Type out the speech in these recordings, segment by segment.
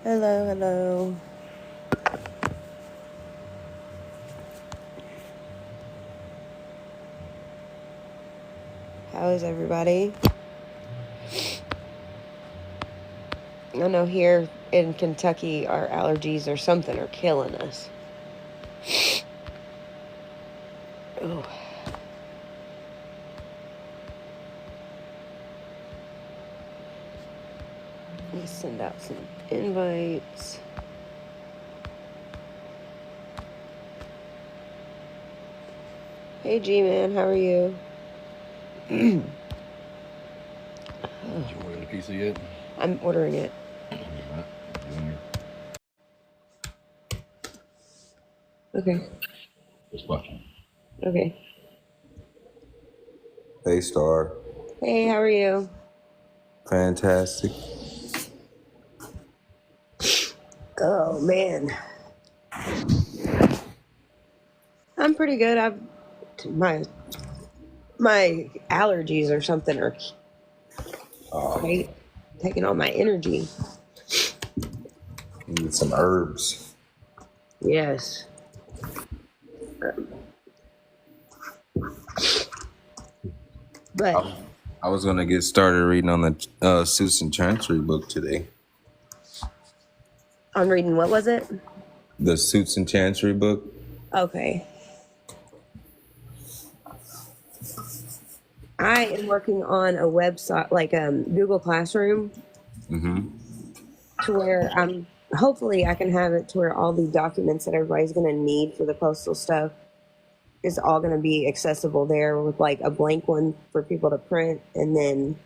Hello, hello. How is everybody? I know here in Kentucky, our allergies or something are killing us. Oh. Let's send out some invites. Hey G-Man, how are you? Did you order the pizza yet? I'm ordering it. Okay. Just watching. Okay. Hey, Star. Hey, how are you? Fantastic. Oh man, I'm pretty good. My allergies or something are taking all my energy. Need some herbs. Yes. But I was gonna get started reading on the Suits and Chancery book today. on reading, what was it? The Suits and Chancery book. Okay. I am working on a website, like Google Classroom, to where hopefully I can have it to where all the documents that everybody's going to need for the postal stuff is all going to be accessible there, with like a blank one for people to print, and then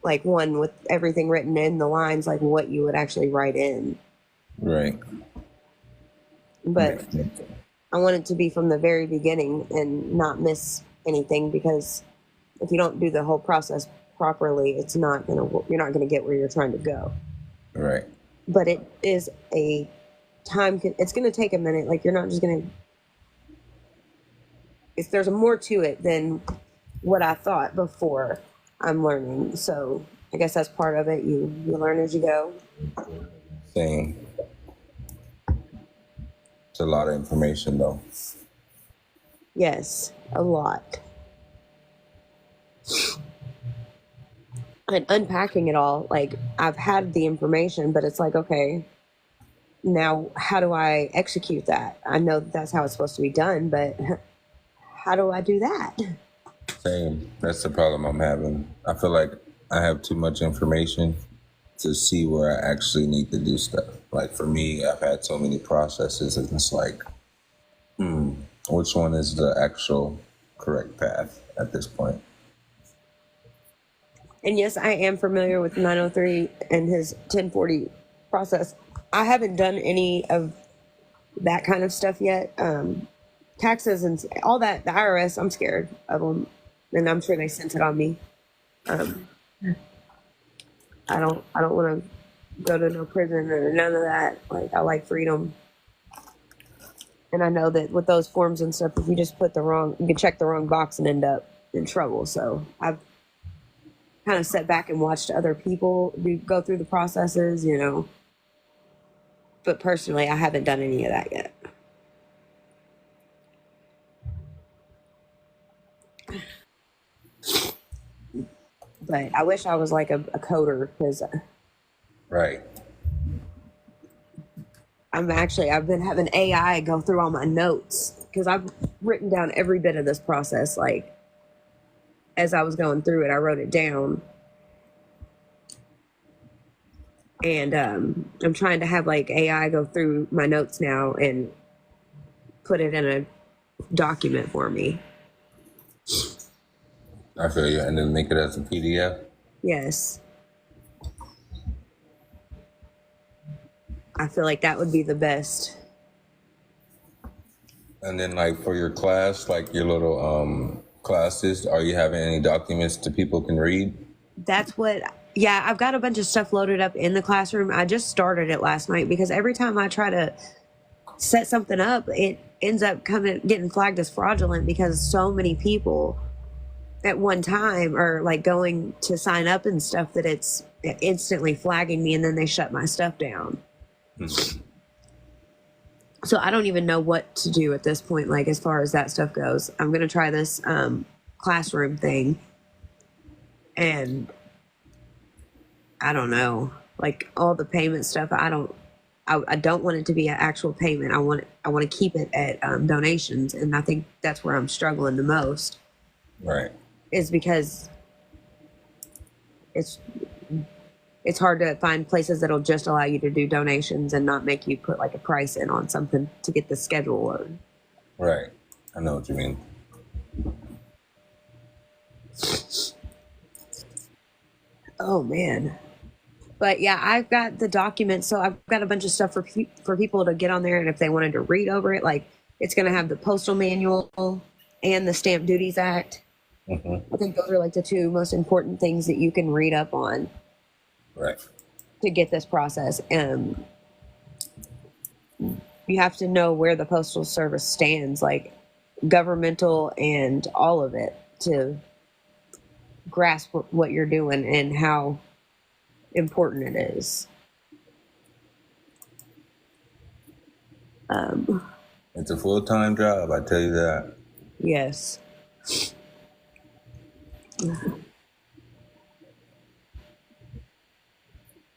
like one with everything written in the lines, like what you would actually write in. Right. But I want it to be from the very beginning and not miss anything, because if you don't do the whole process properly, you're not gonna get where you're trying to go. Right. But it is a it's gonna take a minute. Like, you're not just gonna. There's more to it than what I thought before. I'm learning, so I guess that's part of it. You learn as you go. Same. It's a lot of information, though. Yes, a lot. And unpacking it all, like, I've had the information, but it's like, okay, now how do I execute that? I know that's how it's supposed to be done, but how do I do that? Same. That's the problem I'm having. I feel like I have too much information to see where I actually need to do stuff. Like, for me, I've had so many processes, and it's like, which one is the actual correct path at this point? And yes, I am familiar with 903 and his 1040 process. I haven't done any of that kind of stuff yet. Taxes and all that, the IRS, I'm scared of them, and I'm sure they sent it on me. I don't want to go to no prison or none of that. Like, I like freedom. And I know that with those forms and stuff, if you just you can check the wrong box and end up in trouble. So I've kind of sat back and watched other people go through the processes, But personally, I haven't done any of that yet. But I wish I was like a coder, because Right. I've been having AI go through all my notes, because I've written down every bit of this process. Like, as I was going through it, I wrote it down. And I'm trying to have like AI go through my notes now and put it in a document for me. I feel you. And then make it as a PDF? Yes. I feel like that would be the best. And then, like, for your class, like your little classes, are you having any documents that people can read? Yeah, I've got a bunch of stuff loaded up in the classroom. I just started it last night, because every time I try to set something up, it ends up getting flagged as fraudulent, because so many people at one time, or like going to sign up and stuff, that it's instantly flagging me, and then they shut my stuff down. So I don't even know what to do at this point, like as far as that stuff goes. I'm gonna try this classroom thing, and I don't know, like all the payment stuff. I don't want it to be an actual payment. I want to keep it at donations, and I think that's where I'm struggling the most. Right. Is because it's hard to find places that'll just allow you to do donations and not make you put like a price in on something to get the schedule load. Right. I know what you mean. Oh man. But yeah, I've got the documents, so I've got a bunch of stuff for people to get on there, and if they wanted to read over it, like it's going to have the postal manual and the Stamp Duties Act. I think those are like the two most important things that you can read up on, right, to get this process. You have to know where the Postal Service stands, like governmental and all of it, to grasp what you're doing and how important it is. It's a full-time job, I tell you that. Yes.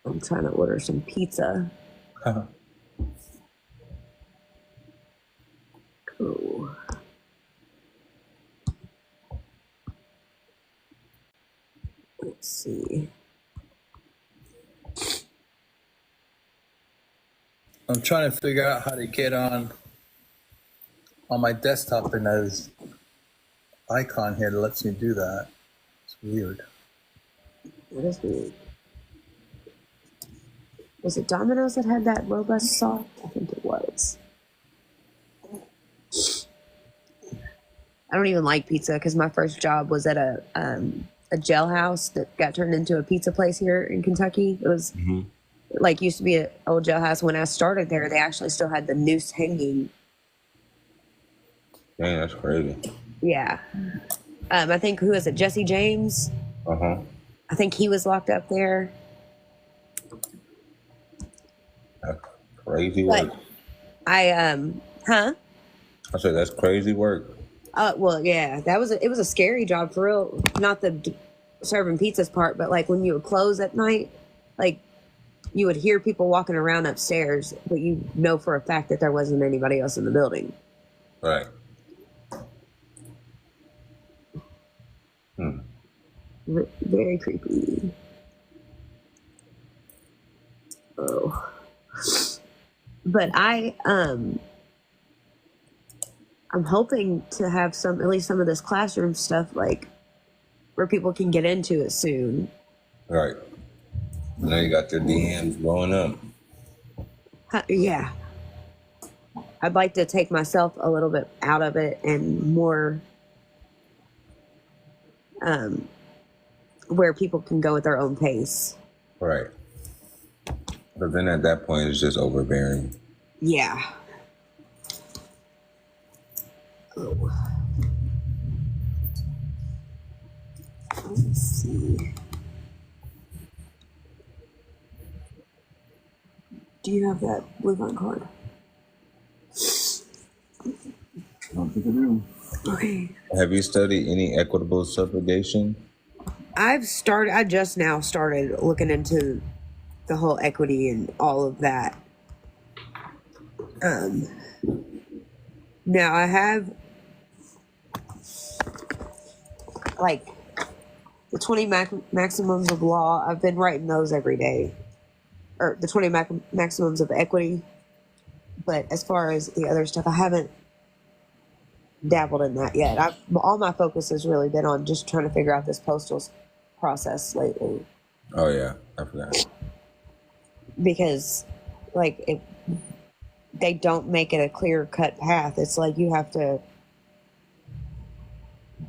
I'm trying to order some pizza. Cool. Let's see. I'm trying to figure out how to get on my desktop, and there's icon here that lets me do that. It's weird. That is weird. Was it Domino's that had that robust sauce? I think it was. I don't even like pizza because my first job was at a jailhouse that got turned into a pizza place here in Kentucky. It was like used to be an old jailhouse. When I started there, they actually still had the noose hanging. Dang, that's crazy. Yeah. I think, who is it? Jesse James? I think he was locked up there. That's crazy work. But I said that's crazy work. Well, yeah, it was a scary job for real. Not the serving pizzas part, but like when you would close at night, like you would hear people walking around upstairs, but you know for a fact that there wasn't anybody else in the building. Right. Very creepy. Oh. But I'm hoping to have at least some of this classroom stuff, like where people can get into it soon. Right. Now you got your DMs blowing up. Yeah. I'd like to take myself a little bit out of it and more where people can go at their own pace. Right. But then at that point, it's just overbearing. Yeah. Oh. Let's see. Do you have that Blue Vine card? I don't think I do. Okay. Have you studied any equitable subrogation? I just now started looking into the whole equity and all of that. Now I have like the 20 maximums of law. I've been writing those every day, or the 20 maximums of equity. But as far as the other stuff, I haven't dabbled in that yet. All my focus has really been on just trying to figure out this postal process lately. Oh yeah, I forgot. Because like if they don't make it a clear cut path, it's like you have to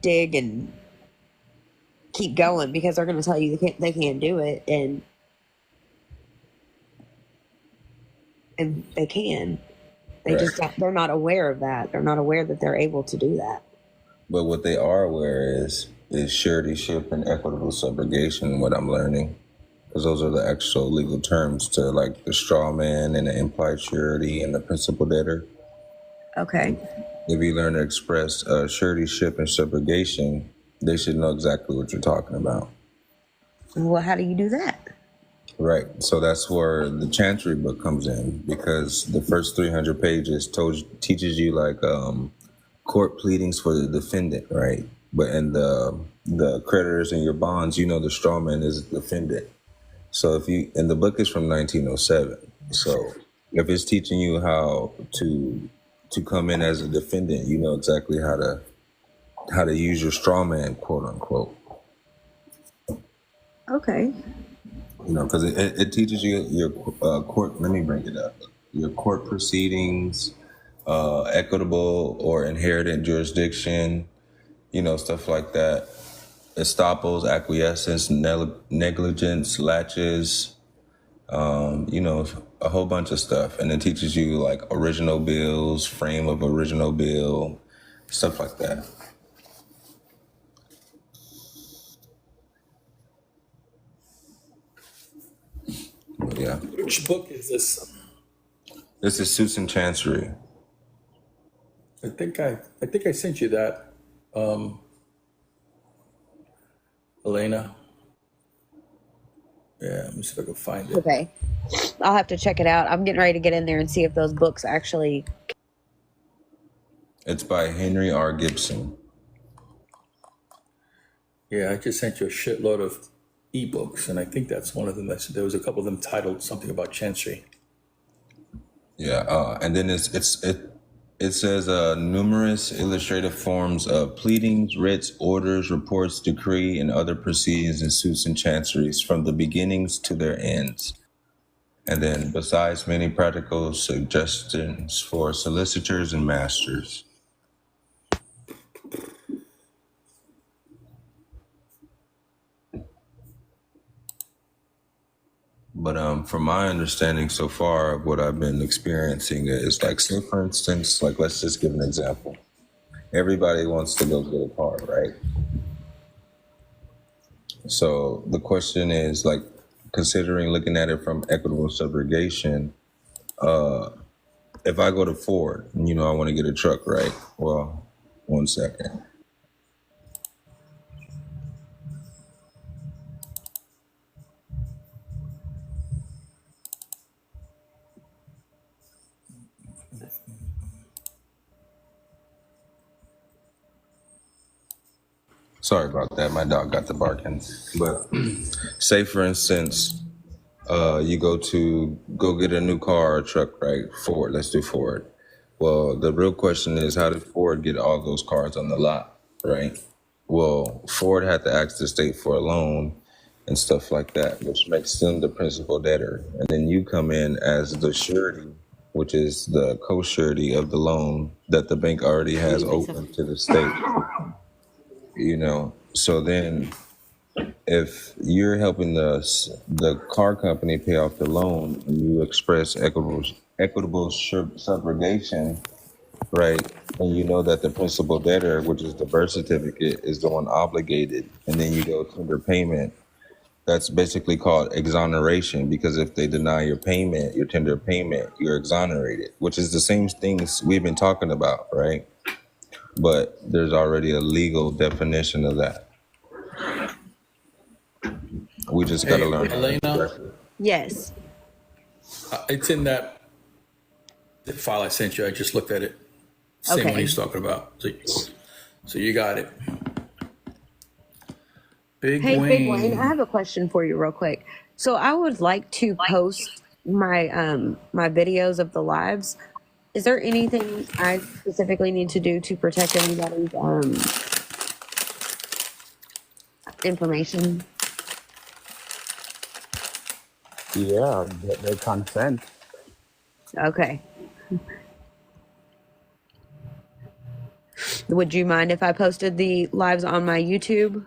dig and keep going because they're going to tell you they can't do it, and they can. They're not aware of that. They're not aware that they're able to do that. But what they are aware is is suretyship and equitable subrogation, what I'm learning. Because those are the actual legal terms to like the straw man and the implied surety and the principal debtor. Okay. If you learn to express suretyship and subrogation, they should know exactly what you're talking about. Well, how do you do that? Right. So that's where the Chancery book comes in, because the first 300 pages teaches you like court pleadings for the defendant, right? But in the creditors in your bonds, you know the straw man is the defendant. So if you, and the book is from 1907. So if it's teaching you how to come in as a defendant, you know exactly how to use your straw man, quote unquote. Okay. You know, because it teaches you your court. Let me bring it up. Your court proceedings, equitable or inherited jurisdiction. You know, stuff like that. Estoppels, acquiescence, negligence, latches. You know, a whole bunch of stuff, and it teaches you like original bills, frame of original bill, stuff like that. But yeah, Which book is this? this is Suits and Chancery. I think I sent you that, Elena. Yeah, let me see if I can find it. Okay. I'll have to check it out. I'm getting ready to get in there and see if those books actually. It's by Henry R. Gibson. Yeah, I just sent you a shitload of ebooks, and I think that's one of them. There was a couple of them titled something about Chancery. Yeah, and then it says numerous illustrative forms of pleadings, writs, orders, reports, decree, and other proceedings in suits and chanceries from the beginnings to their ends. And then besides many practical suggestions for solicitors and masters. But from my understanding so far of what I've been experiencing is like, say for instance, like let's just give an example. Everybody wants to go get a car, right? So the question is like, considering looking at it from equitable subrogation, if I go to Ford and, you know, I want to get a truck, right? Well, one second. Sorry about that. My dog got the barking. But say, for instance, you go get a new car or truck, right? Ford. Let's do Ford. Well, the real question is, how did Ford get all those cars on the lot, right? Well, Ford had to ask the state for a loan and stuff like that, which makes them the principal debtor. And then you come in as the surety, which is the co-surety of the loan that the bank already has open to the state. You know, so then if you're helping the car company pay off the loan and you express equitable subrogation, right? And you know that the principal debtor, which is the birth certificate, is the one obligated, and then you go tender payment. That's basically called exoneration, because if they deny your payment, your tender payment, you're exonerated, which is the same things we've been talking about, right? But there's already a legal definition of that. We just got to Hey, learn. Elena, Yes. it's in that file I sent you. I just looked at it. Same Okay. one he's talking about. So you got it. Big Hey, Wayne. Big Wayne, I have a question for you real quick. So I would like to post my my videos of the lives. Is there anything I specifically need to do to protect anybody's information? Yeah, get their consent. Okay. Would you mind if I posted the lives on my YouTube?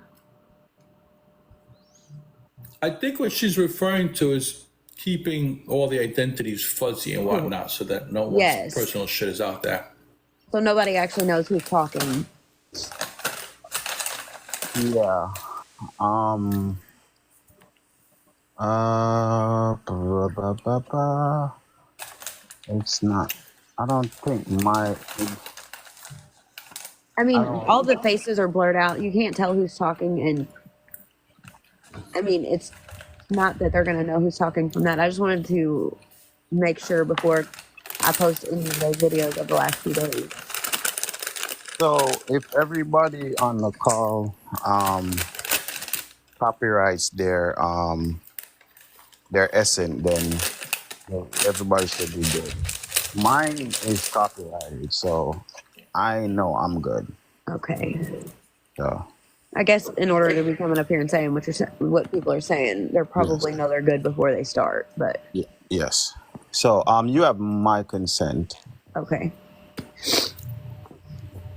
I think what she's referring to is keeping all the identities fuzzy and whatnot, so that no one's Yes. personal shit is out there. So nobody actually knows who's talking. Yeah. Um. Ba, ba, ba, ba. It's not. I don't think my. I I mean, don't. all the faces are blurred out. You can't tell who's talking, and I mean, it's not that they're gonna know who's talking from that. I just wanted to make sure before I post any of those videos of the last few days. So if everybody on the call copyrights their essence, then everybody should be good. Mine is copyrighted, so I know I'm good. Okay. So I guess in order to be coming up here and saying what people are saying, they're yes, probably know they're good before they start. But yes. So you have my consent. okay,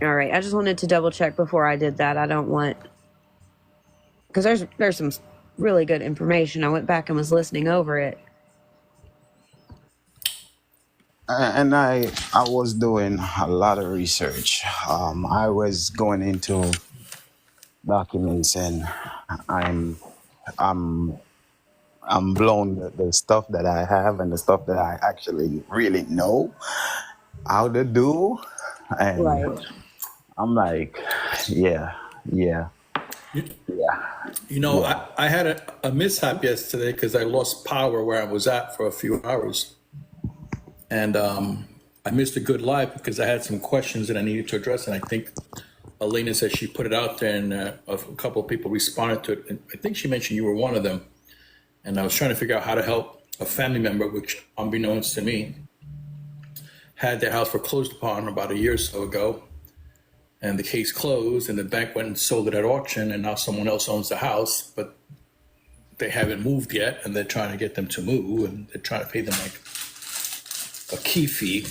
all right. I just wanted to double check before I did that. I don't want because there's some really good information. I went back and was listening over it. And I was doing a lot of research. I was going into documents, and I'm I'm I'm blown the stuff that I have and the stuff that I actually really know how to do, and Right. I'm like, yeah, yeah, You, yeah, you know, yeah. I had a mishap yesterday because I lost power where I was at for a few hours. And I missed a good live because I had some questions that I needed to address. And I think Elena said she put it out there, and a couple of people responded to it. And I think she mentioned you were one of them. And I was trying to figure out how to help a family member, which, unbeknownst to me, had their house foreclosed upon about a year or so ago. And the case closed, and the bank went and sold it at auction, and now someone else owns the house, but they haven't moved yet, and they're trying to get them to move, and they're trying to pay them like a key fee,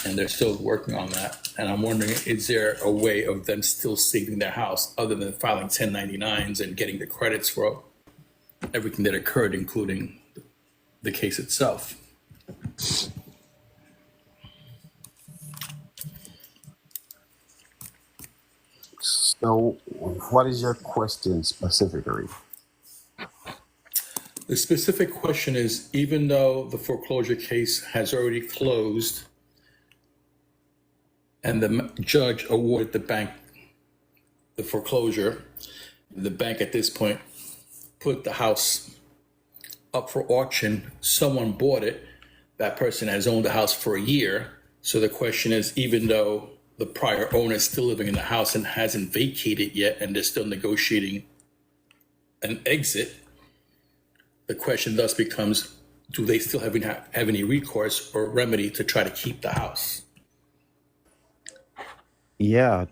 and they're still working on that. And I'm wondering, is there a way of them still saving their house other than filing 1099s and getting the credits for everything that occurred, including the case itself? So, what is your question specifically? The specific question is, even though the foreclosure case has already closed and the judge awarded the bank the foreclosure, the bank at this point put the house up for auction, someone bought it, that person has owned the house for a year. So the question is, even though the prior owner is still living in the house and hasn't vacated yet, and they're still negotiating an exit, the question thus becomes, do they still have any recourse or remedy to try to keep the house? Yeah.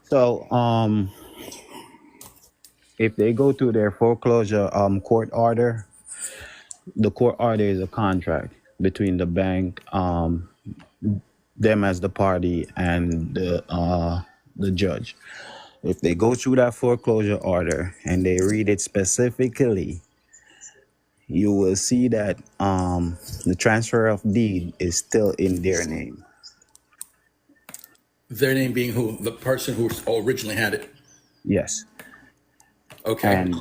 So, if they go to their foreclosure court order, the court order is a contract between the bank, them as the party, and the judge. If they go through that foreclosure order and they read it specifically, you will see that the transfer of deed is still in their name. Their name being who? The person who originally had it. Yes. Okay. And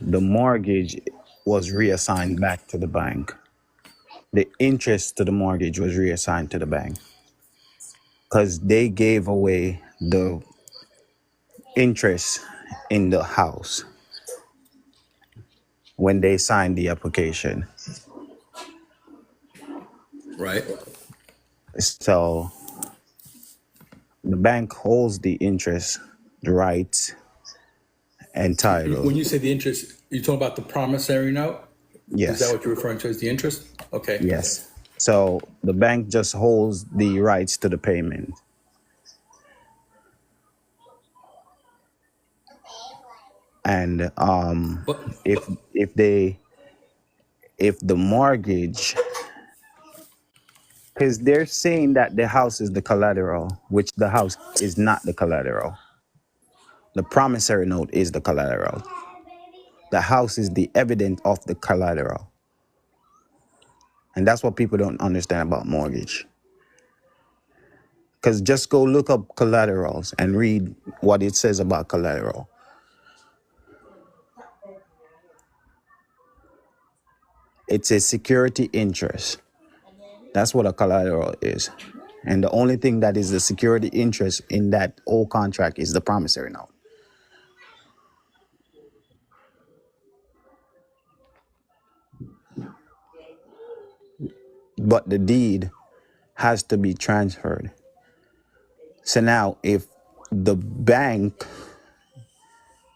the mortgage was reassigned back to the bank. The interest to the mortgage was reassigned to the bank because they gave away the interest in the house when they signed the application. Right. So the bank holds the interest, the rights, and When title. you say the interest, you're talking about the promissory note? Is that Yes, what you're referring to as the interest? Okay. yes. So the bank just holds the rights to the payment. And But, if but if they if the mortgage, because they're saying that the house is the collateral, which the house is not the collateral. The promissory note is the collateral. The house is the evidence of the collateral. And that's what people don't understand about mortgage. Because just go look up collaterals and read what it says about collateral. It's a security interest. That's what a collateral is. And the only thing that is the security interest in that whole contract is the promissory note. But the deed has to be transferred. So now, if the bank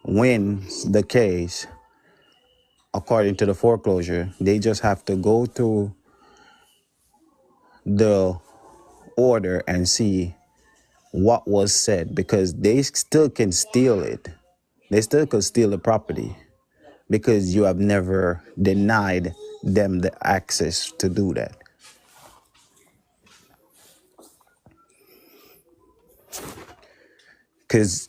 wins the case, according to the foreclosure, they just have to go through the order and see what was said, because they still can steal it. They still could steal the property because you have never denied them the access to do that. Because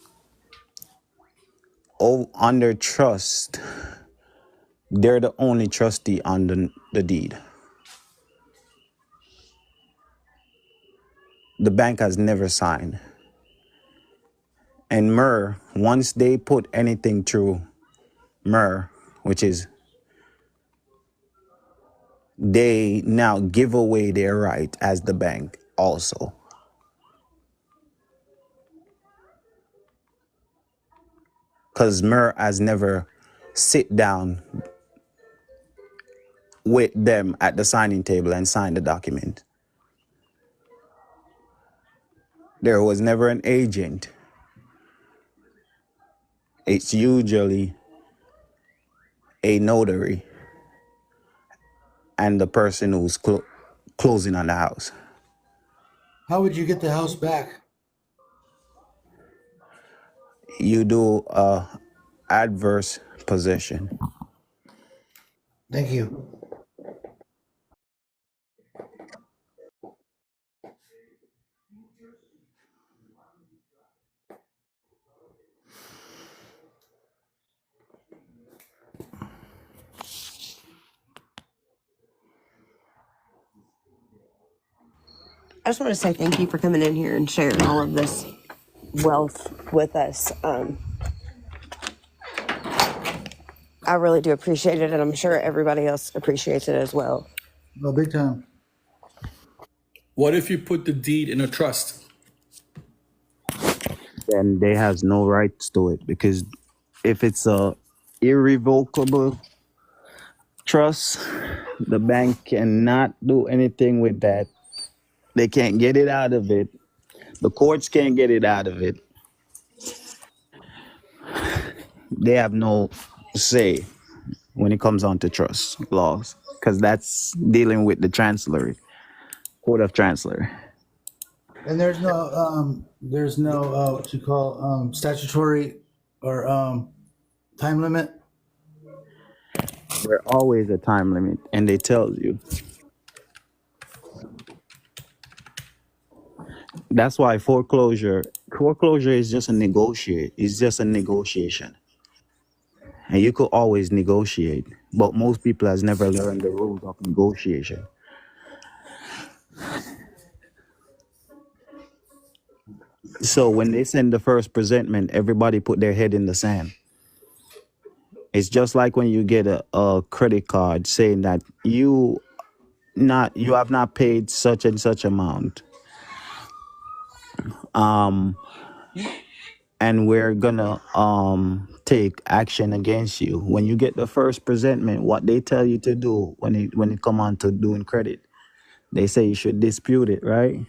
under trust, they're the only trustee on the deed. The bank has never signed. And MER, once they put anything through MER, which is they now give away their right as the bank also. Because MER has never sit down with them at the signing table and signed the document. There was never an agent. It's usually a notary and the person who's closing on the house. How would you get the house back? You do adverse possession. Thank you. I just want to say thank you for coming in here and sharing all of this wealth with us. I really do appreciate it, and I'm sure everybody else appreciates it as well. Oh, big time. What if you put the deed in a trust? Then they has no rights to it, because if it's a irrevocable trust, the bank cannot do anything with that. They can't get it out of it. The courts can't get it out of it. They have no say when it comes on to trust laws, because that's dealing with the chancellery, court of chancellery. And there's no what you call statutory or time limit. There's always a time limit, and they tell you. That's why foreclosure is just a It's just a negotiation, and you could always negotiate. But most people has never learned the rules of negotiation. So when they send the first presentment, everybody put their head in the sand. It's just like when you get a credit card saying that you have not paid such and such amount. And we're gonna take action against you. When you get the first presentment, what they tell you to do when it come on to doing credit, they say you should dispute it, right?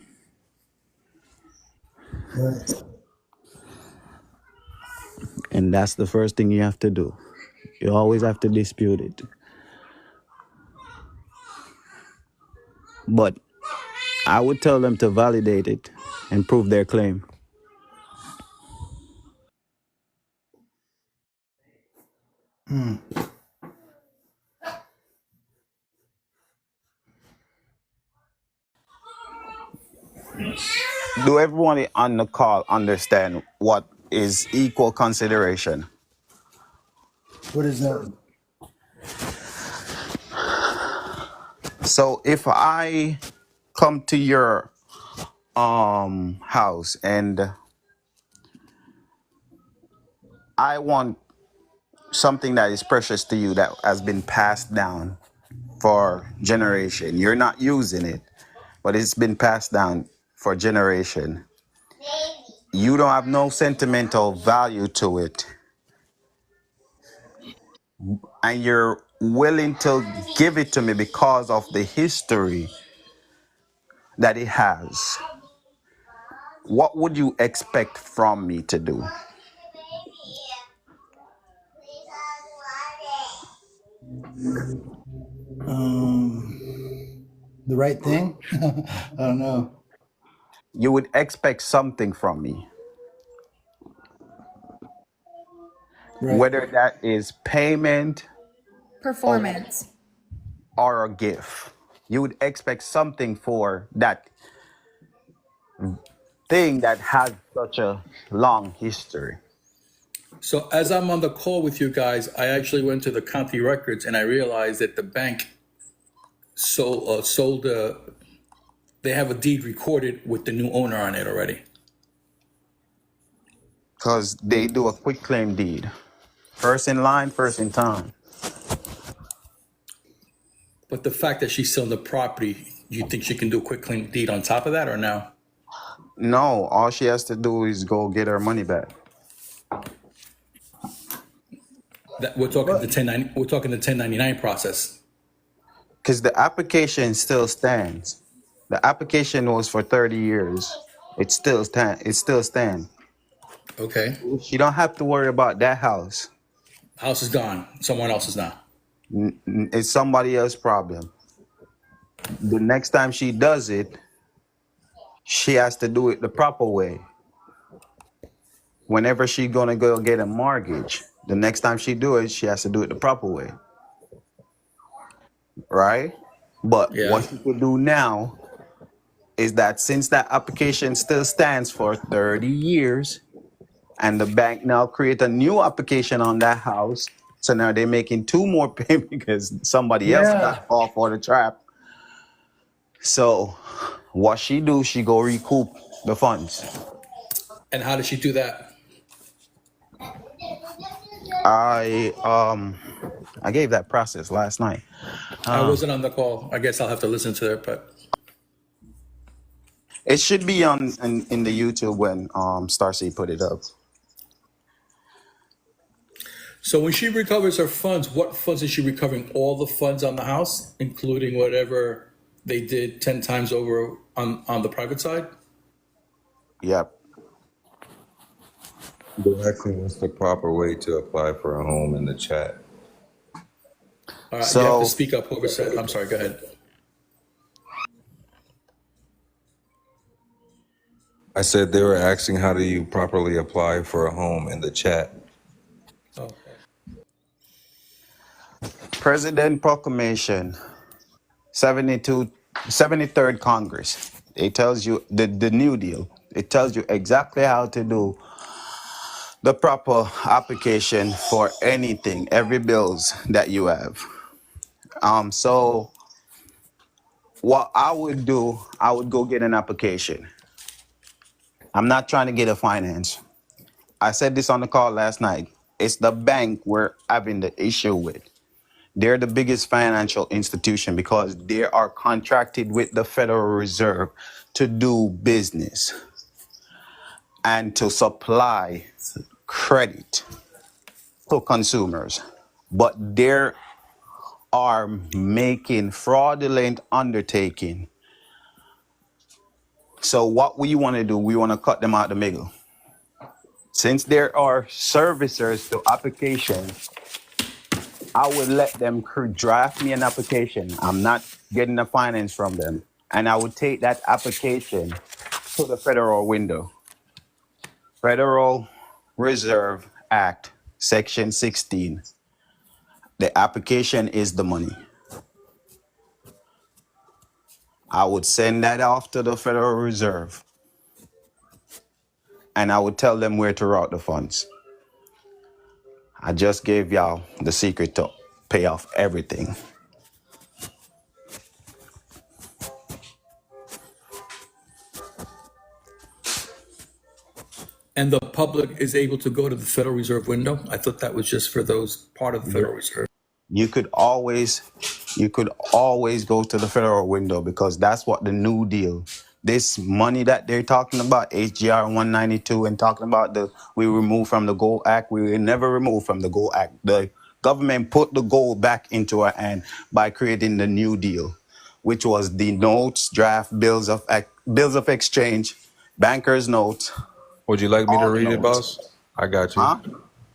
Right. And that's the first thing you have to do. You always have to dispute it. But I would tell them to validate it and prove their claim. Do everyone on the call understand what is equal consideration? What is that? So if I come to your house, and I want something that is precious to you that has been passed down for generation. You're not using it, but it's been passed down for generation. You don't have no sentimental value to it, and you're willing to give it to me because of the history that it has. What would you expect from me to do? The right thing? I don't know. You would expect something from me, Right. whether that is payment or, Performance. or a gift. You would expect something for that thing that has such a long history. So as I'm on the call with you guys, I actually went to the county records and I realized that the bank sold. They have a deed recorded with the new owner on it already. Because they do a quick claim deed. First in line, first in time. But the fact that she's selling the property, you think she can do a quick claim deed on top of that, or no? No, all she has to do is go get her money back. That we're talking What? the 1090. We're talking the 1099 process. Because the application still stands. The application was for 30 years. It still stands. Okay, She don't have to worry about that house. house is gone. Someone else is now. It's somebody else's problem. The next time she does it, she has to do it the proper way. Whenever she's gonna go get a mortgage, the next time she do it, she has to do it the proper way. Right? But Yeah. what she could do now is that since that application still stands for 30 years, and the bank now create a new application on that house, so now they're making two more payments because somebody else Yeah. got caught for the trap. So what she do, she go recoup the funds. And how did she do that? I gave that process last night. I wasn't on the call. I guess I'll have to listen to it. But It should be on in the YouTube when Starcy put it up. so when she recovers her funds, what funds is she recovering? All the funds on the house, including whatever they did 10 times over on the private side? Yep. They're asking what's the proper way to apply for a home in the chat. All right, you have So to speak up, whoever said. I'm sorry, go ahead. I said they were asking how do you properly apply for a home in the chat. Oh, President Proclamation 73rd Congress. It tells you the New Deal. It tells you exactly how to do the proper application for anything, every bills that you have. So what I would do, I would go get an application. I'm not trying to get a finance. I said this on the call last night. It's the bank we're having the issue with. They're the biggest financial institution because they are contracted with the Federal Reserve to do business and to supply credit to consumers. But they are making fraudulent undertaking. So what we want to do, we want to cut them out the middle. Since there are servicers to applications, I would let them draft me an application. I'm not getting the finance from them. And I would take that application to the federal window. Federal Reserve Act, Section 16. The application is the money. I would send that off to the Federal Reserve. And I would tell them where to route the funds. I just gave y'all the secret to pay off everything. And the public is able to go to the Federal Reserve window? I thought that was just for those part of the Federal Reserve. You could always go to the federal window because that's what the New Deal. This money that they're talking about, HGR 192, and talking about we removed from the Gold Act. We were never removed from the Gold Act. The government put the gold back into our hand by creating the New Deal, which was the notes, draft, bills of exchange, bankers' notes, Would you like me to all the read it, notes. boss? I got you. Huh?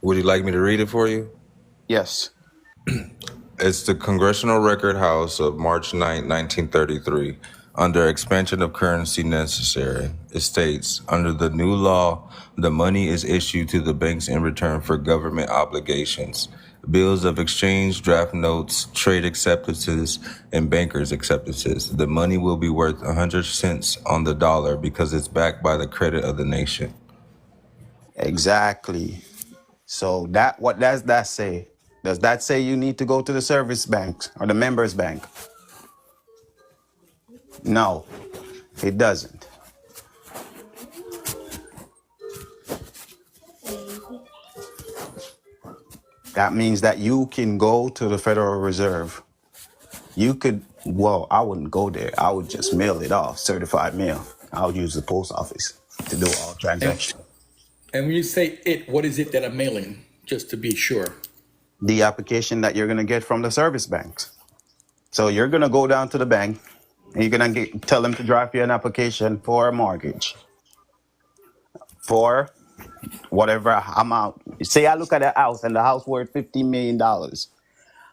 Would you like me to read it for you? Yes. It's the Congressional Record House of March 9, 1933. Under expansion of currency necessary, it states, under the new law, the money is issued to the banks in return for government obligations, bills of exchange, draft notes, trade acceptances, and bankers' acceptances. The money will be worth 100 cents on the dollar because it's backed by the credit of the nation. Exactly. So what does that say? Does that say you need to go to the service banks or the members bank? No, it doesn't. That means that you can go to the Federal Reserve. I wouldn't go there. I would just mail it off, certified mail. I would use the post office to do all transactions. And when you say it, what is it that I'm mailing, just to be sure? The application that you're going to get from the service banks. So you're going to go down to the bank and you're going to tell them to draft you an application for a mortgage for whatever amount. Say I look at a house and the house worth $15 million.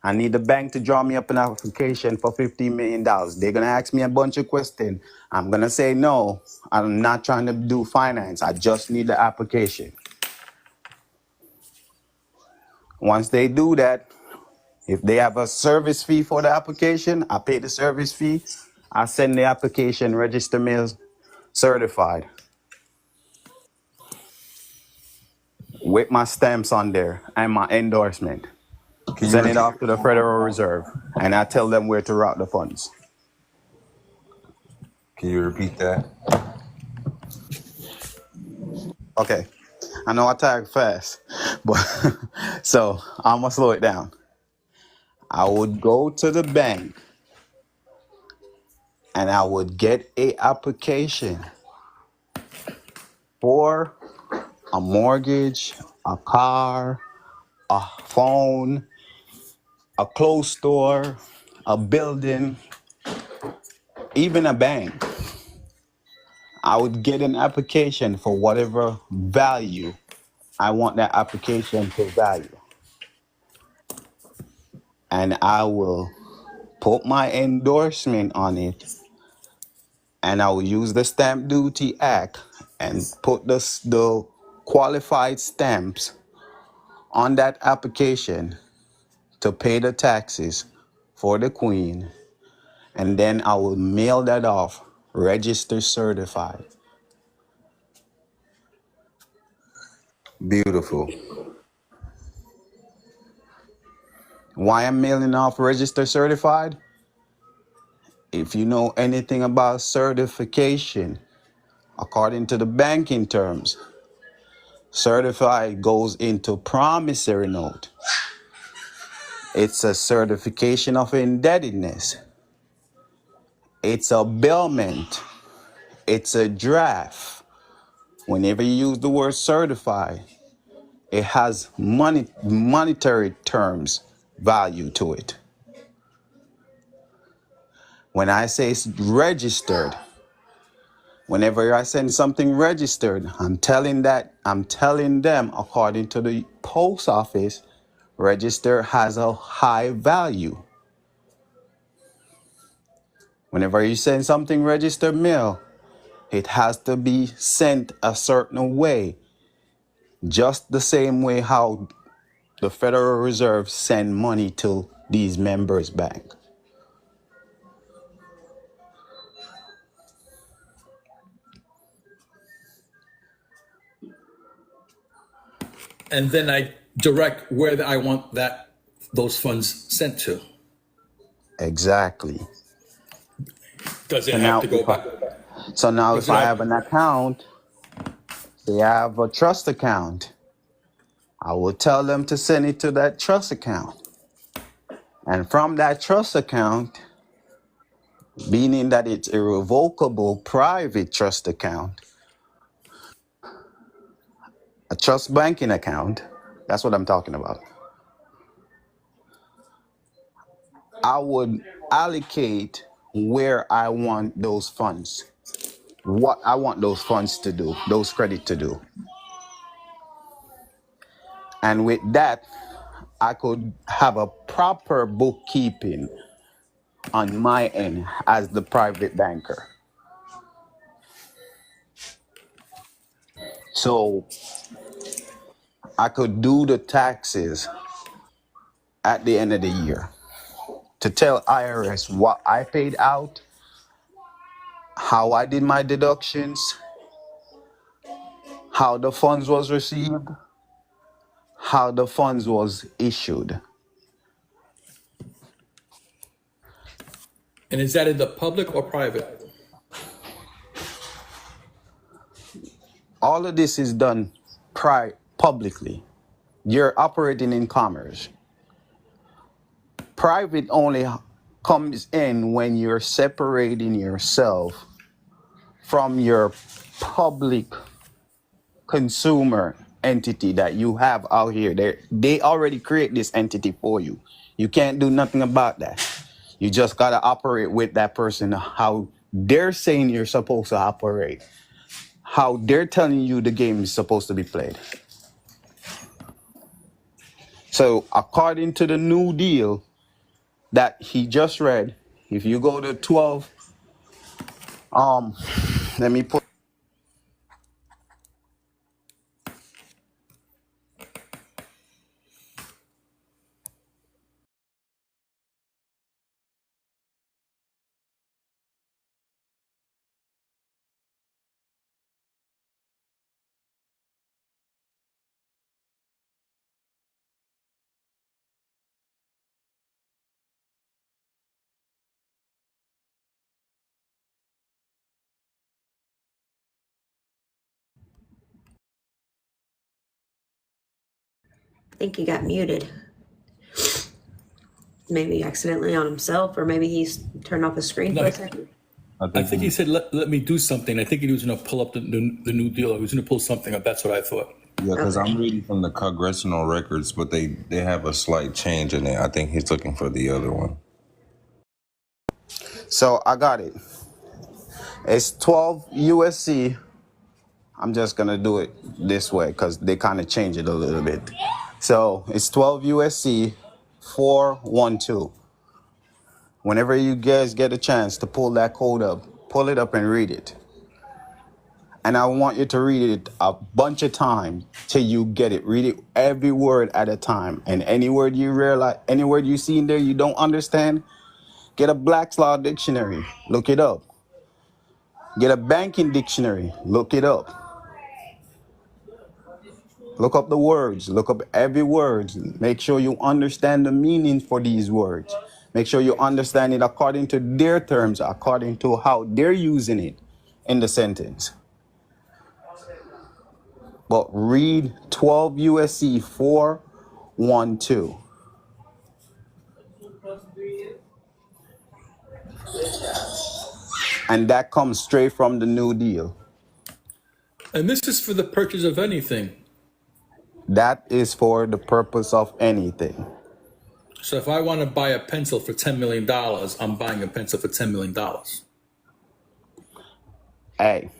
I need the bank to draw me up an application for $15 million. They're going to ask me a bunch of questions. I'm going to say, no, I'm not trying to do finance. I just need the application. Once they do that, if they have a service fee for the application, I pay the service fee. I send the application, register mail, certified, with my stamps on there and my endorsement. Send it off to the Federal Reserve, and I tell them where to route the funds. Can you repeat that? Okay, I know I talk fast, but so I'm gonna slow it down. I would go to the bank and I would get a application for a mortgage, a car, a phone, a clothes store, a building, even a bank. I would get an application for whatever value I want that application to value. And I will put my endorsement on it, and I will use the Stamp Duty Act and put the qualified stamps on that application to pay the taxes for the Queen, and then I will mail that off, register certified. Beautiful. Why I'm mailing off register certified? If you know anything about certification, according to the banking terms, certified goes into promissory note. It's a certification of indebtedness. It's a bailment. It's a draft. Whenever you use the word certified, it has monetary terms value to it. When I say it's registered, whenever I send something registered, I'm telling them, according to the post office, register has a high value. Whenever you send something registered mail, it has to be sent a certain way, just the same way how the Federal Reserve send money to these members' bank. And then I direct where I want those funds sent to. Exactly. Does it So have now, to go back? if I have an account, They have a trust account. I will tell them to send it to that trust account. And from that trust account, meaning that it's a revocable private trust account, a trust banking account, that's what I'm talking about. I would allocate where I want those funds, what I want those funds to do, those credit to do. And with that, I could have a proper bookkeeping on my end as the private banker. So I could do the taxes at the end of the year to tell IRS what I paid out, how I did my deductions, how the funds was received, how the funds was issued. And is that in the public or private? All of this is done publicly. You're operating in commerce. Private only comes in when you're separating yourself from your public consumer entity that you have out here. They already create this entity for you. You can't do nothing about that. You just got to operate with that person how they're saying you're supposed to operate, how they're telling you the game is supposed to be played. So according to the New Deal that he just read, if you go to 12, let me put, I think he got muted. Maybe accidentally on himself, or maybe he's turned off his screen for a second. I think he said, let me do something. I think he was going to pull up the new deal. He was going to pull something up. That's what I thought. Yeah, because Okay. I'm reading from the congressional records, but they have a slight change in it. I think he's looking for the other one. so I got it. It's 12 USC. I'm just going to do it this way because they kind of change it a little bit. So it's 12 USC 412. Whenever you guys get a chance to pull that code up, pull it up and read it. And I want you to read it a bunch of times till you get it. Read it every word at a time. And any word you realize, any word you see in there you don't understand, get a Black's Law dictionary, look it up. Get a banking dictionary, look it up. Look up the words, look up every word. Make sure you understand the meaning for these words. Make sure you understand it according to their terms, according to how they're using it in the sentence. But read 12 USC 412. And that comes straight from the New Deal. And this is for the purchase of anything. That is for the purpose of anything. So if I want to buy a pencil for $10 million, I'm buying a pencil for $10 million. Hey,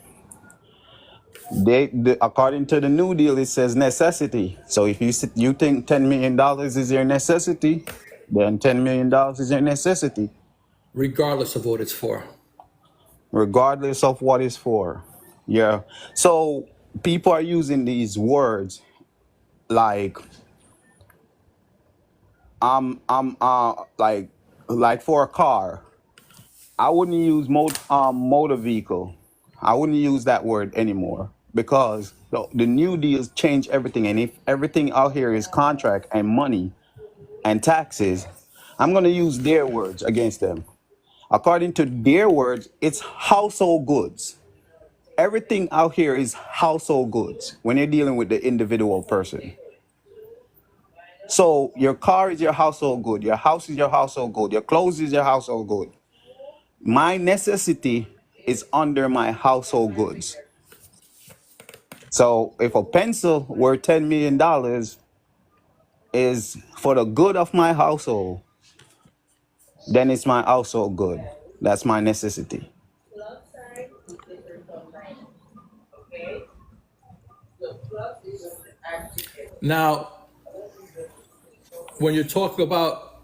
according to the New Deal, it says necessity. So if you think $10 million is your necessity, then $10 million is your necessity. Regardless of what it's for. Regardless of what it's for. Yeah. So people are using these words like like for a car. I wouldn't use motor vehicle. I wouldn't use that word anymore because the New Deals change everything. And if everything out here is contract and money and taxes, I'm going to use their words against them. According to their words, it's household goods. everything out here is household goods when you're dealing with the individual person. So your car is your household good, your house is your household good, your clothes is your household good. My necessity is under my household goods. So if a pencil worth $10 million is for the good of my household, then it's my household good. That's my necessity. Now, when you're talking about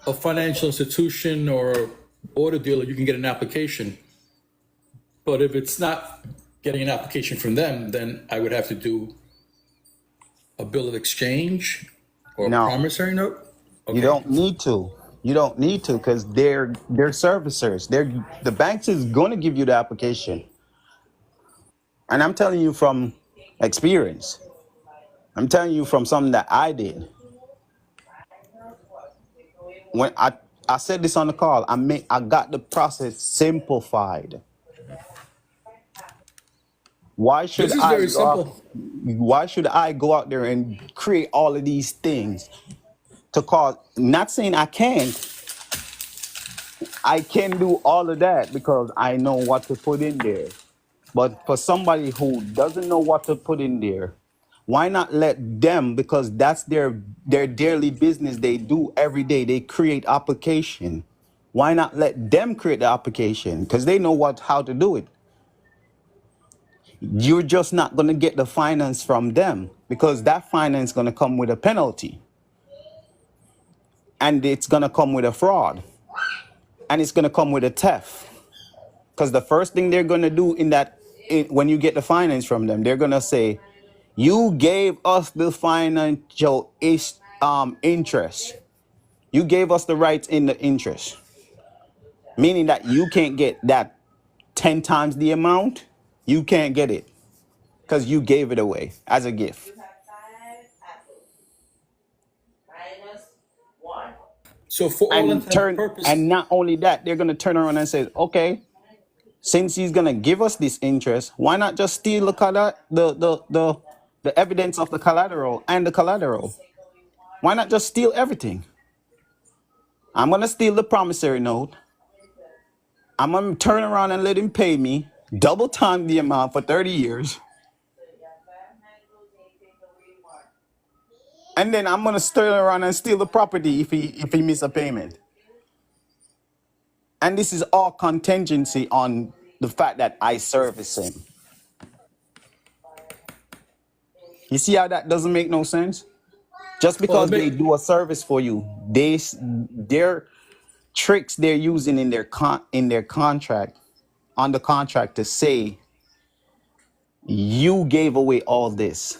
a financial institution or auto dealer, you can get an application. But if it's not getting an application from them, then I would have to do a bill of exchange or a No, promissory note. you Okay. don't need to. You don't need to because they're servicers. The banks is gonna give you the application. And I'm telling you from experience. I'm telling you from something that I did. When I said this on the call, I got the process simplified. Why should This is I very go out, simple. why should I go out there and create all of these things to cause, not saying I can do all of that because I know what to put in there. But for somebody who doesn't know what to put in there, why not let them, because that's their daily business they do every day. They create application. Why not let them create the application? Because they know how to do it. You're just not going to get the finance from them because that finance is going to come with a penalty. And it's going to come with a fraud. And it's going to come with a theft. Because the first thing they're going to do when you get the finance from them, they're going to say, you gave us the financial interest. You gave us the rights in the interest. Meaning that you can't get that 10 times the amount. You can't get it because you gave it away as a gift. So for all intents and purposes, And not only that, they're gonna turn around and say, okay, since he's gonna give us this interest, why not just steal the evidence of the collateral and the collateral? Why not just steal everything? I'm gonna steal the promissory note. I'm gonna turn around and let him pay me double time the amount for 30 years. And then I'm gonna turn around and steal the property if he miss a payment. And this is all contingency on the fact that I service him. You see how that doesn't make no sense? Just well, because they do a service for you, their tricks they're using in their contract, on the contract to say you gave away all this.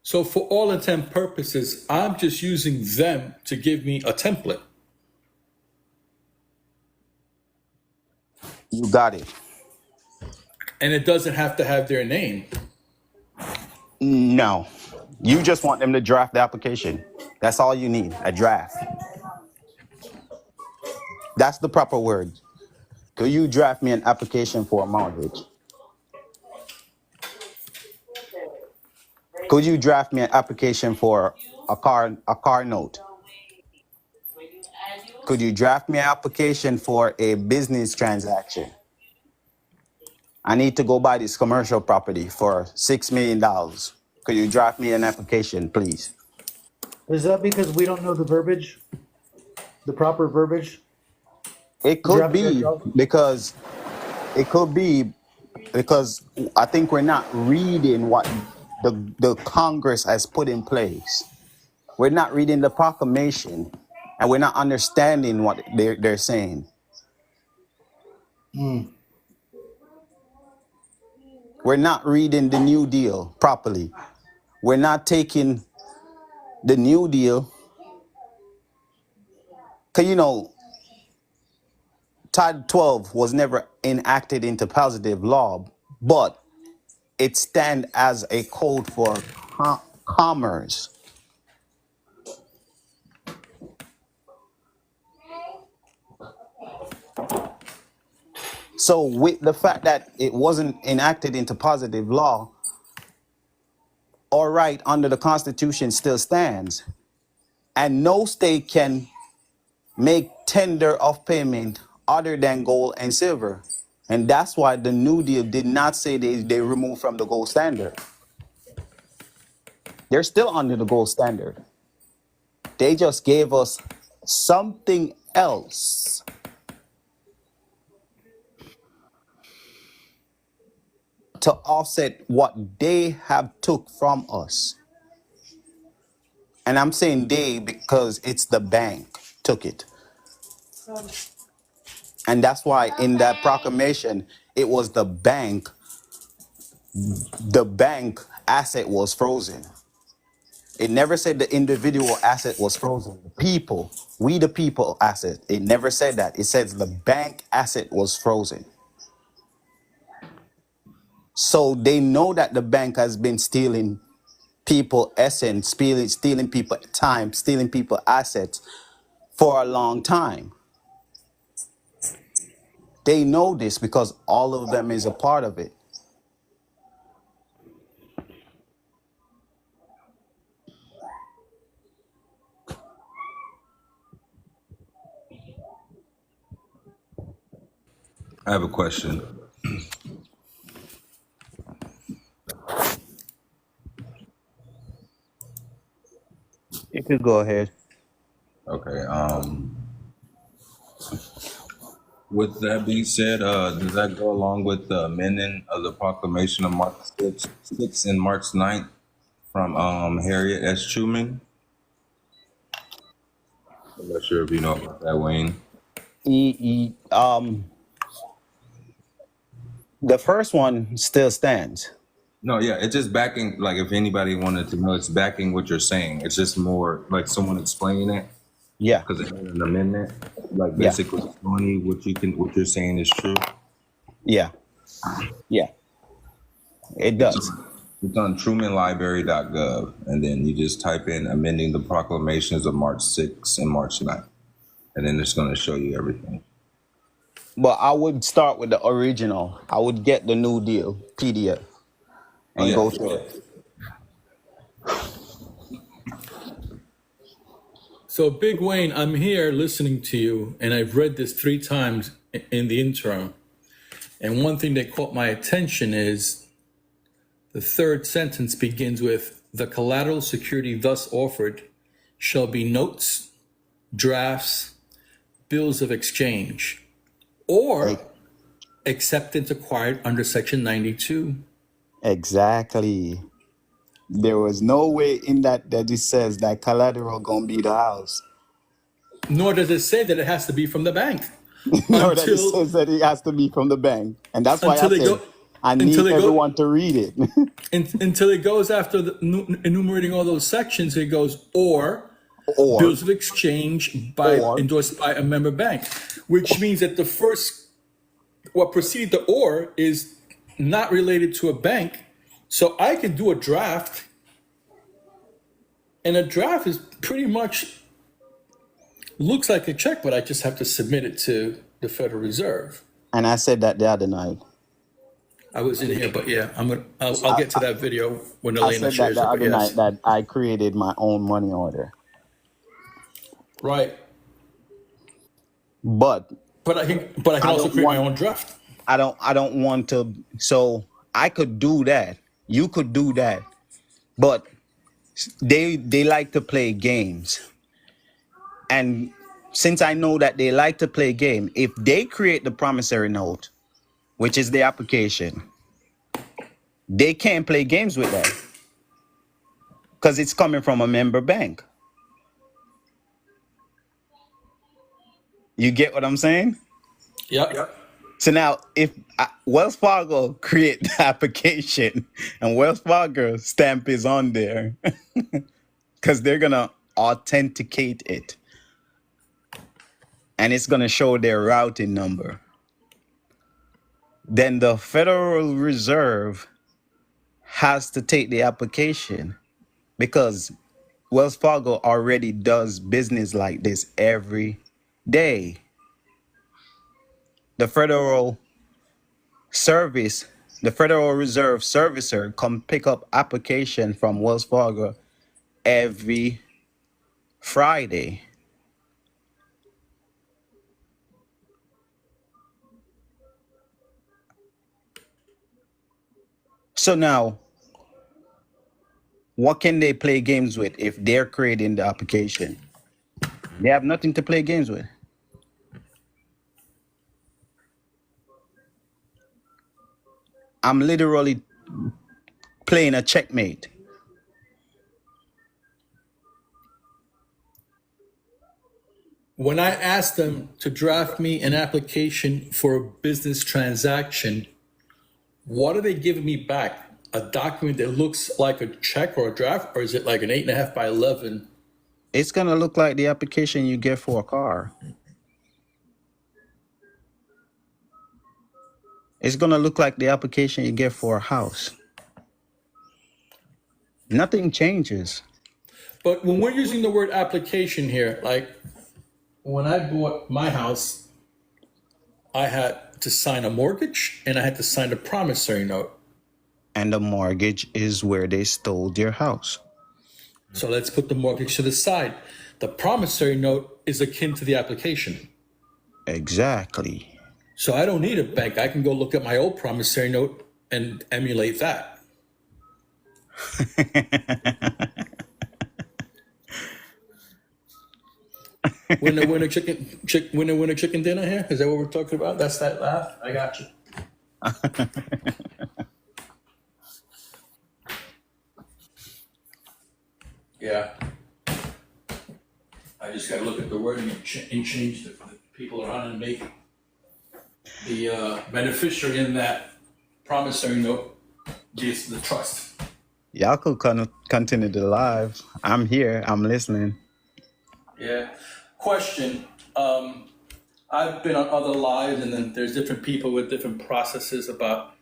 so for all intent purposes, I'm just using them to give me a template. You got it. And it doesn't have to have their name. No. You just want them to draft the application. That's all you need, a draft. That's the proper word. Could you draft me an application for a mortgage? Could you draft me an application for a car note? Could you draft me an application for a business transaction? I need to go buy this commercial property for $6 million. Could you draft me an application, please? Is that because we don't know the verbiage, the proper verbiage? It To could draft it be ourselves? because I think we're not reading what the Congress has put in place. We're not reading the proclamation, and we're not understanding what they're saying. We're not reading the New Deal properly. We're not taking the New Deal, because Title 12 was never enacted into positive law, but it stands as a code for commerce. So with the fact that it wasn't enacted into positive law, our right under the Constitution still stands, and no state can make tender of payment other than gold and silver. And that's why the New Deal did not say they removed from the gold standard. They're still under the gold standard. They just gave us something else to offset what they have took from us. And I'm saying they because it's the bank took it. And that's why in that proclamation, it was the bank asset was frozen. It never said the individual asset was frozen. The people, we the people asset. It never said that. It says the bank asset was frozen. So they know that the bank has been stealing people essence, stealing people time, stealing people assets for a long time. They know this because all of them is a part of it. I have a question. You could go ahead. Okay. With that being said, does that go along with the amendment of the proclamation of March 6 and March 9th from Harriet S. Truman? I'm not sure if you know about that, Wayne. The first one still stands. No, yeah, it's just backing, like if anybody wanted to know, it's backing what you're saying. It's just more like someone explaining it Yeah, because it had an amendment, like yeah, basically showing what you're saying is true. yeah, yeah. It does. It's on trumanlibrary.gov, and then you just type in amending the proclamations of March 6th and March 9th, and then it's going to show you everything. But I would start with the original. I would get the New Deal PDF and go through it. So, Big Wayne, I'm here listening to you, and I've read this 3 times in the interim. And one thing that caught my attention is the third sentence begins with, the collateral security thus offered shall be notes, drafts, bills of exchange, or acceptance acquired under Section 92. Exactly. There was no way in that it says that collateral gonna be the house. Nor does it say that it has to be from the bank. Nor that it until says that it has to be from the bank. And that's why I until they said go I until need they go everyone to read it. until it goes after enumerating all those sections. It goes or or bills of exchange by or endorsed by a member bank, which means that the first what preceded the or is not related to a bank. So I could do a draft, and a draft is pretty much looks like a check, but I just have to submit it to the Federal Reserve. and I said that the other night. I was in here, but yeah, I'll get to that video when I Elena said that shares the it. But other night yes, that I created my own money order. right. But But I can I also don't create my want own draft. I don't want to, so I could do that. You could do that. But they like to play games. And since I know that they like to play game, if they create the promissory note, which is the application, they can't play games with that because it's coming from a member bank. You get what I'm saying? Yep. So now, if Wells Fargo create the application and Wells Fargo stamp is on there, because they're gonna authenticate it, and it's gonna show their routing number, then the Federal Reserve has to take the application because Wells Fargo already does business like this every day. The Federal service, the Federal Reserve servicer come pick up application from Wells Fargo every Friday. So now, what can they play games with if they're creating the application? They have nothing to play games with. I'm literally playing a checkmate. When I asked them to draft me an application for a business transaction, what are they giving me back? A document that looks like a check or a draft, or is it like an 8.5 by 11? It's going to look like the application you get for a car. It's going to look like the application you get for a house. Nothing changes. But when we're using the word application here, like when I bought my house, I had to sign a mortgage and I had to sign a promissory note. And the mortgage is where they stole your house. So let's put the mortgage to the side. The promissory note is akin to the application. Exactly. So I don't need a bank. I can go look at my old promissory note and emulate that. Winner chicken dinner here? Is that what we're talking about? That's that laugh? I got you. Yeah. I just got to look at the wording and change the people around and make the beneficiary in that promissory note gets the trust. Y'all could continue the live. I'm here. I'm listening. Yeah. Question. I've been on other lives, and then there's different people with different processes about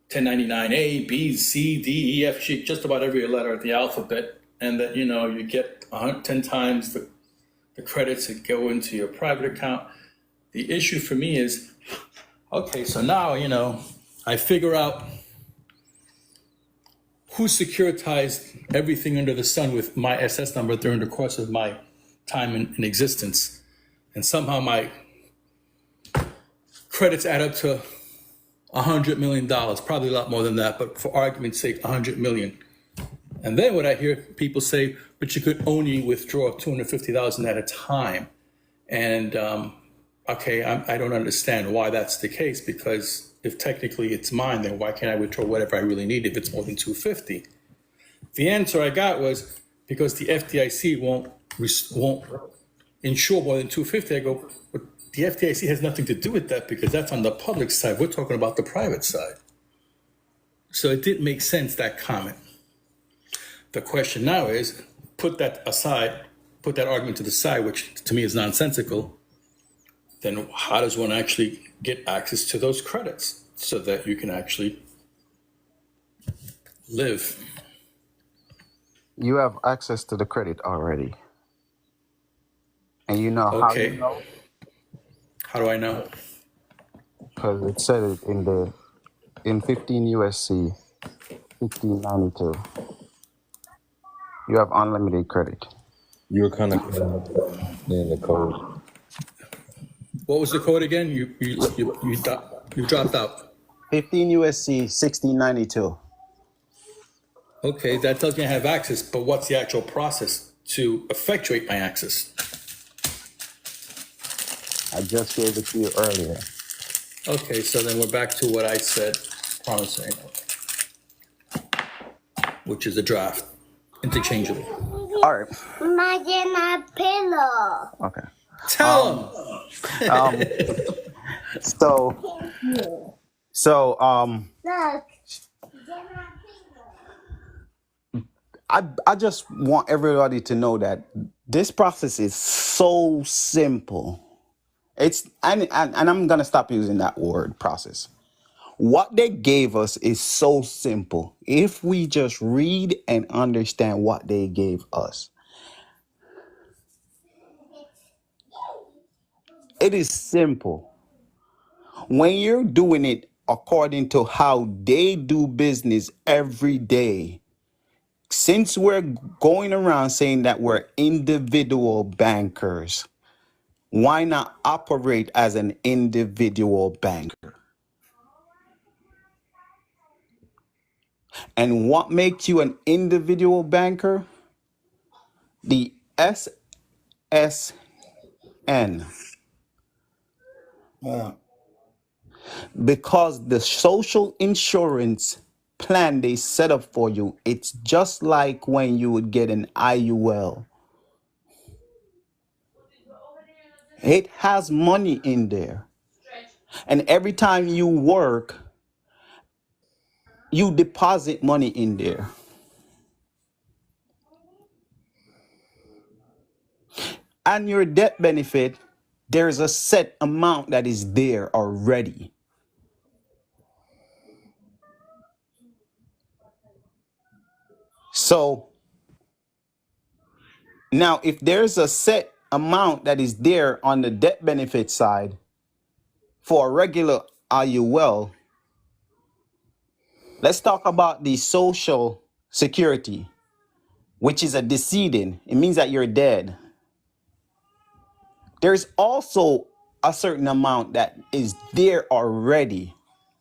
1099A, B, C, D, E, F, G, just about every letter of the alphabet, and that you get 10 times the credits that go into your private account. The issue for me is, okay, so now I figure out who securitized everything under the sun with my SS number during the course of my time in existence. And somehow my credits add up to $100 million, probably a lot more than that, but for argument's sake, $100 million. And then what I hear people say, but you could only withdraw $250,000 at a time. And okay, I don't understand why that's the case, because if technically it's mine, then why can't I withdraw whatever I really need if it's more than $250,000? The answer I got was because the FDIC won't insure more than $250,000. I go, but the FDIC has nothing to do with that because that's on the public side. We're talking about the private side. So it didn't make sense, that comment. The question now is, put that aside, put that argument to the side, which to me is nonsensical. Then how does one actually get access to those credits so that you can actually live? You have access to the credit already. And you know how Okay. you know? How do I know? Because it said it in 15 USC 1592. You have unlimited credit. You were kind of in the code. What was the code again? You dropped out. 15 USC 1692. Okay, that tells me I have access, but what's the actual process to effectuate my access? I just gave it to you earlier. Okay, so then we're back to what I said, promissory note, which is a draft, interchangeable. All right. Imagine a pillow. Okay. Tell them. So Look. I just want everybody to know that this process is so simple. It's and I'm gonna stop using that word process. What they gave us is so simple. If we just read and understand what they gave us, it is simple. When you're doing it according to how they do business every day. Since we're going around saying that we're individual bankers, why not operate as an individual banker? And what makes you an individual banker? The SSN. Because the social insurance plan they set up for you, it's just like when you would get an IUL. It has money in there. And every time you work, you deposit money in there. And your death benefit, there's a set amount that is there already. So now, if there's a set amount that is there on the death benefit side for a regular IUL, let's talk about the social security, which is a decedent. It means that you're dead. There's also a certain amount that is there already.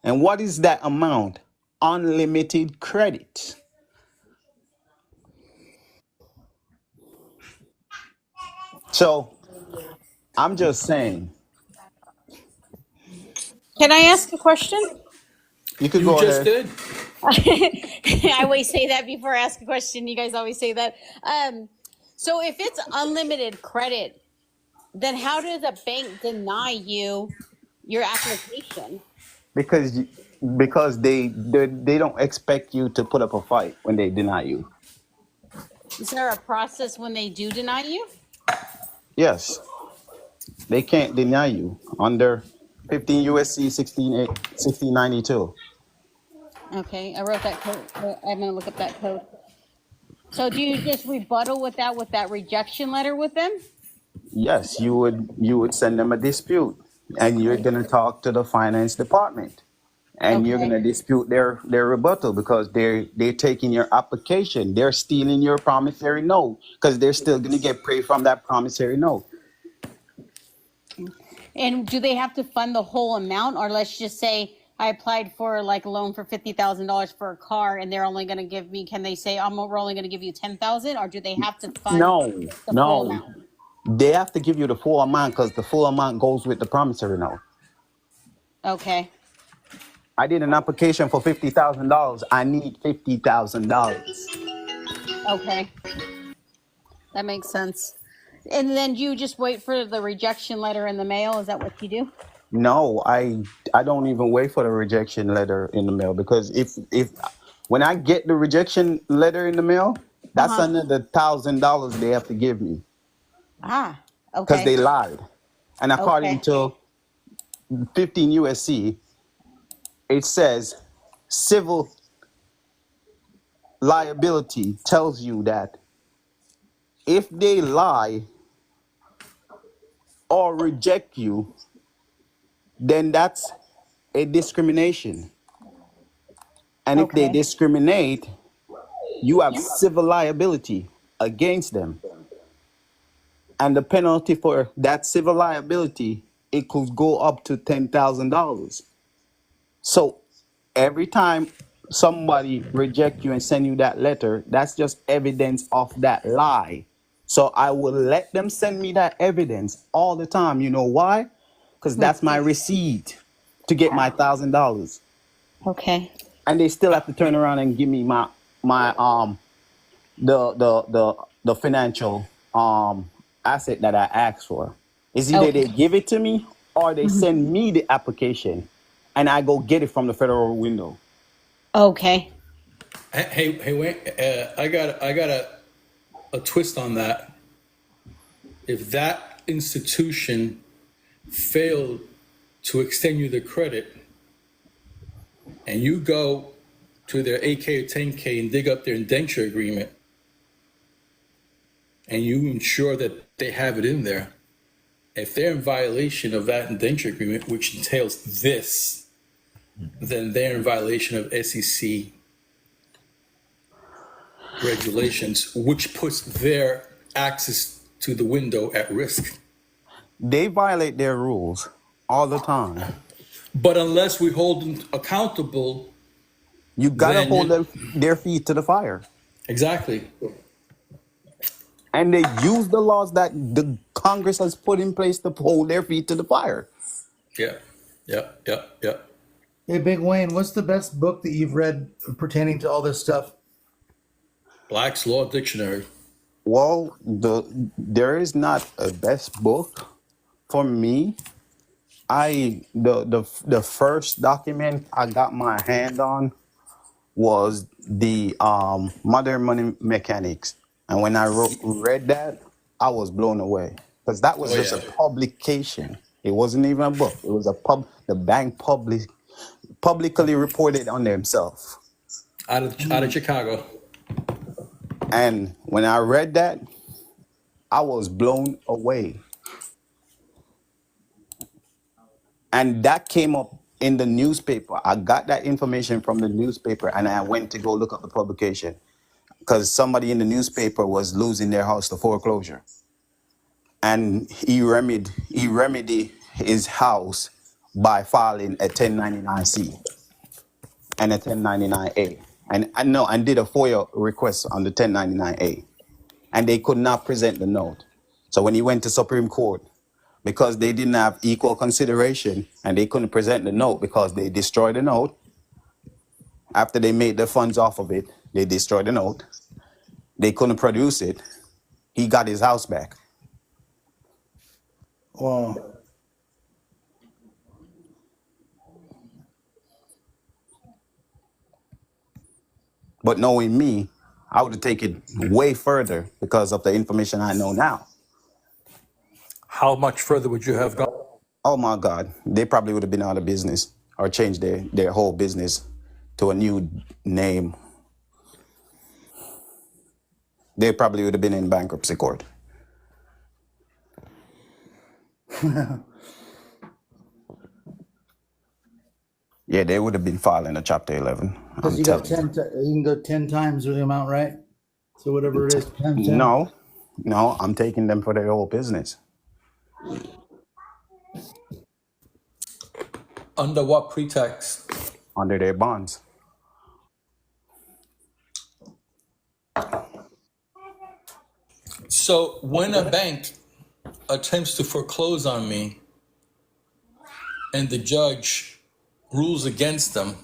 And what is that amount? Unlimited credit. So I'm just saying, Can I ask a question? you could You go just ahead. did. I always say that before I ask a question. You guys always say that. So if it's unlimited credit, then how does a bank deny you your application? Because they don't expect you to put up a fight when they deny you. Is there a process when they do deny you? Yes, they can't deny you under 15 USC 1692. Okay, I wrote that code. I'm gonna look up that code. So do you just rebuttal with that rejection letter with them? Yes, you would send them a dispute, and you're gonna talk to the finance department, and you're Okay. gonna dispute their rebuttal because they're taking your application, they're stealing your promissory note because they're still gonna get paid from that promissory note. And do they have to fund the whole amount, or let's just say I applied for like a loan for $50,000 for a car, and they're only going to give me? Can they say we're only going to give you 10,000, or do they have to fund No, the full no, amount? they have to give you the full amount because the full amount goes with the promissory note. Okay. I did an application for $50,000. I need $50,000. Okay, that makes sense. And then you just wait for the rejection letter in the mail. Is that what you do? No, I don't even wait for the rejection letter in the mail because if when I get the rejection letter in the mail, that's Uh-huh. another $1,000 they have to give me Ah, because okay. they lied. And according Okay. to 15 USC, it says civil liability tells you that if they lie or reject you, then that's a discrimination. And if they Okay. discriminate, you have civil liability against them. And the penalty for that civil liability, it could go up to $10,000. So every time somebody reject you and send you that letter, that's just evidence of that lie. So I will let them send me that evidence all the time. You know why? Because Hmm. that's my receipt to get my $1,000. Okay. And they still have to turn around and give me my the financial asset that I asked for. Is either they Okay. give it to me or they send me the application and I go get it from the federal window. Okay. Hey, wait. I got a twist on that. If that institution failed to extend you the credit, and you go to their 8K or 10K and dig up their indenture agreement, and you ensure that they have it in there, if they're in violation of that indenture agreement, which entails this, then they're in violation of SEC regulations, which puts their access to the window at risk. They violate their rules all the time. But unless we hold them accountable, You gotta then hold their feet to the fire. exactly. And they use the laws that the Congress has put in place to hold their feet to the fire. Yeah, yeah, yeah, yeah. Hey, Big Wayne, what's the best book that you've read pertaining to all this stuff? Black's Law Dictionary. Well, there is not a best book for me. The first document I got my hand on was the Modern Money Mechanics, and when I read that, I was blown away because that was Oh just yeah, a publication. It wasn't even a book. It was the bank publicly reported on themselves. out of Chicago. And when I read that, I was blown away. And that came up in the newspaper. I got that information from the newspaper and I went to go look up the publication because somebody in the newspaper was losing their house to foreclosure. And he remedied his house by filing a 1099-C and a 1099-A. And did a FOIA request on the 1099-A. And they could not present the note. So when he went to Supreme Court, because they didn't have equal consideration and they couldn't present the note because they destroyed the note. After they made the funds off of it, they destroyed the note. They couldn't produce it. He got his house back. Wow. But knowing me, I would have taken it way further because of the information I know now. How much further would you have gone? Oh my God, they probably would have been out of business or changed their whole business to a new name. They probably would have been in bankruptcy court. Yeah, they would have been filing a Chapter 11. Because I'm you got telling 10, you can go 10 times the amount, right? So whatever it is, times 10. No, I'm taking them for their whole business. Under what pretext? Under their bonds. So when a bank attempts to foreclose on me and the judge rules against them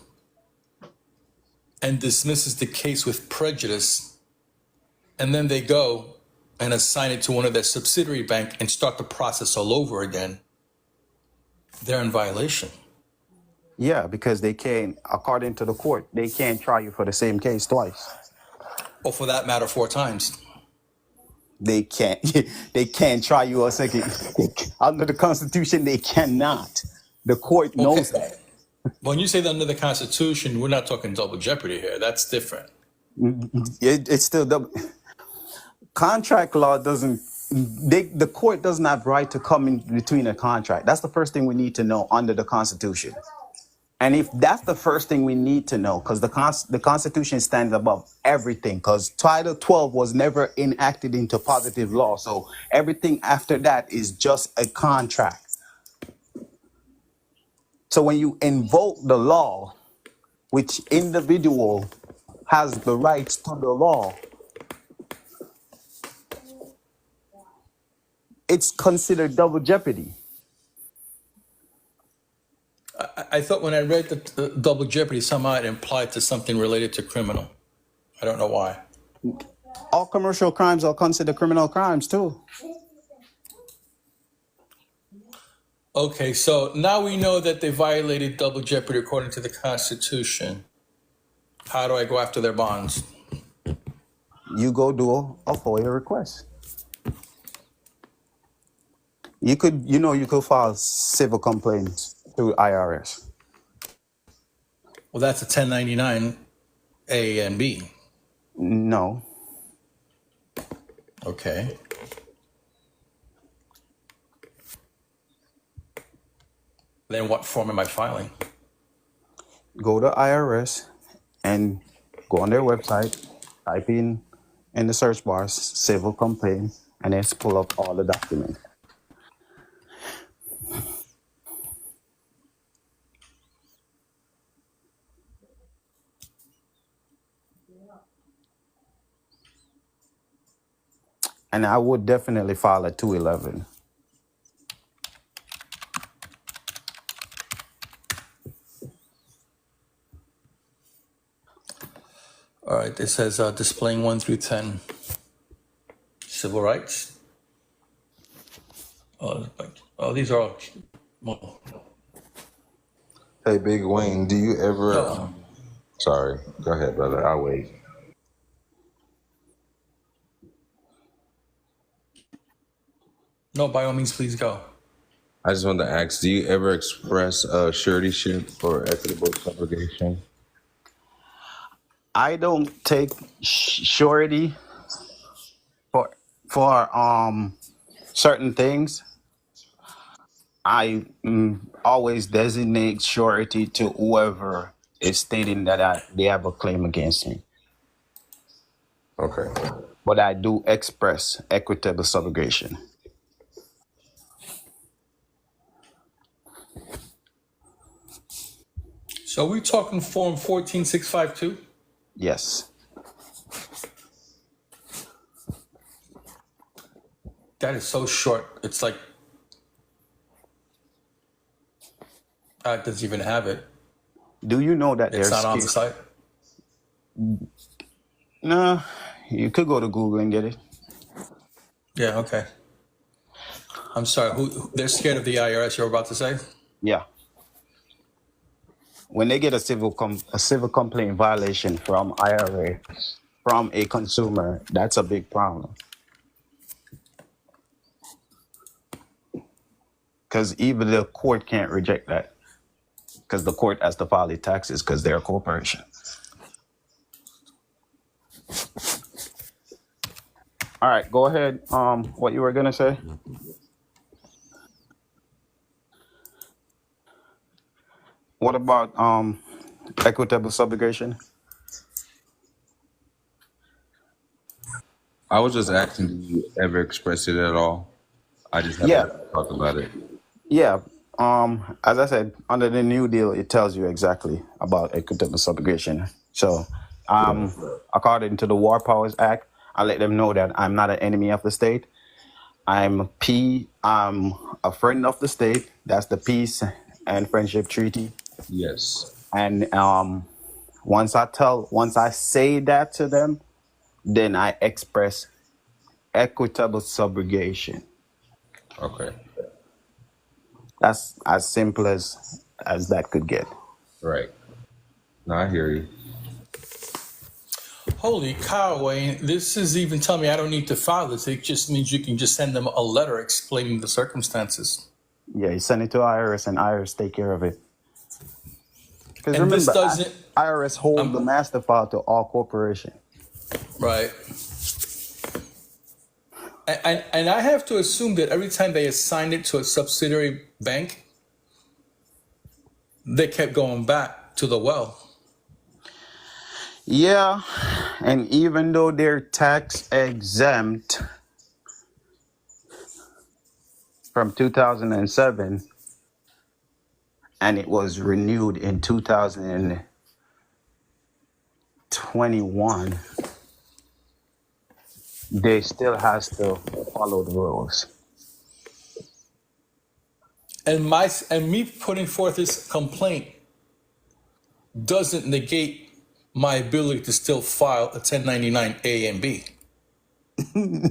and dismisses the case with prejudice, and then they go and assign it to one of their subsidiary bank and start the process all over again, they're in violation. Yeah, because they can't, according to the court, they can't try you for the same case twice. Or for that matter, 4 times. They can't. They can't try you a second. Under the Constitution, they cannot. The court knows that. When you say that under the Constitution, we're not talking double jeopardy here. That's different. It's still double. Contract law doesn't. The court doesn't have right to come in between a contract. That's the first thing we need to know under the Constitution. And if that's the first thing we need to know, because the Constitution stands above everything, because Title 12 was never enacted into positive law. So everything after that is just a contract. So when you invoke the law, which individual has the rights to the law, it's considered double jeopardy. I thought when I read the double jeopardy, somehow it implied to something related to criminal. I don't know why. All commercial crimes are considered criminal crimes too. Okay, so now we know that they violated double jeopardy according to the Constitution. How do I go after their bonds? You go do a FOIA request. You could file civil complaints through IRS. Well, that's a 1099 A and B. No. Okay. Then what form am I filing? go to IRS and go on their website, type in the search bar civil complaint, and it's pull up all the documents. And I would definitely file a 211. All right, it says displaying 1 through 10. Civil rights. Oh, these are all. Well, Hey, Big Wayne, do you ever? no, Sorry, go ahead, brother. I'll wait. no, by all means, please go. I just wanted to ask: do you ever express suretyship for equitable subrogation? I don't take surety for certain things. I always designate surety to whoever is stating that they have a claim against me. Okay. But I do express equitable subrogation. So we're talking form 14652. Yes. That is so short. It's like it doesn't even have it. Do you know that It's there's not on the site. No, you could go to Google and get it. Yeah. Okay. I'm sorry. They're scared of the IRS? You're about to say? Yeah. When they get a civil complaint violation from IRA from a consumer, that's a big problem. Because even the court can't reject that. Because the court has to file the taxes because they're a corporation. All right, go ahead. What you were gonna say? What about equitable subrogation? I was just asking: do you ever express it at all? I just Yeah, haven't talked about it. yeah. As I said, under the New Deal, it tells you exactly about equitable subrogation. So, according to the War Powers Act, I let them know that I'm not an enemy of the state. I'm a friend of the state. That's the Peace and Friendship Treaty. Yes. And once I say that to them, then I express equitable subrogation. Okay. That's as simple as that could get. Right. No, I hear you. Holy cow, Wayne. This is even telling me I don't need to file this. It just means you can just send them a letter explaining the circumstances. Yeah, you send it to IRS and IRS take care of it. Because And this remember, doesn't. IRS hold the master file to all corporations. Right. And I have to assume that every time they assigned it to a subsidiary bank, they kept going back to the well. Yeah, and even though they're tax exempt from 2007, and it was renewed in 2021, they still has to follow the rules. And me putting forth this complaint doesn't negate my ability to still file a 1099 A and B.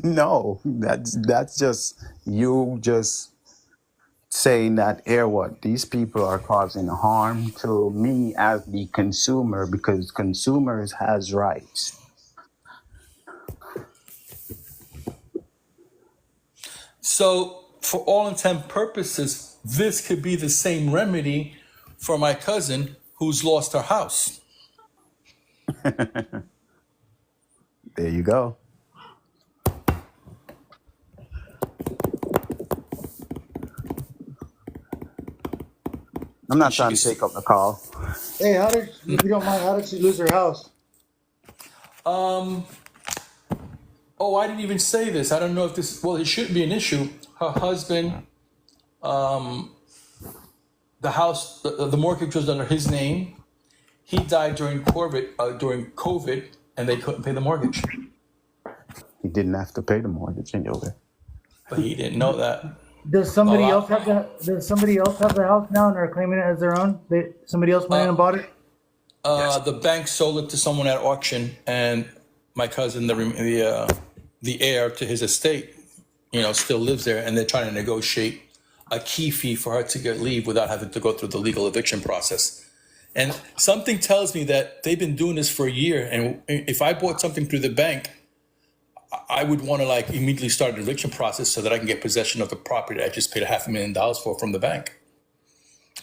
No, that's just you just saying that what these people are causing harm to me as the consumer because consumers has rights. So, for all intent and purposes, this could be the same remedy for my cousin who's lost her house. There you go. I'm not trying to take up the call. Hey, how did, if you don't mind, how did she lose her house? Oh, I didn't even say this. I don't know if this. Well, it shouldn't be an issue. Her husband, the house, the mortgage was under his name. He died during COVID, and they couldn't pay the mortgage. He didn't have to pay the mortgage anyway. But he didn't know that. Does somebody else have the house now and they're claiming it as their own? Somebody else went in and bought it? The bank sold it to someone at auction, and my cousin, the heir to his estate, still lives there, and they're trying to negotiate a key fee for her to get leave without having to go through the legal eviction process. And something tells me that they've been doing this for a year, and if I bought something through the bank, I would want to immediately start an eviction process so that I can get possession of the property I just paid $500,000 for from the bank.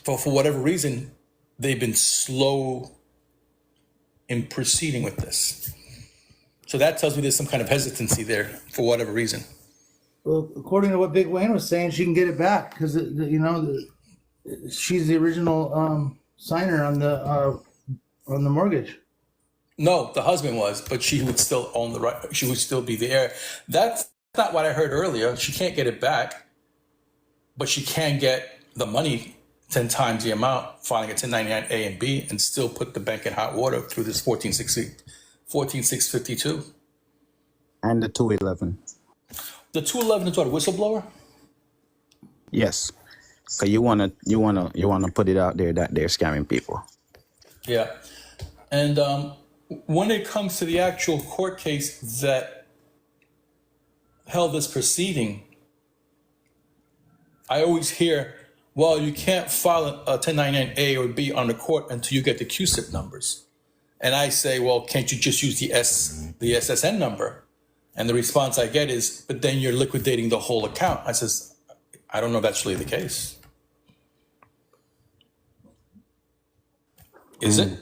But for whatever reason, they've been slow in proceeding with this. So that tells me there's some kind of hesitancy there for whatever reason. Well, according to what Big Wayne was saying, she can get it back because she's the original signer on the mortgage. No, the husband was, but she would still own the right. She would still be the heir. That's not what I heard earlier. She can't get it back, but she can get the money 10 times the amount, filing a 1099 A and B, and still put the bank in hot water through this 14652. And the 211. The 211 is what, a whistleblower? Yes. So you wanna put it out there that they're scamming people. Yeah. And when it comes to the actual court case that held this proceeding, I always hear, well, you can't file a 1099A or B on the court until you get the QSIP numbers. And I say, well, can't you just use the SSN number? And the response I get is, but then you're liquidating the whole account. I says, I don't know if that's really the case. Is it?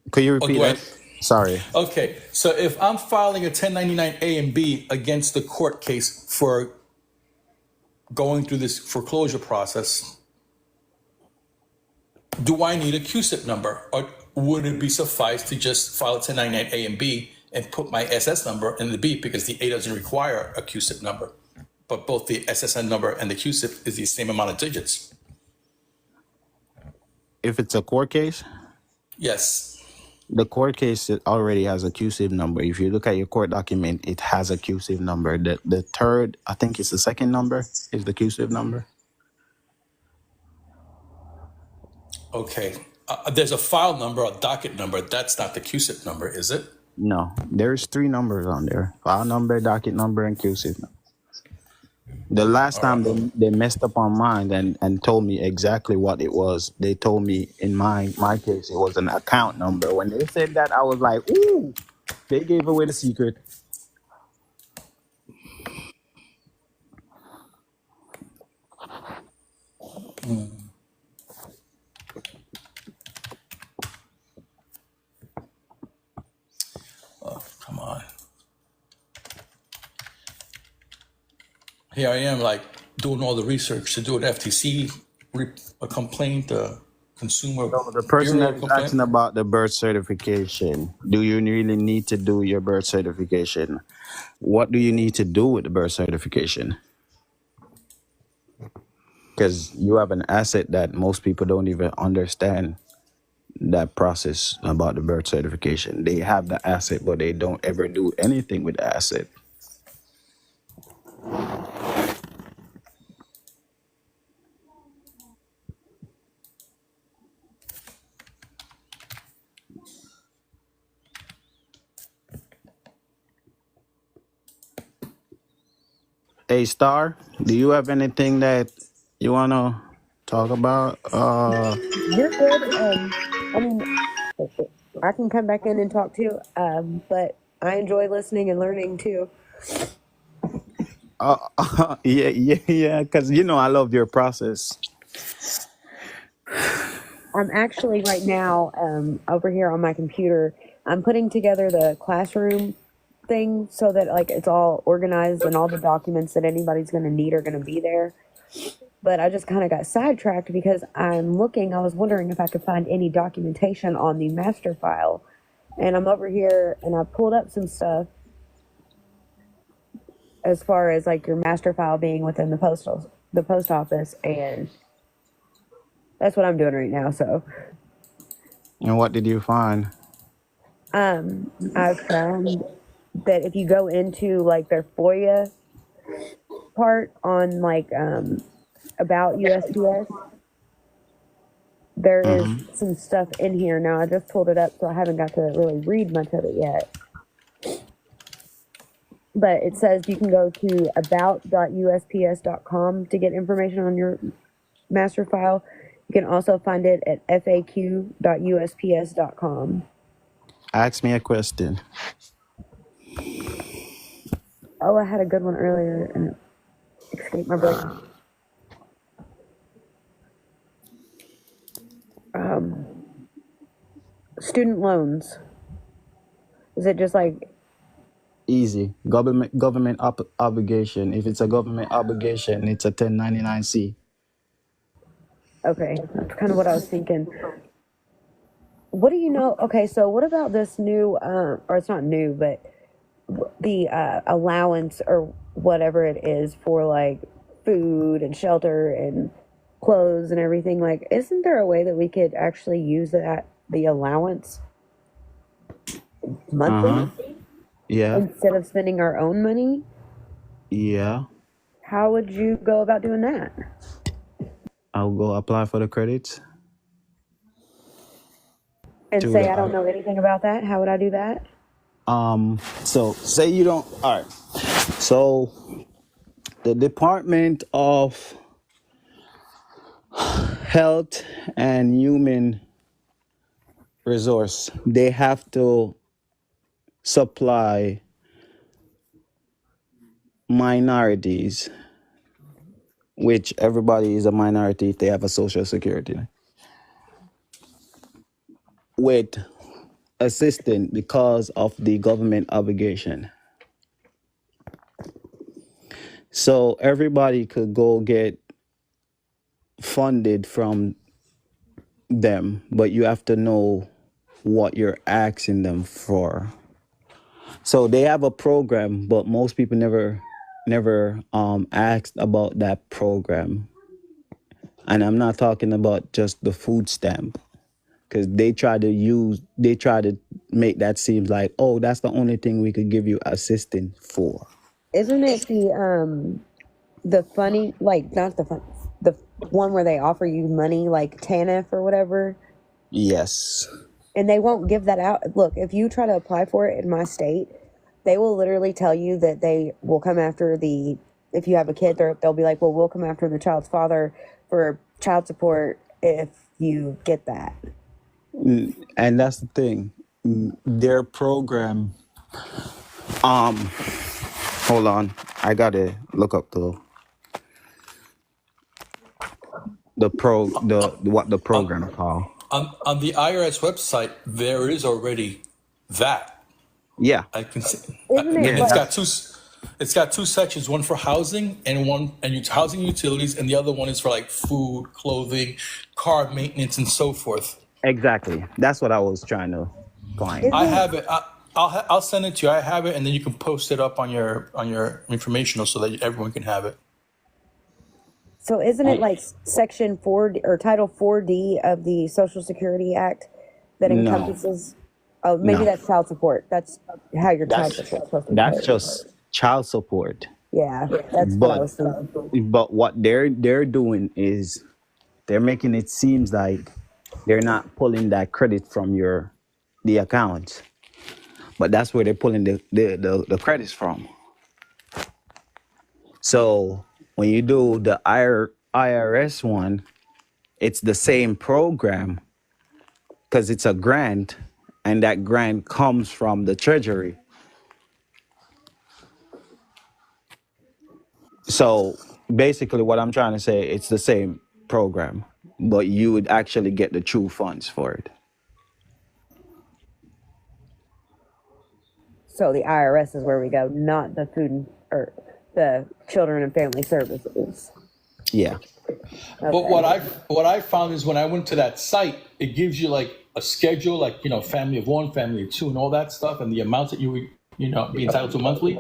Could you repeat that? Sorry. Okay, so if I'm filing a 1099A and B against the court case for going through this foreclosure process, do I need a QSIP number, or would it be suffice to just file a 1099A and B and put my SS number in the B, because the A doesn't require a QSIP number, but both the SSN number and the QSIP is the same amount of digits? If it's a court case, Yes. the court case already has a QSIP number. If you look at your court document, it has a QSIP number. The third, I think it's the second number, is the QSIP number. Okay. There's a file number, a docket number. That's not the QSIP number, is it? No, there's 3 numbers on there: file number, docket number, and QSIP number. The last time they messed up on mine and told me exactly what it was. They told me in my case it was an account number. When they said that, I was like, ooh, they gave away the secret. Oh, come on. Here I am, doing all the research to do an FTC a complaint, a consumer So the person bureau that's complaint. asking about the birth certification, do you really need to do your birth certification? What do you need to do with the birth certification? Because you have an asset that most people don't even understand that process about the birth certification. They have the asset, but they don't ever do anything with the asset. Hey, Star, do you have anything that you want to talk about? You're good. I mean, I can come back in and talk too. But I enjoy listening and learning too. Yeah, because I love your process. I'm actually right now over here on my computer. I'm putting together the classroom thing so that it's all organized and all the documents that anybody's going to need are going to be there. But I just kind of got sidetracked because I was wondering if I could find any documentation on the master file. And I'm over here and I pulled up some stuff as far as like your master file being within the post office, and that's what I'm doing right now. So And what did you find? I found that if you go into like their FOIA part on like about USPS, there is some stuff in here. Now I just pulled it up, so I haven't got to really read much of it yet. But it says you can go to about.usps.com to get information on your master file. You can also find it at faq.usps.com. Ask me a question. Oh, I had a good one earlier and it escaped my brain. Student loans. Is it just like, Easy. Government obligation. If it's a government obligation, it's a 1099-C. okay, that's kind of what I was thinking. What do you know? Okay, so what about this new, or it's not new, but the allowance or whatever it is for like food and shelter and clothes and everything? Like, isn't there a way that we could actually use the allowance monthly Yeah. instead of spending our own money? Yeah. How would you go about doing that? I'll go apply for the credits. And To say the I don't know anything about that. How would I do that? So say you don't. All right. So the Department of Health and Human Resource, they have to supply minorities, which everybody is a minority if they have a social security, with assistance because of the government obligation. So everybody could go get funded from them, but you have to know what you're asking them for. So they have a program, but most people never asked about that program. And I'm not talking about just the food stamp, because they try to make that seem like, oh, that's the only thing we could give you assistance for. Isn't it the funny, like, not the one where they offer you money, like TANF or whatever, Yes. and they won't give that out? Look, if you try to apply for it in my state, they will literally tell you that they will come after if you have a kid, they'll be like, well, we'll come after the child's father for child support if you get that. And that's the thing. Their program, hold on, I gotta look up what the program called. On the IRS website, there is already that. Yeah. I can see. Isn't it And like, it's got two sections, one for housing and housing utilities, and the other one is for like food, clothing, car maintenance, and so forth. Exactly. That's what I was trying to find. I have it. I'll send it to you. I have it, and then you can post it up on your informational so that everyone can have it. so isn't it like Section 4 or Title 4D of the Social Security Act that No. encompasses? Oh, maybe No. that's child support. That's how your child support is supposed to be That's paid. just child support. Yeah, that's what I was thinking. But what they're doing is they're making it seems like they're not pulling that credit from the account, but that's where they're pulling the credits from. So when you do the IRS one, it's the same program because it's a grant, and that grant comes from the Treasury. So basically what I'm trying to say, it's the same program, but you would actually get the true funds for it. So the IRS is where we go, not the food or the Children and Family Services. Yeah. But what I found is when I went to that site, it gives you like a schedule, like family of one, family of two, and all that stuff, and the amounts that you would be entitled to monthly.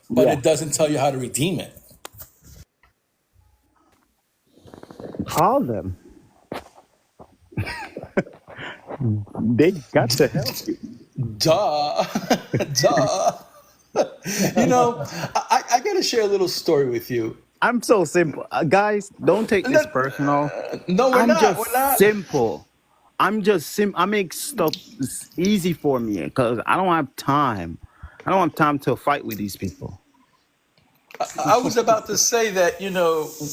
But Yeah. it doesn't tell you how to redeem it. Call them. They got to help you. Duh, duh. I got to share a little story with you. I'm so simple. Guys, don't take this personal. No, we're I'm not. just We're not. simple. I make stuff easy for me because I don't have time. I don't have time to fight with these people. I was about to say that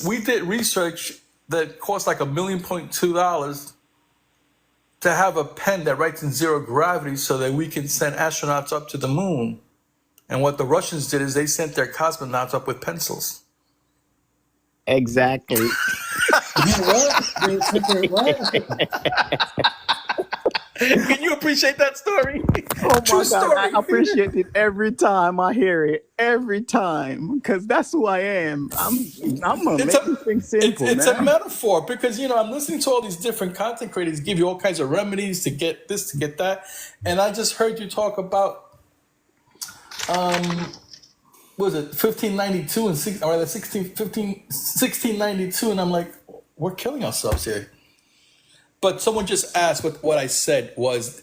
we did research that cost like $1.2 million to have a pen that writes in zero gravity so that we can send astronauts up to the moon. And what the Russians did is they sent their cosmonauts up with pencils. Exactly. What? They said they what? Can you appreciate that story? Oh True my God, story. I appreciate it every time I hear it. Every time, because that's who I am. I'm gonna make this thing simple, It's a man. metaphor because I'm listening to all these different content creators give you all kinds of remedies to get this, to get that, and I just heard you talk about what was it 1592 and 1692, and I'm like, we're killing ourselves here. But someone just asked what I said was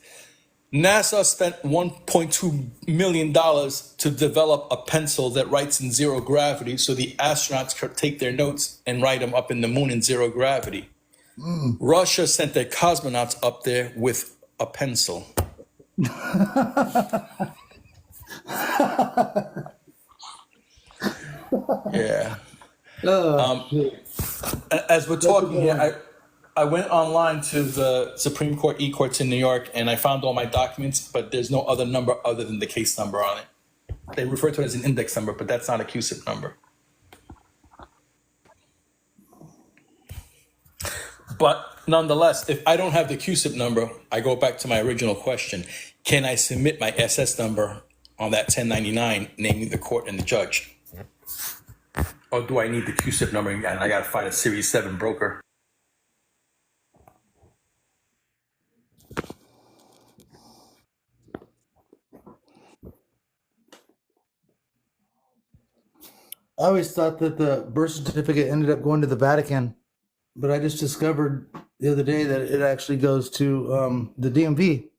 NASA spent $1.2 million to develop a pencil that writes in zero gravity so the astronauts could take their notes and write them up in the moon in zero gravity. Russia sent their cosmonauts up there with a pencil. Yeah. As we're talking here, I went online to the Supreme Court e-courts in New York and I found all my documents, but there's no other number other than the case number on it. They refer to it as an index number, but that's not a CUSIP number. But nonetheless, if I don't have the CUSIP number, I go back to my original question. Can I submit my SS number on that 1099, naming the court and the judge? Or do I need the CUSIP number and I got to find a Series 7 broker? I always thought that the birth certificate ended up going to the Vatican, but I just discovered the other day that it actually goes to the DMV.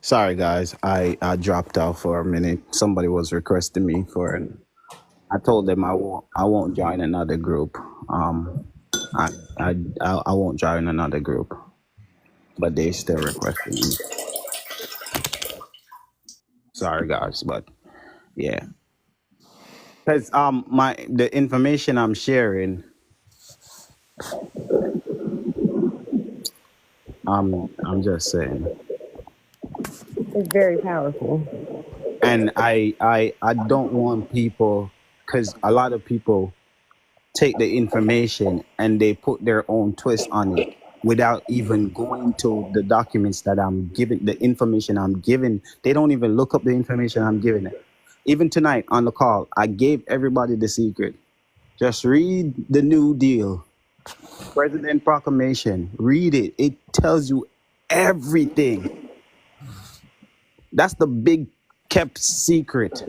Sorry, guys. I dropped out for a minute. Somebody was requesting me for an. I told them I won't join another group. I won't join another group, but they still requesting me. Sorry, guys, but yeah, because the information I'm sharing, I'm just saying, It's very powerful. and I don't want people, because a lot of people take the information and they put their own twist on it without even going to the documents that I'm giving, the information I'm giving. They don't even look up the information I'm giving it. Even tonight on the call, I gave everybody the secret. Just read the New Deal, President Proclamation. Read it. It tells you everything. That's the big kept secret.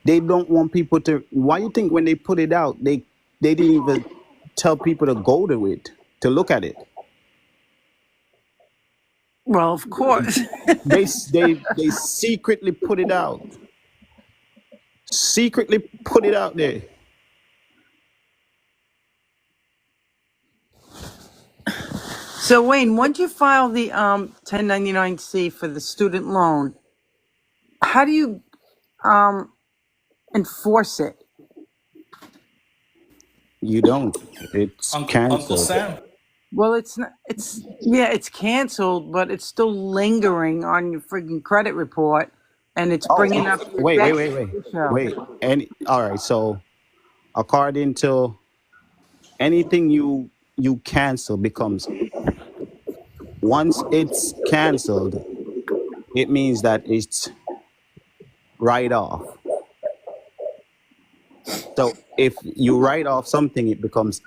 They don't want people to. Why you think when they put it out, they didn't even tell people to go to it, to look at it? Well, of course. They secretly put it out. Secretly put it out there. So, Wayne, once you file the 1099-C for the student loan, how do you enforce it? You don't. It's Uncle canceled. Sam? Well, it's not. It's canceled, but it's still lingering on your freaking credit report, and it's bringing up. Your Wait. debt. And all right. So, according to anything you cancel becomes, once it's canceled, it means that it's write off. So if you write off something, it becomes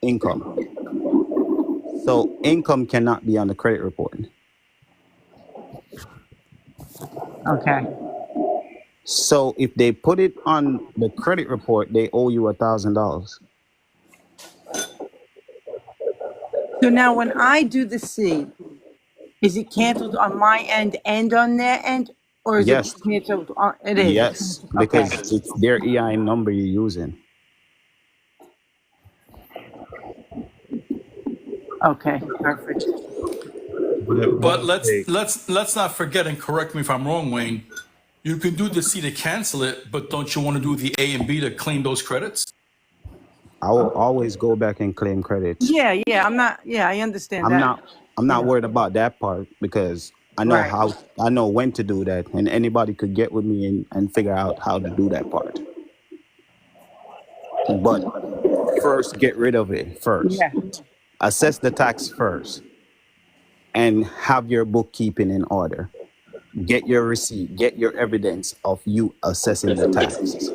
income. So income cannot be on the credit report. Okay. So if they put it on the credit report, they owe you $1,000. So now when I do the C, is it canceled on my end and on their end? Or is Yes. it canceled on, it is? Yes, Okay. because it's their EIN number you're using. Okay, perfect. But let's not forget, and correct me if I'm wrong, Wayne. You can do the C to cancel it, but don't you want to do the A and B to claim those credits? I will always go back and claim credits. Yeah, I understand that. I'm not worried about that part, because I know Right. I know when to do that, and anybody could get with me and figure out how to do that part. But first, get rid of it first. Yeah. Assess the tax first, and have your bookkeeping in order. Get your receipt, get your evidence of you assessing the taxes.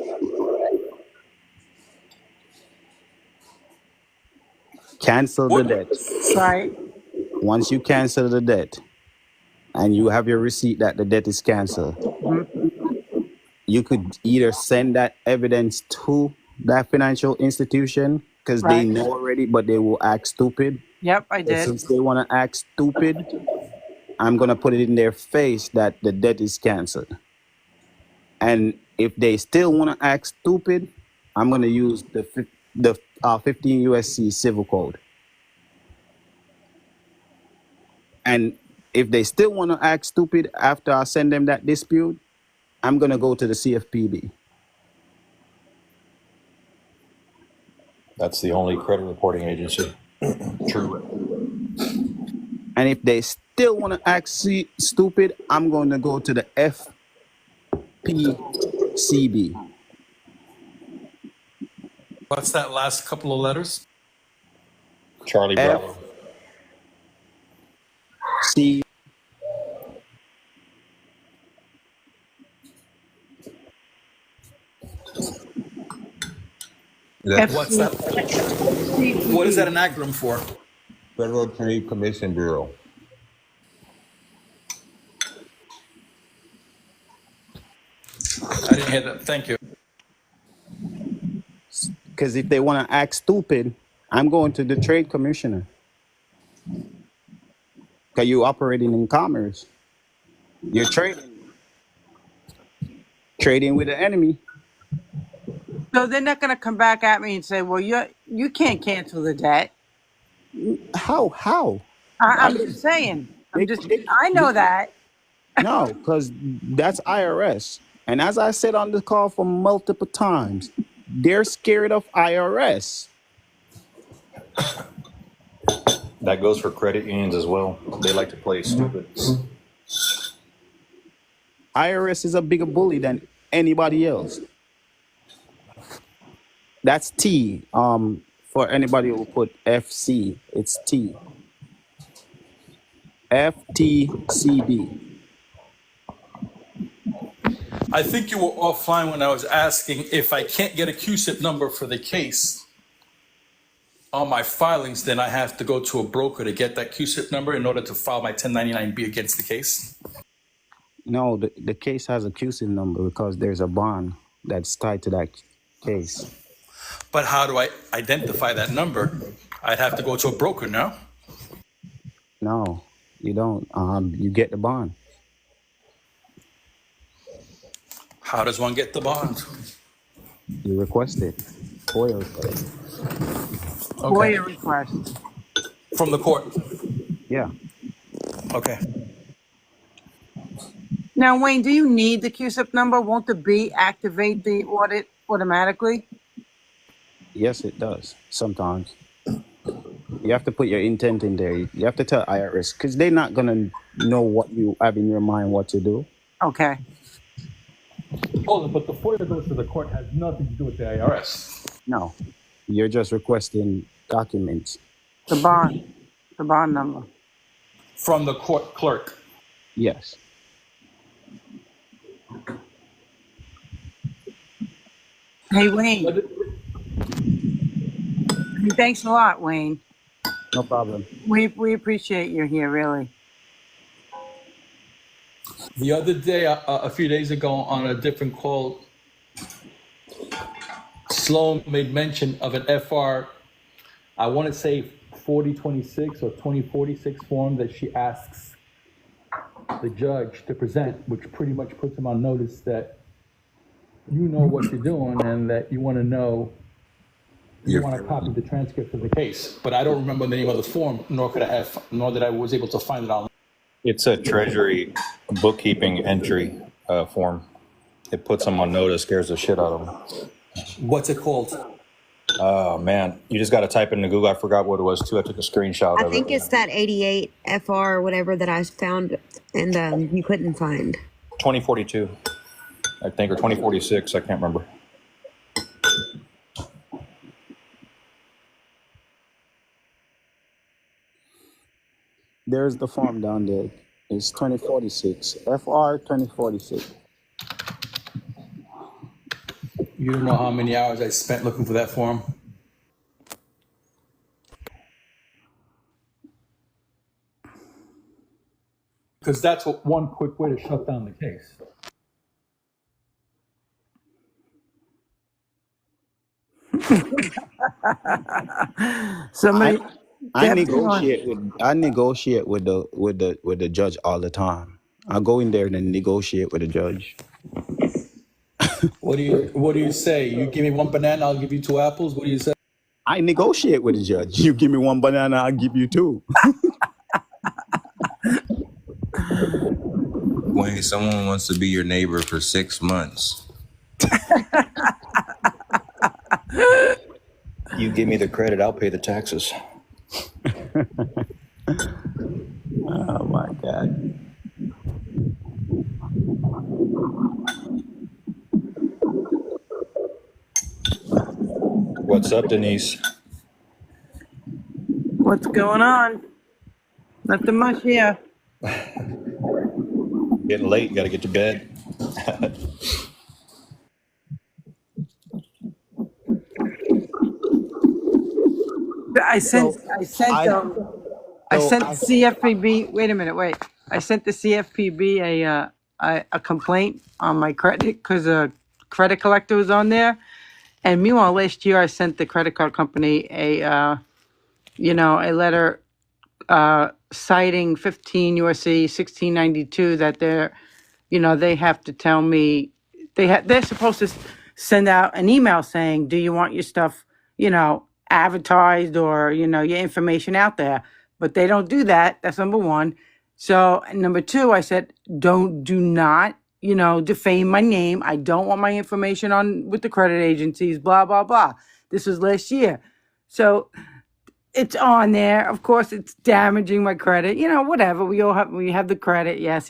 Cancel the debt. Right. Once you cancel the debt and you have your receipt that the debt is canceled, you could either send that evidence to that financial institution, because they Right. know already, but they will act stupid. Yep, I But did. since they want to act stupid, I'm going to put it in their face that the debt is canceled. And if they still want to act stupid, I'm going to use the 15 USC Civil Code. And if they still want to act stupid after I send them that dispute, I'm going to go to the CFPB. That's the only credit reporting agency. True. And if they still want to act stupid, I'm going to go to the FPCB. What's that last couple of letters? Charlie Bravo. C. What's that? What is that an acronym for? Federal Trade Commission Bureau. I didn't hear that. Thank you. Because if they want to act stupid, I'm going to the trade commissioner. Because you're operating in commerce. You're trading with the enemy. So they're not going to come back at me and say, "Well, you can't cancel the debt." How? I'm just saying. I know that. No, because that's IRS. And as I said on the call for multiple times, they're scared of IRS. That goes for credit unions as well. They like to play stupid. IRS is a bigger bully than anybody else. That's T. For anybody who put FC, it's T. FTCB. I think you were offline when I was asking if I can't get a QSIP number for the case on my filings, then I have to go to a broker to get that QSIP number in order to file my 1099-B against the case. No, the case has a QSIP number because there's a bond that's tied to that case. But how do I identify that number? I'd have to go to a broker now. No, you don't. You get the bond. How does one get the bond? You request it. FOIA request. FOIA request. From the court? Yeah. Okay. Now, Wayne, do you need the QSIP number? Won't the B activate the audit automatically? Yes, it does. Sometimes. You have to put your intent in there. You have to tell IRS because they're not going to know what you have in your mind what to do. Okay. Oh, but the FOIA goes to the court has nothing to do with the IRS. No. You're just requesting documents. The bond number. From the court clerk. Yes. Hey, Wayne. Thanks a lot, Wayne. No problem. We appreciate you here, really. The other day, a few days ago, on a different call, Sloan made mention of an FR, I want to say 4026 or 2046 form that she asks the judge to present, which pretty much puts him on notice that you know what you're doing and that you want to know, you want to copy the transcript of the case. But I don't remember the name of the form, nor that I was able to find it online. It's a treasury bookkeeping entry form. It puts them on notice, scares the shit out of them. What's it called? Oh man, you just got to type into Google. I forgot what it was too. I took a screenshot I of think it. it's that 88 FR or whatever that I found and you couldn't find. 2042, I think, or 2046. I can't remember. There's the form down there. It's 2046. FR 2046. You don't know how many hours I spent looking for that form? Because that's one quick way to shut down the case. Somebody. I negotiate with the judge all the time. I go in there and negotiate with the judge. What do you say? You give me one banana, I'll give you 2 apples. What do you say? I negotiate with the judge. You give me one banana, I'll give you 2. Wayne, someone wants to be your neighbor for 6 months. You give me the credit, I'll pay the taxes. Oh my God. What's up, Denise? What's going on? Nothing much here. Getting late, got to get to bed. I sent CFPB. Wait a minute. Wait. I sent the CFPB a complaint on my credit because a credit collector was on there. And meanwhile, last year I sent the credit card company a letter citing 15 USC 1692 that they have to tell me they're supposed to send out an email saying, do you want your stuff, advertised or, your information out there? But they don't do that. That's number one. So number two, I said, do not, defame my name. I don't want my information on with the credit agencies, blah, blah, blah. This was last year. So it's on there. Of course, it's damaging my credit, whatever. We have the credit. Yes.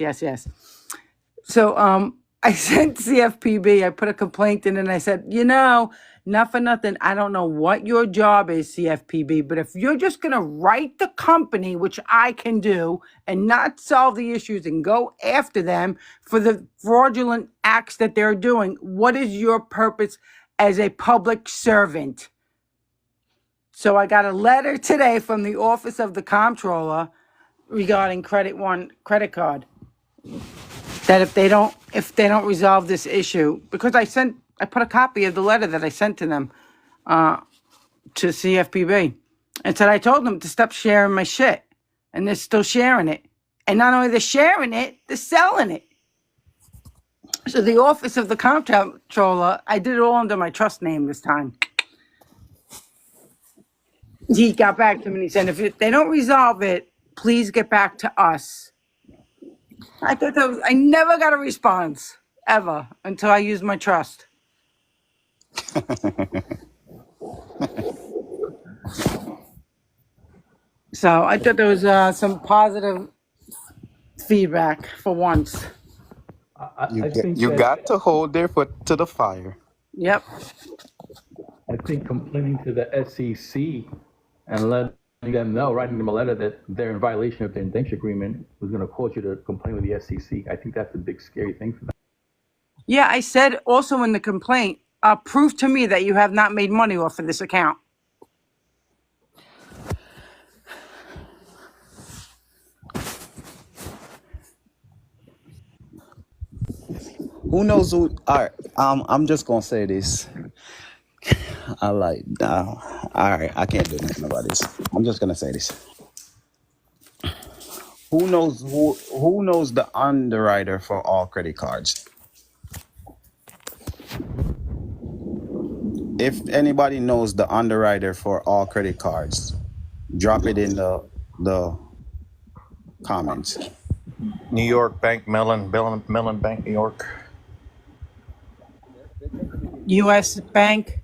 So, I sent CFPB, I put a complaint in and I said, not for nothing. I don't know what your job is, CFPB, but if you're just going to write the company, which I can do, and not solve the issues and go after them for the fraudulent acts that they're doing, what is your purpose as a public servant? So I got a letter today from the Office of the Comptroller regarding Credit One credit card. That if they don't resolve this issue, because I put a copy of the letter that I sent to them to CFPB and said I told them to stop sharing my shit, and they're still sharing it. And not only they're sharing it, they're selling it. So the Office of the Comptroller, I did it all under my trust name this time. He got back to me and he said, if they don't resolve it, please get back to us. I thought I never got a response ever until I used my trust. So I thought there was some positive feedback for once. You got to hold their foot to the fire. Yep. I think complaining to the SEC and letting them know, writing them a letter that they're in violation of the indenture agreement was going to cause you to complain with the SEC. I think that's a big scary thing for them. Yeah, I said also in the complaint, prove to me that you have not made money off of this account. Who knows who? All right, I'm just gonna say this. I like, all right, I can't do nothing about this. I'm just gonna say this. Who knows who knows the underwriter for all credit cards? If anybody knows the underwriter for all credit cards, drop it in the comments. New York Bank, Mellon Bank, New York. U.S. Bank.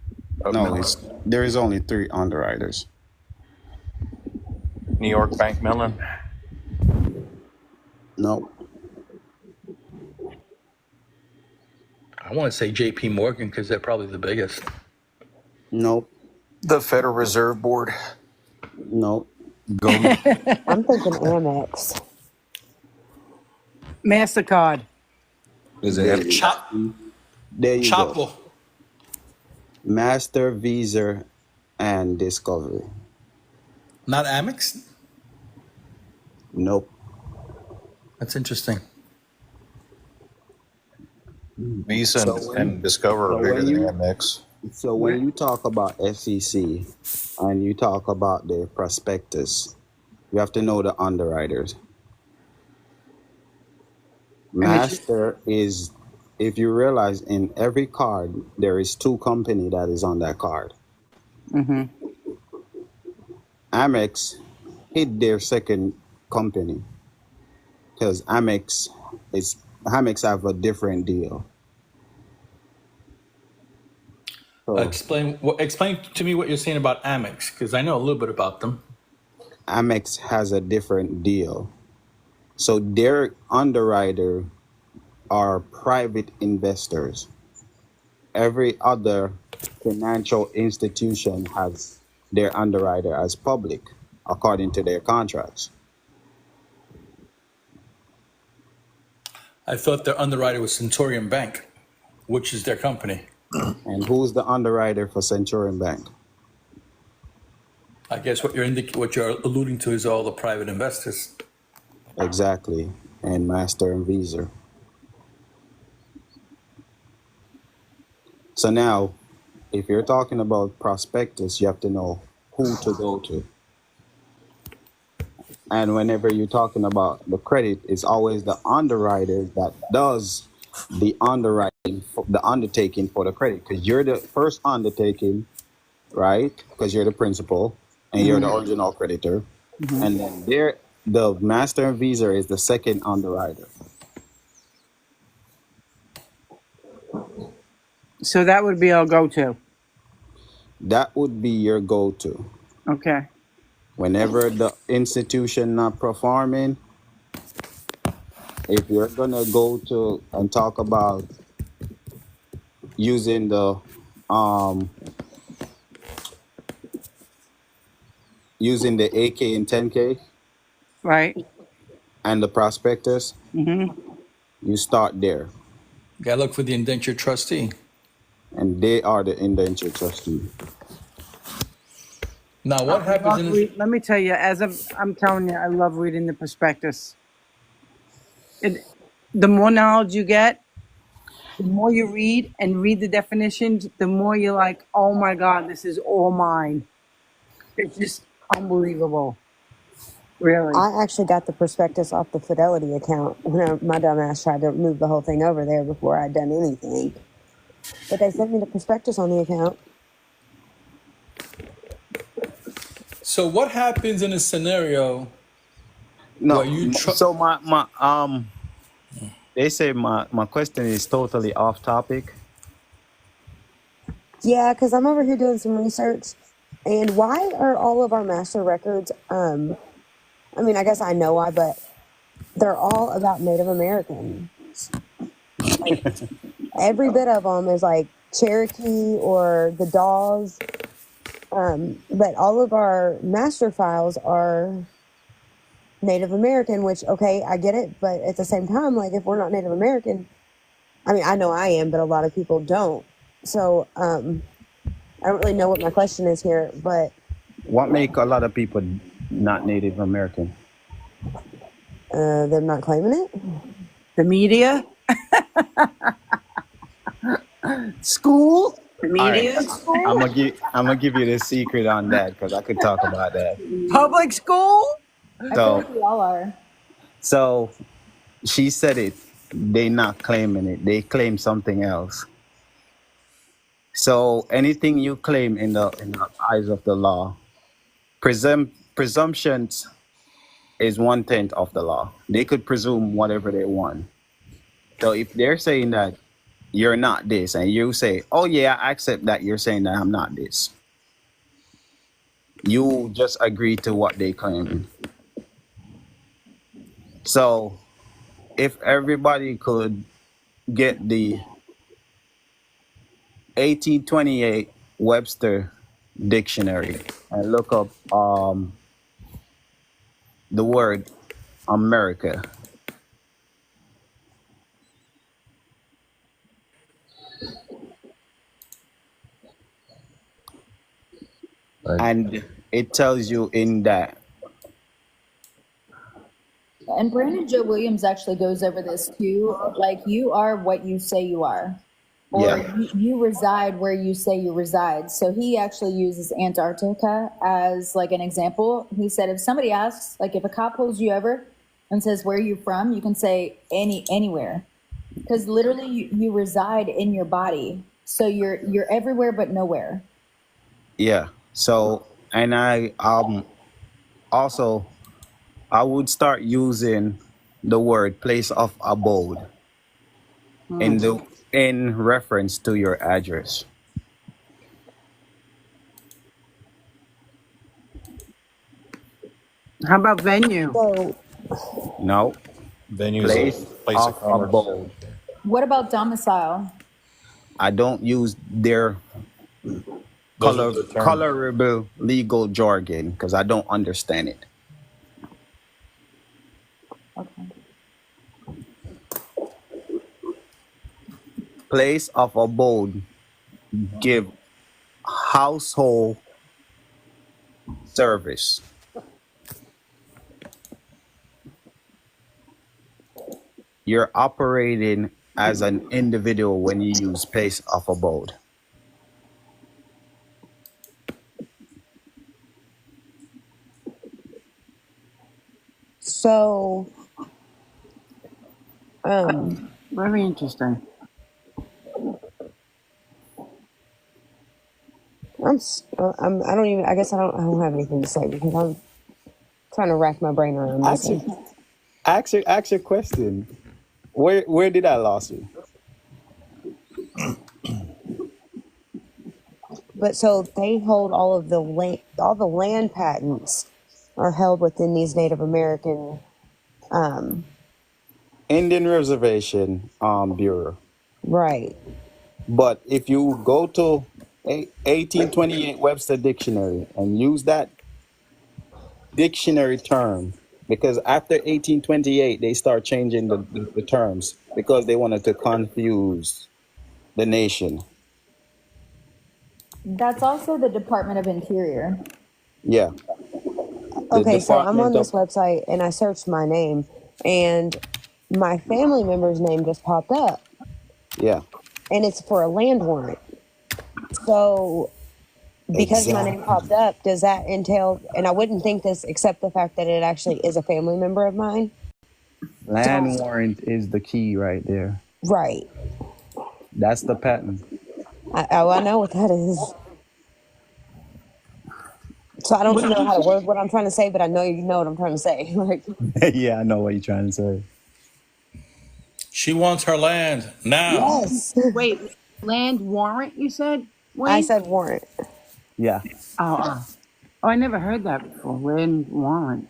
No, there is only 3 underwriters. New York Bank, Mellon. No. I want to say J.P. Morgan because they're probably the biggest. Nope. The Federal Reserve Board. Nope. Goldman. I'm thinking Amex. MasterCard. Is it There you Chapo. go. Master, Visa, and Discovery. Not Amex? Nope. That's interesting. Visa So and Discover are bigger than Amex? So when you talk about SEC and you talk about the prospectus, you have to know the underwriters. Master is, if you realize, in every card there is 2 company that is on that card. Mm-hmm. Amex hid their second company because Amex have a different deal. So Explain to me what you're saying about Amex, because I know a little bit about them. Amex has a different deal. So their underwriter are private investors. Every other financial institution has their underwriter as public, according to their contracts. I thought their underwriter was Centurion Bank, which is their company. And who's the underwriter for Centurion Bank? I guess what you're alluding to is all the private investors. Exactly. And Master and Visa. So now, if you're talking about prospectus, you have to know who to go to. And whenever you're talking about the credit, it's always the underwriter that does the underwriting, the undertaking for the credit. Because you're the first undertaking, right? Because you're the principal and you're the original creditor. Mm-hmm. And then the Master and Visa is the second underwriter. So that would be our go-to. That would be your go-to. Okay. Whenever the institution not performing, if you're gonna go to and talk about using the AK and 10K, right, and the prospectus, you start there. You gotta look for the indentured trustee. And they are the indentured trustee. Now, what happens let me tell you, as I'm telling you, I love reading the prospectus. The more knowledge you get, the more you read the definitions, the more you're like, oh my God, this is all mine. It's just unbelievable. Really. I actually got the prospectus off the Fidelity account when my dumb ass tried to move the whole thing over there before I'd done anything. But they sent me the prospectus on the account. So what happens in a scenario No, where you so my they say my question is totally off topic. Yeah, because I'm over here doing some research. And why are all of our master records, I mean, I guess I know why, but they're all about Native Americans. Like, every bit of them is like Cherokee or the Dawes. But all of our master files are Native American, which, okay, I get it. But at the same time, like, if we're not Native American, I mean, I know I am, but a lot of people don't. So I don't really know what my question is here, but What make a lot of people not Native American? they're not claiming it. The media, school, the All right, media, I'm school, gonna give you the secret on that because I could talk about that. public school. I feel So like we all are. so she said it. They not claiming it. They claim something else. So anything you claim in the eyes of the law, presumptions is 1/10 of the law. They could presume whatever they want. So if they're saying that you're not this, and you say, "Oh yeah, I accept that you're saying that I'm not this," you just agree to what they claim. So if everybody could get the 1828 Webster dictionary and look up the word America, Like, and it tells you in that, And Brandon Joe Williams actually goes over this too. Like, you are what you say you are, or yeah, you reside where you say you reside. So he actually uses Antarctica as like an example. He said, if somebody asks, like if a cop pulls you over and says, where are you from? You can say anywhere, because literally you reside in your body. So you're everywhere but nowhere. yeah. So, and I also I would start using the word place of abode in reference to your address. How about venue? So No, Venues place a place of of commerce. abode. What about domicile? I don't use their Those are the terms. colorable legal jargon because I don't understand it. Okay. Place of abode give household service. You're operating as an individual when you use place of abode. so Very interesting. I don't even. I guess I don't have anything to say because I'm trying to rack my brain around this. Ask your question. Where did I lost you? But so they hold all of the land patents are held within these Native American. Indian Reservation Bureau. Right. But if you go to 1828 Webster Dictionary and use that dictionary term, because after 1828 they start changing the terms because they wanted to confuse the nation. That's also the Department of Interior. Yeah. Okay, so I'm on Department this of website and I searched my name and my family member's name just popped up yeah. and it's for a land warrant. So because my name popped up, does that entail, and I wouldn't think this except the fact that it actually is a family member of mine. Land warrant is the key right there. Right. That's the patent. I know what that is. So I don't know how to word what I'm trying to say, but I know you know what I'm trying to say. Like, Yeah, I know what you're trying to say. She wants her land now. yes. Wait, land warrant, you said? Wait. I said warrant. Yeah. Oh, I never heard that before. Land warrant.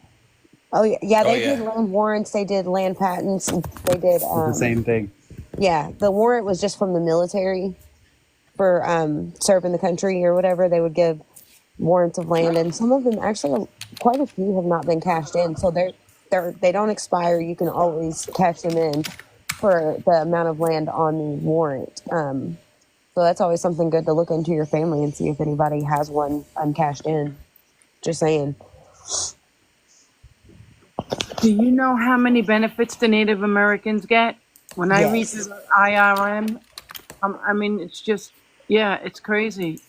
Oh yeah, they yeah. did land warrants, they did land patents, they did It's the same thing. yeah, the warrant was just from the military for serving the country or whatever. They would give warrants of land, and some of them actually, quite a few have not been cashed in. So they don't expire. You can always cash them in for the amount of land on the warrant. So that's always something good to look into your family and see if anybody has one uncashed in. Just saying. Do you know how many benefits the Native Americans get? When I read Yes. the IRM, I mean, it's just, yeah, it's crazy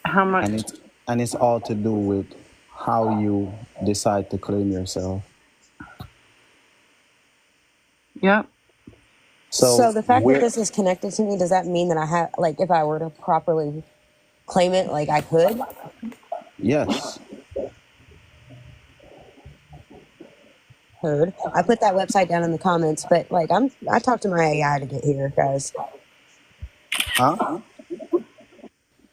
how much. And it's all to do with how you decide to claim yourself. Yep. So the fact that we're this is connected to me, does that mean that I have, like, if I were to properly claim it, like I could? yes. Heard. I put that website down in the comments, but like I talked to my AI to get here, guys. Huh?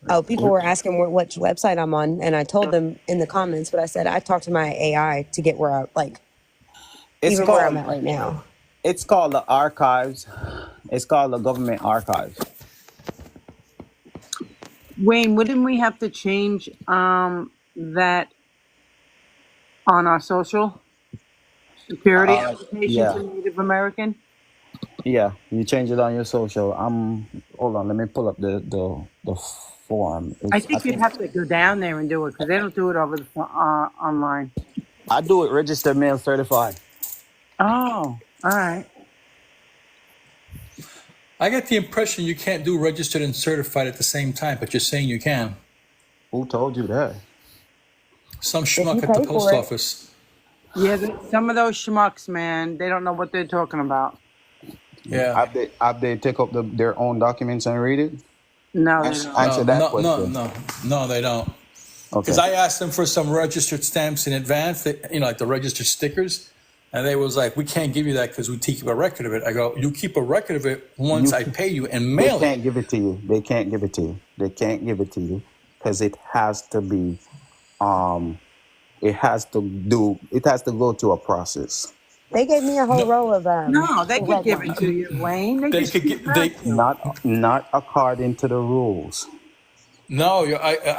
Oh, people were asking which website I'm on, and I told them in the comments, but I said I talked to my AI to get where I like It's even where I'm called at right now. it's called the archives. It's called the government archives. Wayne, wouldn't we have to change that on our social security application Yeah. to Native American? Yeah, you change it on your social. Hold on, let me pull up the form. I think you'd have to go down there and do it because they don't do it over the online. I do it registered mail certified. Oh, all right. I get the impression you can't do registered and certified at the same time, but you're saying you can. Who told you that? Some If you schmuck at the pay post for it, office. Yeah, some of those schmucks, man, they don't know what they're talking about. Yeah. Have they take up their own documents and read it? No, they don't. Answer that question. No, they don't. Because Okay. I asked them for some registered stamps in advance, that, like the registered stickers, and they was like, "We can't give you that because we keep a record of it." I go, "You keep a record of it once I pay you and They mail can't it." give it to you. They can't give it to you. They can't give it to you because it has to be it has to go through a process. they gave me a whole No, row of No, they could red give it ones. to you, Wayne. They they just could choose get not to. Not according to the rules. No,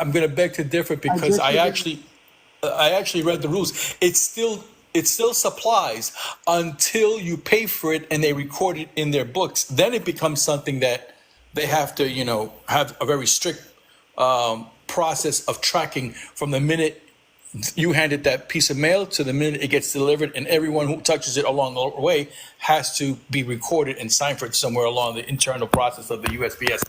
I'm going to beg to differ because just I actually read the rules. It still supplies until you pay for it and they record it in their books. Then it becomes something that they have to, have a very strict process of tracking from the minute you hand it that piece of mail to the minute it gets delivered, and everyone who touches it along the way has to be recorded and signed for it somewhere along the internal process of the USPS.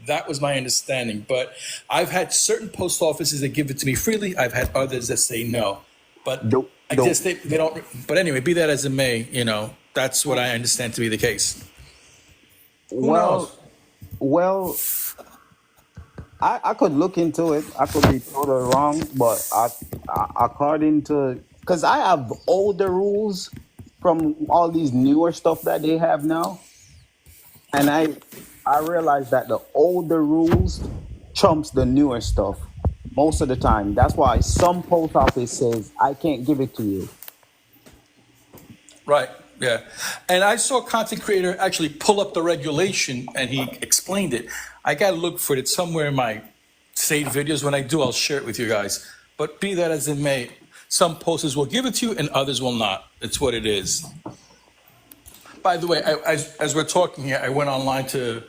That was my understanding, but I've had certain post offices that give it to me freely. I've had others that say no, but Do, I do, guess they don't. But anyway, be that as it may, that's what I understand to be the case. Who knows? well, I could look into it. I could be totally wrong, but according to, because I have older rules from all these newer stuff that they have now, and I realize that the older rules trumps the newer stuff most of the time. That's why some post office says I can't give it to you. Right. Yeah. And I saw a content creator actually pull up the regulation and he explained it. I got to look for it somewhere in my saved videos. When I do, I'll share it with you guys. But be that as it may, some posters will give it to you and others will not. It's what it is. By the way, as we're talking here, I went online to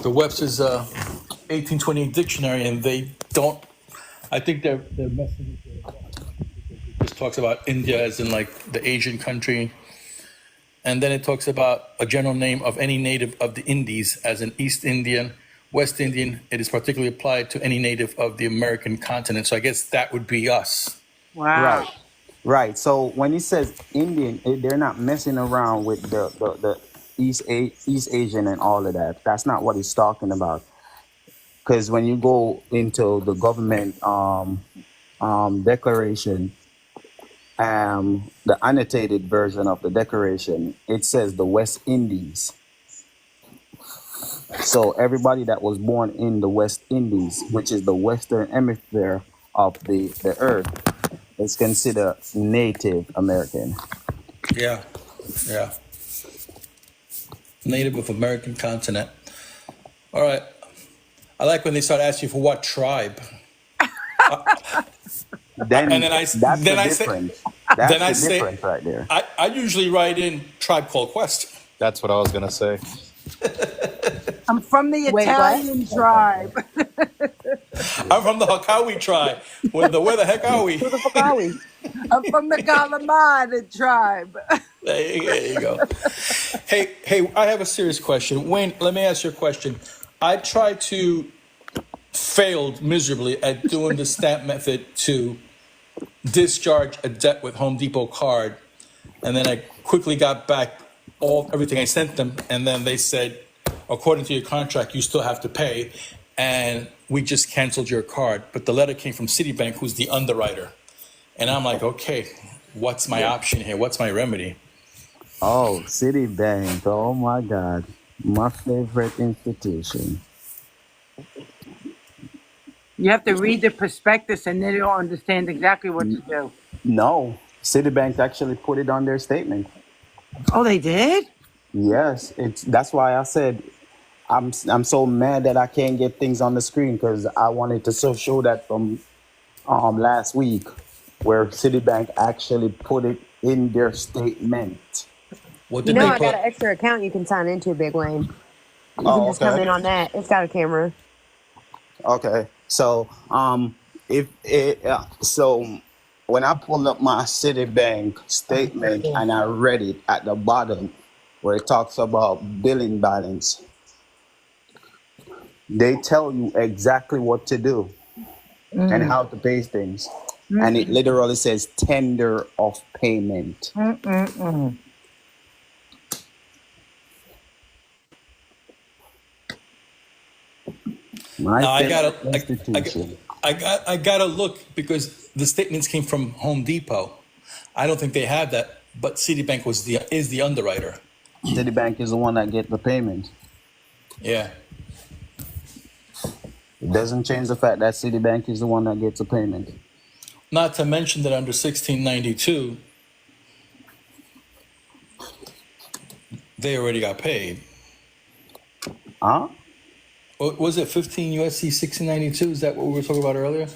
the Webster's 1828 dictionary, and they don't, I think they're messing with it. It just talks about India as in like the Asian country. And then it talks about a general name of any native of the Indies as an East Indian, West Indian. It is particularly applied to any native of the American continent. So I guess that would be us. Wow. Right. So when he says Indian, they're not messing around with the East Asian and all of that. That's not what he's talking about. Because when you go into the government declaration, the annotated version of the declaration, it says the West Indies. So everybody that was born in the West Indies, which is the western hemisphere of the earth, is considered Native American. Yeah. Yeah. Native of American continent. All right. I like when they start asking for what tribe. And Then then that's the I say, difference. then That's I the say, difference right there. I usually write in Tribe Called Quest. That's what I was gonna say. I'm from the Wait, what? Italian tribe. I'm from the Hakawi tribe. Where the heck are we? Who the fuck are we? I'm from the Galamad tribe. There you go. Hey, I have a serious question. Wayne, let me ask you a question. I tried to failed miserably at doing the stamp method to discharge a debt with Home Depot card, and then I quickly got back everything I sent them, and then they said, according to your contract, you still have to pay, and we just canceled your card. But the letter came from Citibank, who's the underwriter, and I'm like, okay, what's my option here? What's my remedy? Oh, Citibank. Oh my God. My favorite institution. You have to read the prospectus and then you'll understand exactly what to do. No, Citibank actually put it on their statement. Oh, they did? Yes, that's why I said I'm so mad that I can't get things on the screen because I wanted to show that from last week where Citibank actually put it in their statement. What You did know, they I got put? an extra account you can sign into, Big Wayne. You can Oh, just come okay. in on that. It's got a camera. Okay. So so when I pulled up my Citibank statement and I read it at the bottom where it talks about billing balance, they tell you exactly what to do and how to pay things. And it literally says tender of payment. My Now favorite institution. I gotta look because the statements came from Home Depot. I don't think they have that, but Citibank is the underwriter. Citibank is the one that get the payment. Yeah. It doesn't change the fact that Citibank is the one that gets the payment. Not to mention that under 1692, they already got paid. Huh? Was it 15 USC 1692? Is that what we were talking about earlier?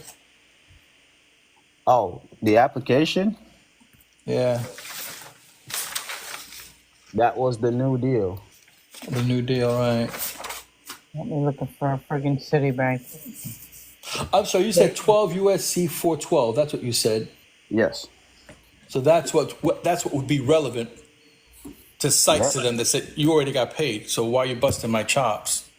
Oh, the application? Yeah, That was the new deal. the New Deal, right? Let me look for a friggin' Citibank. I'm sorry, you said 12 USC 412. That's what you said. Yes. So that's what would be relevant to cite to them that said you already got paid. So why are you busting my chops?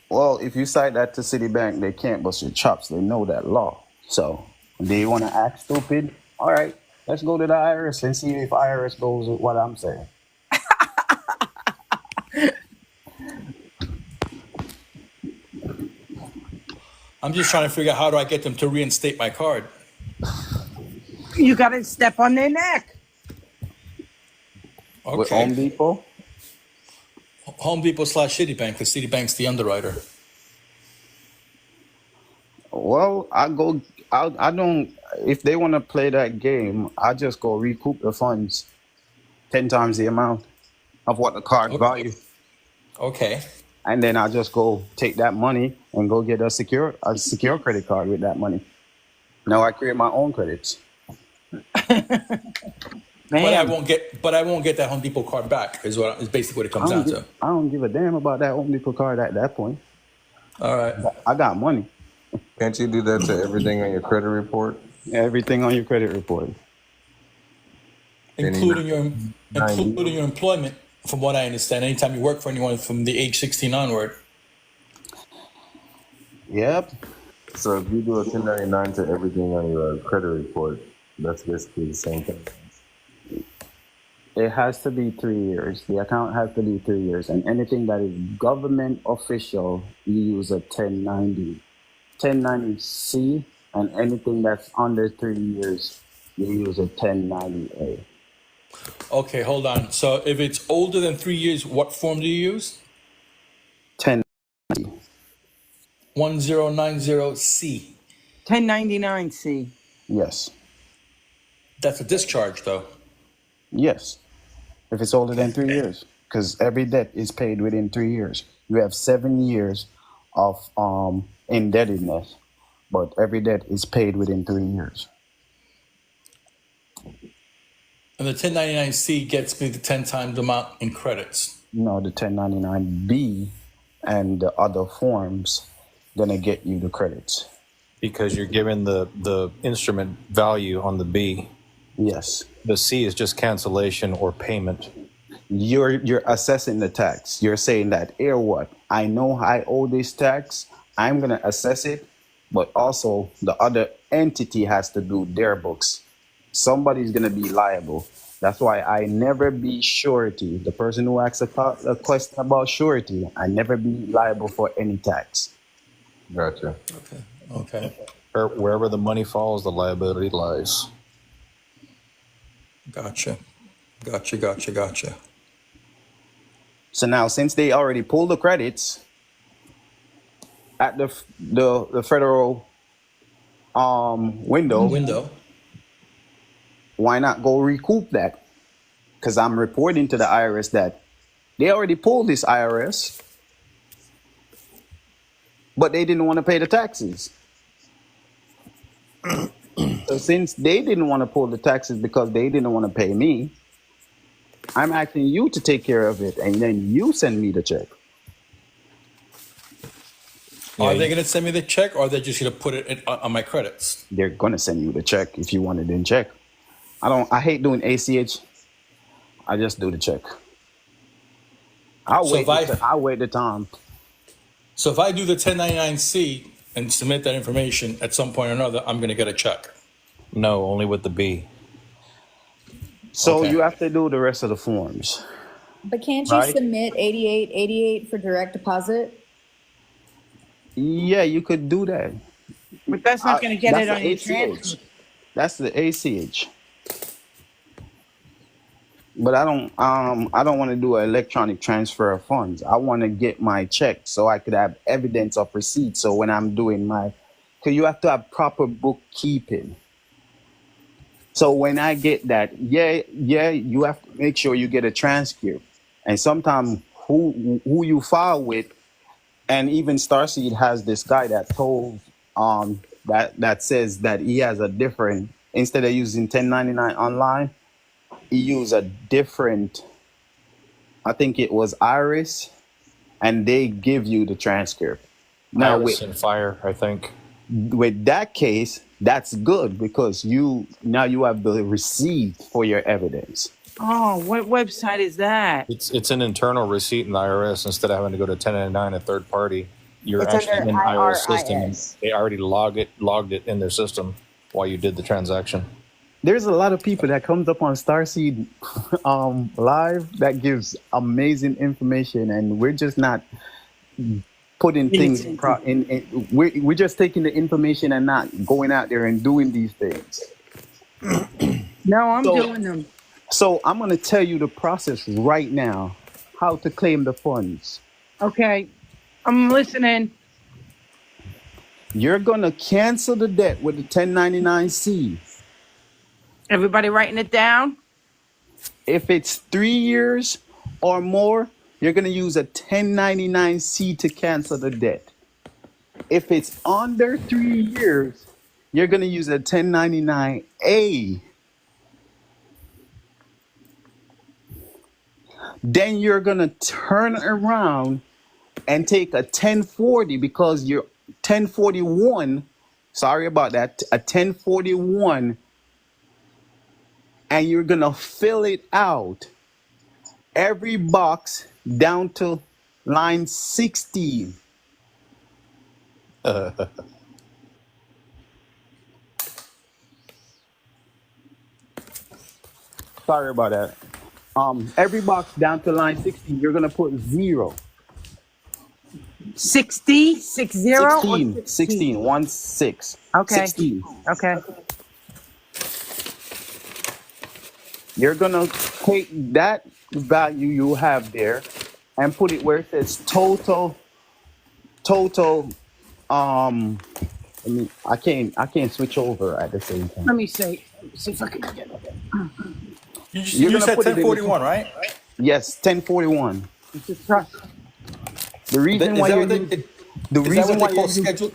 Well, if you cite that to Citibank, they can't bust your chops. They know that law. So they want to act stupid. All right, let's go to the IRS and see if IRS goes with what I'm saying. I'm just trying to figure out how do I get them to reinstate my card. You gotta step on their neck. With Okay. Home Depot? Home Depot / Citibank, because Citibank's the underwriter. Well, I don't, if they want to play that game, I just go recoup the funds 10 times the amount of what the card value. Okay. And then I just go take that money and go get a secure credit card with that money. Now I create my own credits. But I Man, won't get that Home Depot card back is basically what it comes down to. I don't give a damn about that Home Depot card at that point. All right. I got money. Can't you do that to everything on your credit report? Everything on your credit report. Including your employment, from what I understand. Anytime you work for anyone from the age 16 onward. Yep. So if you do a 1099 to everything on your credit report, that's basically the same thing. It has to be 3 years. The account has to be 3 years. And anything that is government official, you use a 1090. 1090C, and anything that's under 3 years, you use a 1090A. Okay, hold on. So if it's older than 3 years, what form do you use? 10. 1090C. 1099C. Yes. That's a discharge, though. Yes. If it's older than 3 years, because every debt is paid within 3 years. You have 7 years of indebtedness. but every debt is paid within 3 years. And the 1099-C gets me the 10 times amount in credits. No, the 1099-B and the other forms gonna get you the credits. Because you're given the instrument value on the B. Yes. The C is just cancellation or payment. You're assessing the tax. You're saying that, here what? I know I owe this tax. I'm gonna assess it, but also the other entity has to do their books. Somebody's gonna be liable. That's why I never be surety. The person who asks a question about surety, I never be liable for any tax. Gotcha. Okay. Wherever the money falls, the liability lies. Gotcha. So now, since they already pulled the credits at the federal window, why not go recoup that? Because I'm reporting to the IRS that they already pulled this IRS, but they didn't want to pay the taxes. So since they didn't want to pull the taxes because they didn't want to pay me, I'm asking you to take care of it, and then you send me the check. Are they going to send me the check, or are they just going to put it on my credits? They're going to send you the check if you want it in check. I hate doing ACH. I just do the check. I'll wait the time. So if I do the 1099-C and submit that information at some point or another, I'm going to get a check. No, only with the B. So Okay. you have to do the rest of the forms. But can't you Right. submit 8888 for direct deposit? Yeah, you could do that. But that's not going to get That's it on the your ACH. transcript. That's the ACH. But I don't want to do an electronic transfer of funds. I want to get my check so I could have evidence of receipt. So when I'm doing because you have to have proper bookkeeping. So when I get that, you have to make sure you get a transcript. And sometimes who you file with, and even Starseed has this guy that told that says that he has a different, instead of using 1099 online, he used a different, I think it was Iris, and they give you the transcript. Now Iris and Fire, I think. with that case, that's good because you have the receipt for your evidence. Oh, what website is that? It's an internal receipt in the IRS instead of having to go to 1099, a third party. You're It's actually under in the IRS system. And IRIS. they already logged it in their system while you did the transaction. There's a lot of people that comes up on Starseed live that gives amazing information, and we're just not putting things we're just taking the information and not going out there and doing these things. No, I'm So- doing them. So I'm going to tell you the process right now, how to claim the funds. Okay, I'm listening. You're going to cancel the debt with the 1099-C. Everybody writing it down? If it's 3 years or more, you're going to use a 1099-C to cancel the debt. If it's under 3 years, you're going to use a 1099-A. Then you're going to turn around and take a 1040 because you're 1041. Sorry about that. A 1041. And you're going to fill it out. Every box down to line 16. Sorry about that. Every box down to line 16, you're gonna put 0. 60, 60, or 16, 16, 1 6. Okay. 16. Okay. You're gonna take that value you have there and put it where it says total. I can't switch over at the same time. Let me see if I can get it. You gonna said put it in the- 1041, right? Yes, 1041. It's a trust. The reason Is why that you're what they, using- is that what they call scheduled?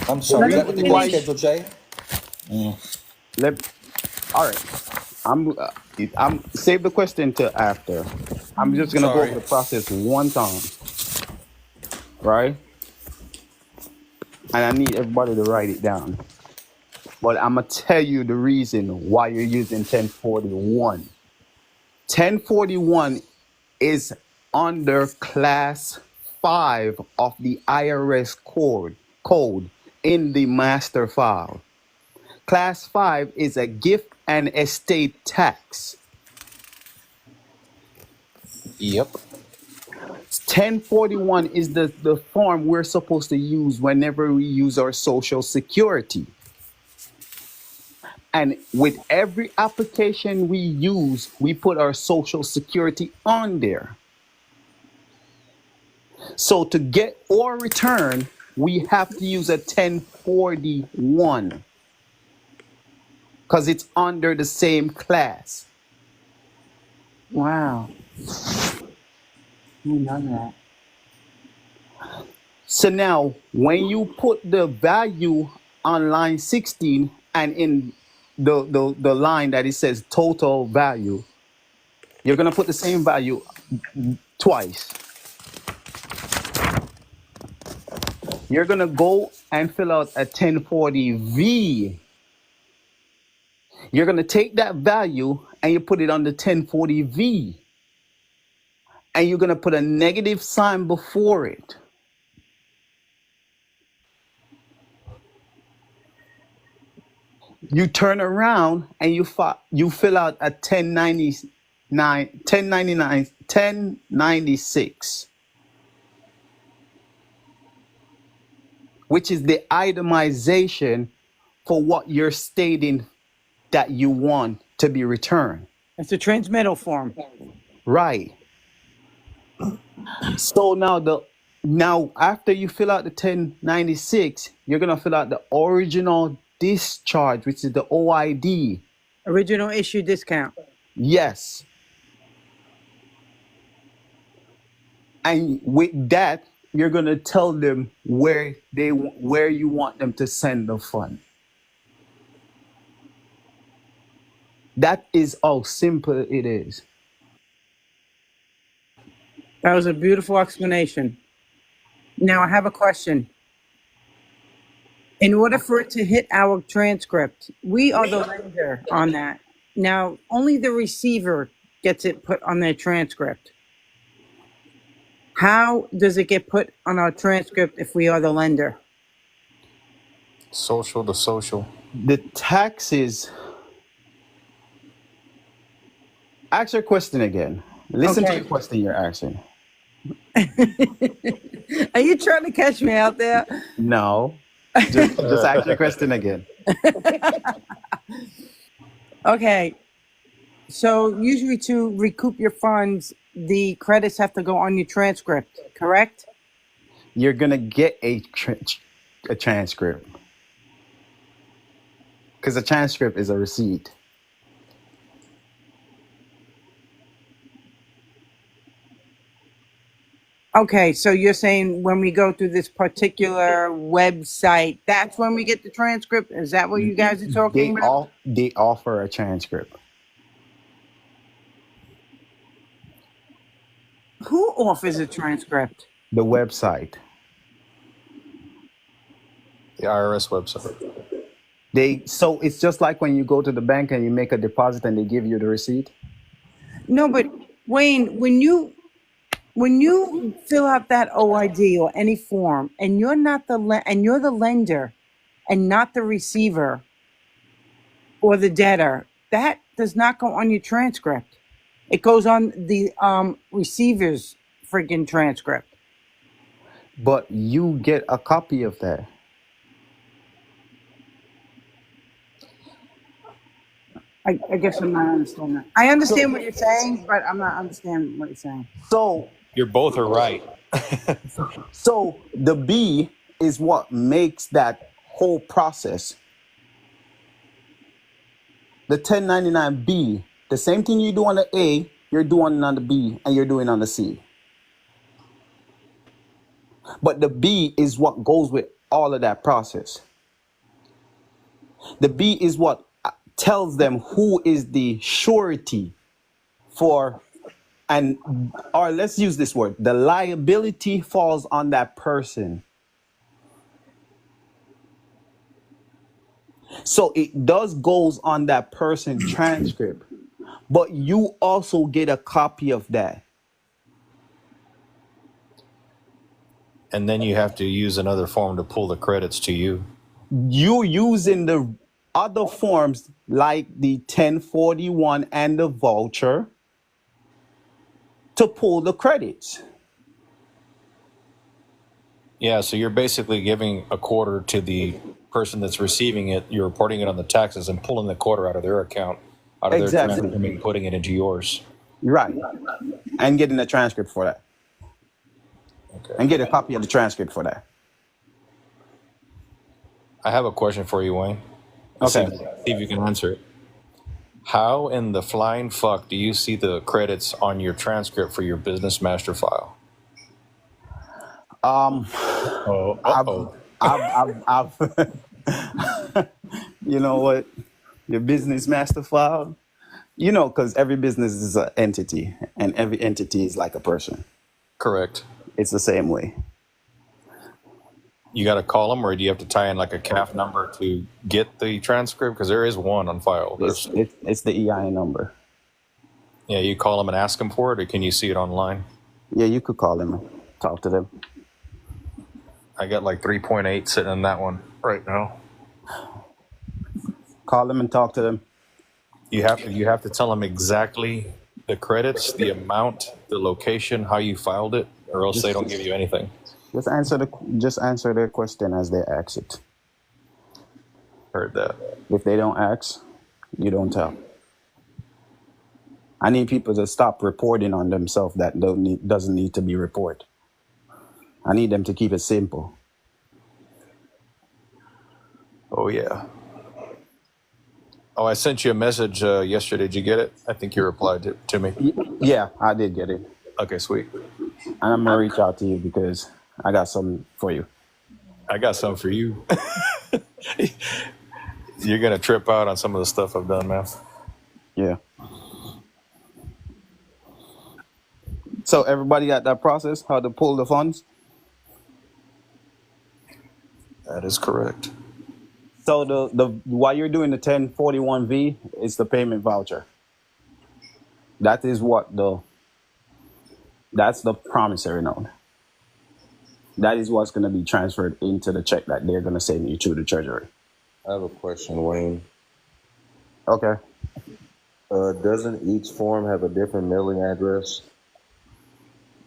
I'm sorry, is Read that what they call twice. Schedule J? Let all right. I'm save the question till after. I'm just gonna go over Sorry. the process one time, right? And I need everybody to write it down. But I'm gonna tell you the reason why you're using 1041. 1041 is under class 5 of the IRS code in the master file. Class 5 is a gift and estate tax. Yep. 1041 is the form we're supposed to use whenever we use our social security. And with every application we use, we put our social security on there. So to get or return, we have to use a 1041 because it's under the same class. Wow. Who done that? So now when you put the value on line 16 and in the line that it says total value, you're going to put the same value twice. You're going to go and fill out a 1040V. You're going to take that value and you put it on the 1040V. And you're going to put a negative sign before it. You turn around and you fill out a 1096, which is the itemization for what you're stating that you want to be returned. It's a transmittal form. Right. So now after you fill out the 1096, you're gonna fill out the original discharge, which is the OID. Original issue discount. Yes. And with that, you're gonna tell them where you want them to send the fund. That is how simple it is. That was a beautiful explanation. Now I have a question. In order for it to hit our transcript, we are the lender on that. Now, only the receiver gets it put on their transcript. How does it get put on our transcript if we are the lender? Social to social. The taxes. Ask your question again. Listen to Okay. the question you're asking. Are you trying to catch me out there? No. Just ask your question again. Okay. So usually to recoup your funds, the credits have to go on your transcript, correct? You're gonna get a transcript because a transcript is a receipt. Okay, so you're saying when we go through this particular website, that's when we get the transcript? Is that what you guys are talking about? They offer a transcript. Who offers a transcript? The website. The IRS website. So it's just like when you go to the bank and you make a deposit and they give you the receipt. No, but Wayne, when you fill out that OID or any form and you're not you're the lender and not the receiver or the debtor, that does not go on your transcript. It goes on the receiver's freaking transcript. But you get a copy of that. I guess I'm not understanding that. I understand what you're saying, but I'm not understanding what you're saying. So You're both are right. So the B is what makes that whole process. The 1099B, the same thing you do on the A, you're doing on the B, and you're doing on the C. But the B is what goes with all of that process. The B is what tells them who is the surety for, and or let's use this word, the liability falls on that person. So it does goes on that person's transcript, but you also get a copy of that. And then you have to use another form to pull the credits to you. You using the other forms like the 1041 and the voucher to pull the credits. Yeah, so you're basically giving a quarter to the person that's receiving it. You're reporting it on the taxes and pulling the quarter out of their account, out of their Exactly. transcript, and putting it into yours. Right. And getting a transcript for that. Okay. And get a copy of the transcript for that. I have a question for you, Wayne. Okay. See if you can answer it. How in the flying fuck do you see the credits on your transcript for your business master file? I've you know what? Your business master file, you know, because every business is an entity and every entity is like a person. Correct. It's the same way. You got to call them, or do you have to tie in like a CAF number to get the transcript? Because there is one on file. It's the EIN number. Yeah, you call them and ask them for it, or can you see it online? Yeah, you could call them and talk to them. I got like 3.8 sitting on that one right now. Call them and talk to them. You have to tell them exactly the credits, the amount, the location, how you filed it, or else they don't give you anything. Just answer their question as they ask it. Heard that. If they don't ask, you don't tell. I need people to stop reporting on themselves that doesn't need to be reported. I need them to keep it simple. Oh, yeah. Oh, I sent you a message yesterday. Did you get it? I think you replied to me. Yeah, I did get it. Okay, sweet. And I'm going to reach out to you because I got something for you. I got something for you. You're going to trip out on some of the stuff I've done, man. Yeah. So everybody got that process, how to pull the funds? That is correct. So the while you're doing the 1041V, it's the payment voucher. That is that's the promissory note. That is what's going to be transferred into the check that they're going to send you to the treasury. I have a question, Wayne. Okay. Doesn't each form have a different mailing address?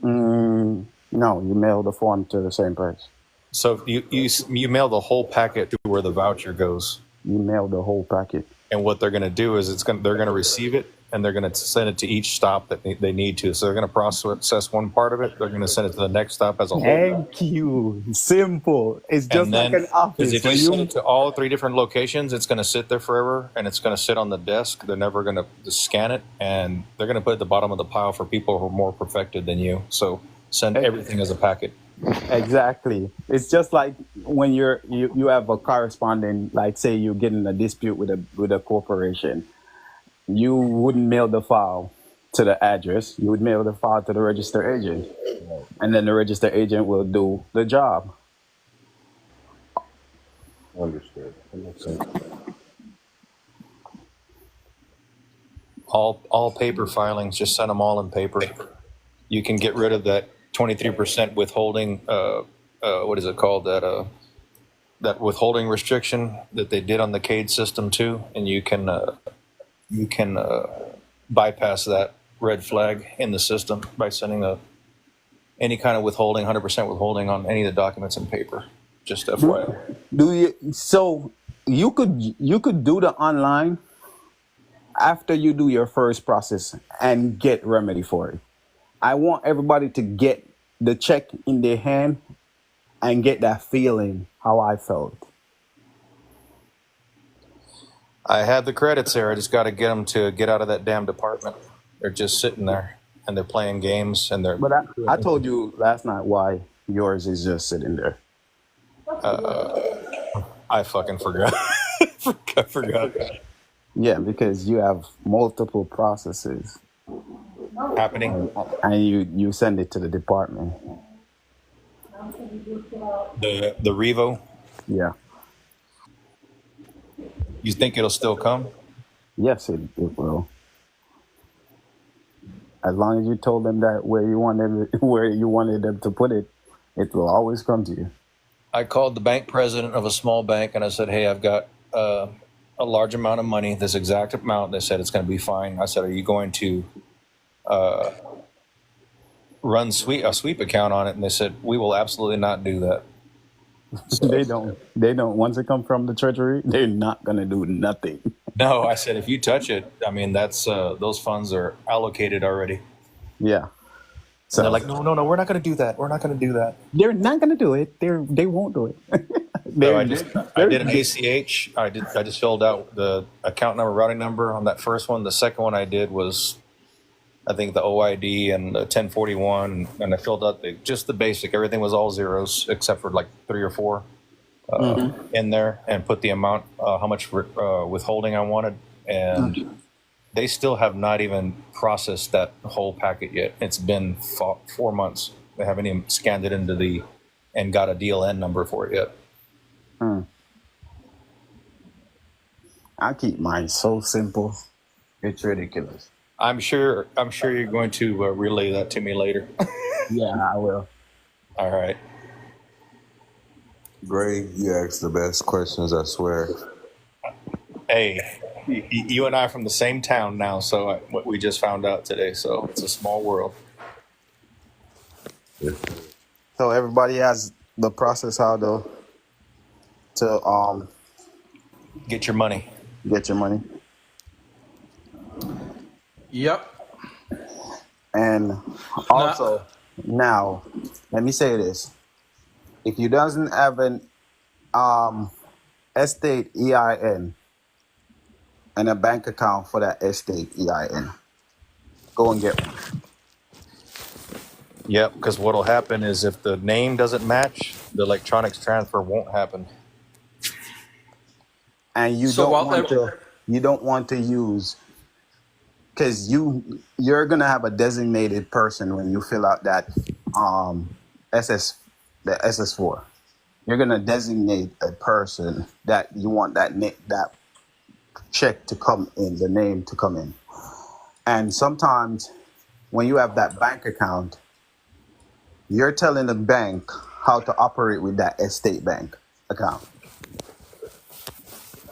No, you mail the form to the same place. So you mail the whole packet to where the voucher goes. You mail the whole packet. And what they're going to do is they're going to receive it, and they're going to send it to each stop that they need to. So they're going to process one part of it. They're going to send it to the next stop as a whole. Thank you. Simple. It's just like an office. Because if you send it to all 3 different locations, it's going to sit there forever, and it's going to sit on the desk. They're never going to scan it, and they're going to put it at the bottom of the pile for people who are more perfected than you. So send everything as a packet. Exactly. It's just like when you have a correspondent, like say you get in a dispute with a corporation. You wouldn't mail the file to the address. You would mail the file to the registered agent, and then the registered agent will do the job. Understood. That makes sense. All paper filings, just send them all in paper. You can get rid of that 23% withholding. What is it called? That withholding restriction that they did on the CADE system too, and you can bypass that red flag in the system by sending any kind of withholding, 100% withholding on any of the documents in paper. Just FYI. So you could do the online after you do your first process and get remedy for it. I want everybody to get the check in their hand and get that feeling how I felt. I have the credits there. I just got to get them to get out of that damn department. They're just sitting there and they're playing games and they're. But I told you last night why yours is just sitting there. I fucking forgot. I forgot. Yeah, because you have multiple processes, Happening. and you send it to the department. The Revo. Yeah. You think it'll still come? Yes, it will. As long as you told them that where you wanted them to put it, it will always come to you. I called the bank president of a small bank and I said, "Hey, I've got a large amount of money, this exact amount." They said it's going to be fine. I said, "Are you going to run a sweep account on it?" And they said, "We will absolutely not do that." So, They don't. Once it comes from the treasury, they're not going to do nothing. no, I said, if you touch it, I mean, that's those funds are allocated already. Yeah. So So they're like, no, we're not going to do that. We're not going to do that. they're not going to do it. They won't do it. So I did an ACH. I just filled out the account number, routing number on that first one. The second one I did was, I think, the OID and the 1041, and I filled out just the basic. Everything was all zeros except for like 3 or 4 in there, and put the amount, how much withholding I wanted, and they still have not even processed that whole packet yet. It's been 4 months. They haven't even scanned it into and got a DLN number for it yet. I keep mine so simple. It's ridiculous. I'm sure you're going to relay that to me later. Yeah, I will. All right. Gray, you ask the best questions, I swear. Hey, you and I are from the same town now, so we just found out today. So it's a small world. So everybody has the process how to Get your money. get your money. Yep. And also, now, let me say this. If you doesn't have an estate EIN and a bank account for that estate EIN, go and get one. Yep, because what'll happen is if the name doesn't match, the electronics transfer won't happen. And you don't want to use, because you're gonna have a designated person when you fill out that SS4. You're gonna designate a person that you want that check to come in, the name to come in. And sometimes when you have that bank account, you're telling the bank how to operate with that estate bank account.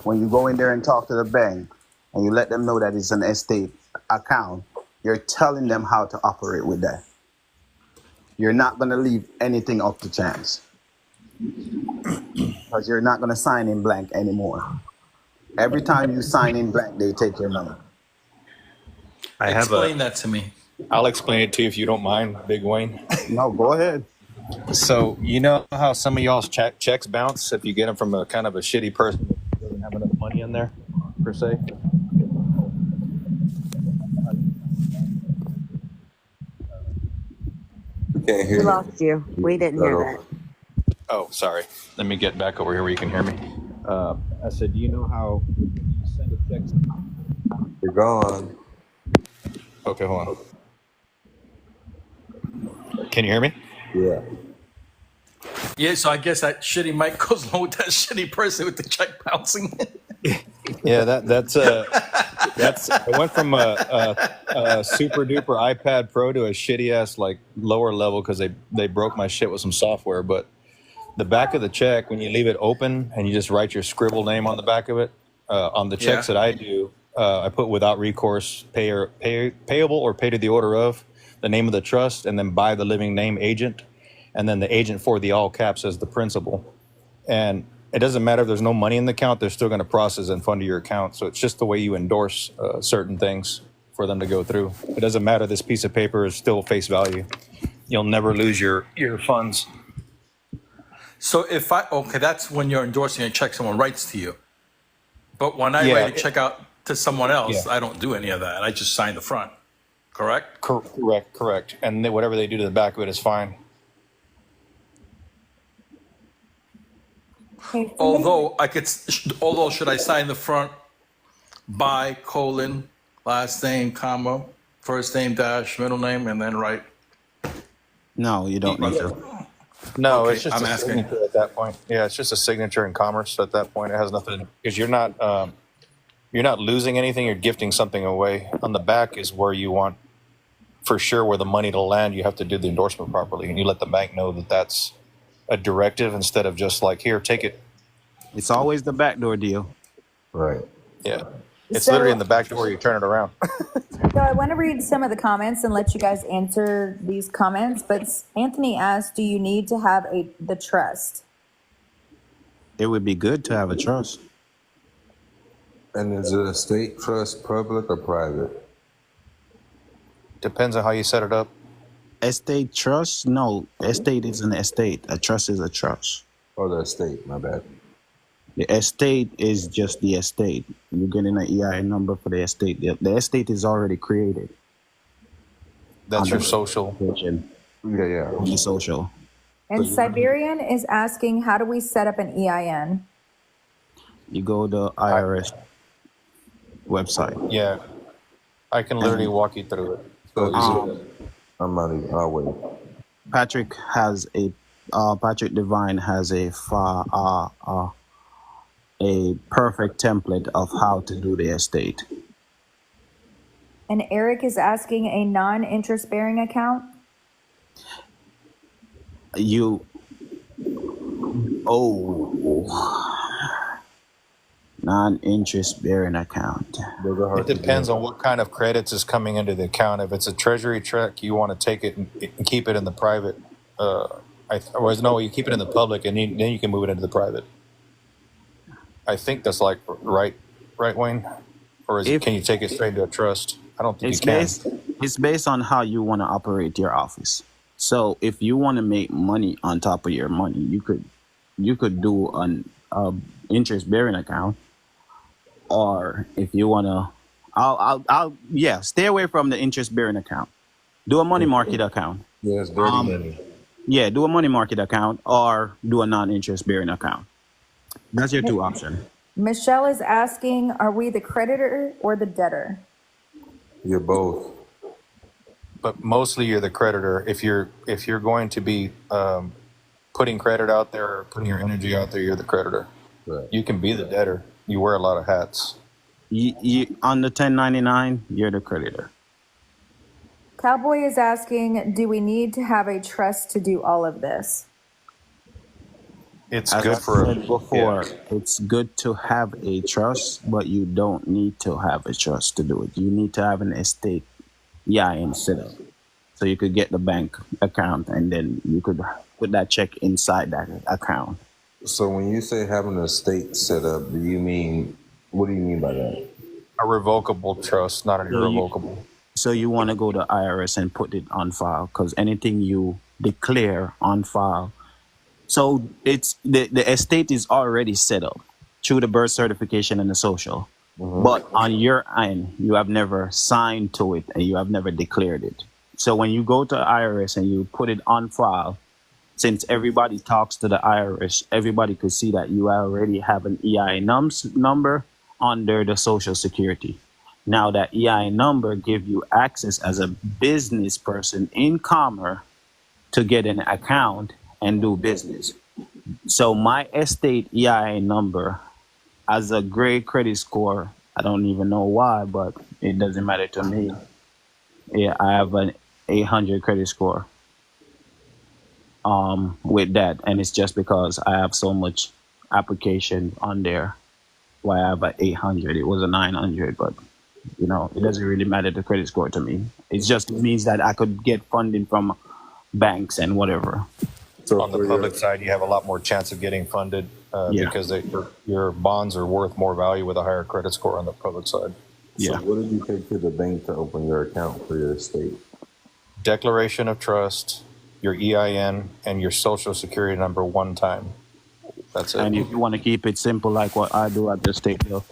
When you go in there and talk to the bank and you let them know that it's an estate account, you're telling them how to operate with that. You're not going to leave anything up to chance, because you're not going to sign in blank anymore. Every time you sign in blank, they take your money. Explain that to me. I'll explain it to you if you don't mind, Big Wayne. No, go ahead. So you know how some of y'all's checks bounce if you get them from a kind of a shitty person that doesn't have enough money in there, per se? We can't hear We you. lost you. We didn't hear that. Oh, sorry. Let me get back over here where you can hear me. I said, do you know how you send a check? You're gone. Okay, hold on. Can you hear me? Yeah. Yeah, so I guess that shitty mic goes along with that shitty person with the check bouncing. Yeah, that's I went from a super duper iPad Pro to a shitty ass like lower level because they broke my shit with some software. But the back of the check, when you leave it open and you just write your scribble name on the back of it, on the checks that I do, I put without recourse, payable or pay to the order of, the name of the trust, and then by the living name agent, and then the agent for the all caps as the principal. And it doesn't matter if there's no money in the account, they're still going to process and fund your account. So it's just the way you endorse certain things for them to go through. It doesn't matter. This piece of paper is still face value. You'll never lose your funds. So that's when you're endorsing a check someone writes to you. But when I write a check out to someone else, I don't do any of that. I just sign the front. Correct? Correct. And whatever they do to the back of it is fine. Okay, Although should I sign the front by colon, last name, comma, first name dash, middle name, and then write? No, you don't need to. No, Okay, it's just I'm a asking. signature at that point. Yeah, it's just a signature in commerce at that point. It has nothing because you're not losing anything. You're gifting something away. On the back is where you want for sure where the money to land. You have to do the endorsement properly, and you let the bank know that that's a directive instead of just like here, take it. It's always the backdoor deal. Right. Yeah, it's So- literally in the back door. You turn it around. So I want to read some of the comments and let you guys answer these comments. But Anthony asked, "Do you need to have the trust?" It would be good to have a trust. And is it a state trust, public or private? Depends on how you set it up. Estate trust? No, estate is an estate. A trust is a trust. Or the estate, my bad. The estate is just the estate. You're getting an EIN number for the estate. The estate is already created. That's your Under- social. Yeah. The social. And Siberian is asking, "How do we set up an EIN?" You go to IRS website. Yeah, I can literally walk you through it. So I'm not even, I'll wait. Patrick Devine has a perfect template of how to do the estate. And Eric is asking, a non-interest bearing account. Non-interest bearing account. It depends on what kind of credits is coming into the account. If it's a treasury check, you want to take it and keep it in the private. You keep it in the public, and then you can move it into the private. I think that's like right, Wayne, or can you take it straight to a trust? I don't think you can. It's based on how you want to operate your office. So if you want to make money on top of your money, you could do an interest bearing account, or if you want to, stay away from the interest bearing account. Do a money market account. Yes, dirty money. Yeah, do a money market account or do a non-interest bearing account. That's your two options. Michelle is asking, "Are we the creditor or the debtor?" You're both. But mostly you're the creditor. If you're going to be putting credit out there, or putting your energy out there, you're the creditor. Right. You can be the debtor. You wear a lot of hats. You on the 1099, you're the creditor. Cowboy is asking, "Do we need to have a trust to do all of this?" It's As good I for said before, it's good to have a trust, but you don't need to have a trust to do it. You need to have an estate EIN set up. So you could get the bank account and then you could put that check inside that account. So when you say having a estate set up, what do you mean by that? a revocable trust, not an irrevocable. So you want to go to IRS and put it on file, because anything you declare on file. So it's the estate is already set up through the birth certification and the social. Mm-hmm. But on your end, you have never signed to it and you have never declared it. So when you go to IRS and you put it on file, since everybody talks to the IRS, everybody could see that you already have an EIN number under the Social Security. Now that EIN number gives you access as a business person in Commerce to get an account and do business. So my estate EIN number as a great credit score, I don't even know why, but it doesn't matter to me. Yeah, I have an 800 credit score with that, and it's just because I have so much application on there why I have an 800. It was a 900, but you know, it doesn't really matter the credit score to me. It just means that I could get funding from banks and whatever. So on the public side, you have a lot more chance of getting funded because your bonds are worth more value with a higher credit score on the public side. So what did you take to the bank to open your account for your estate? Declaration of trust, your EIN, and your social security number one time. That's it. And if you want to keep it simple, like what I do, I just take the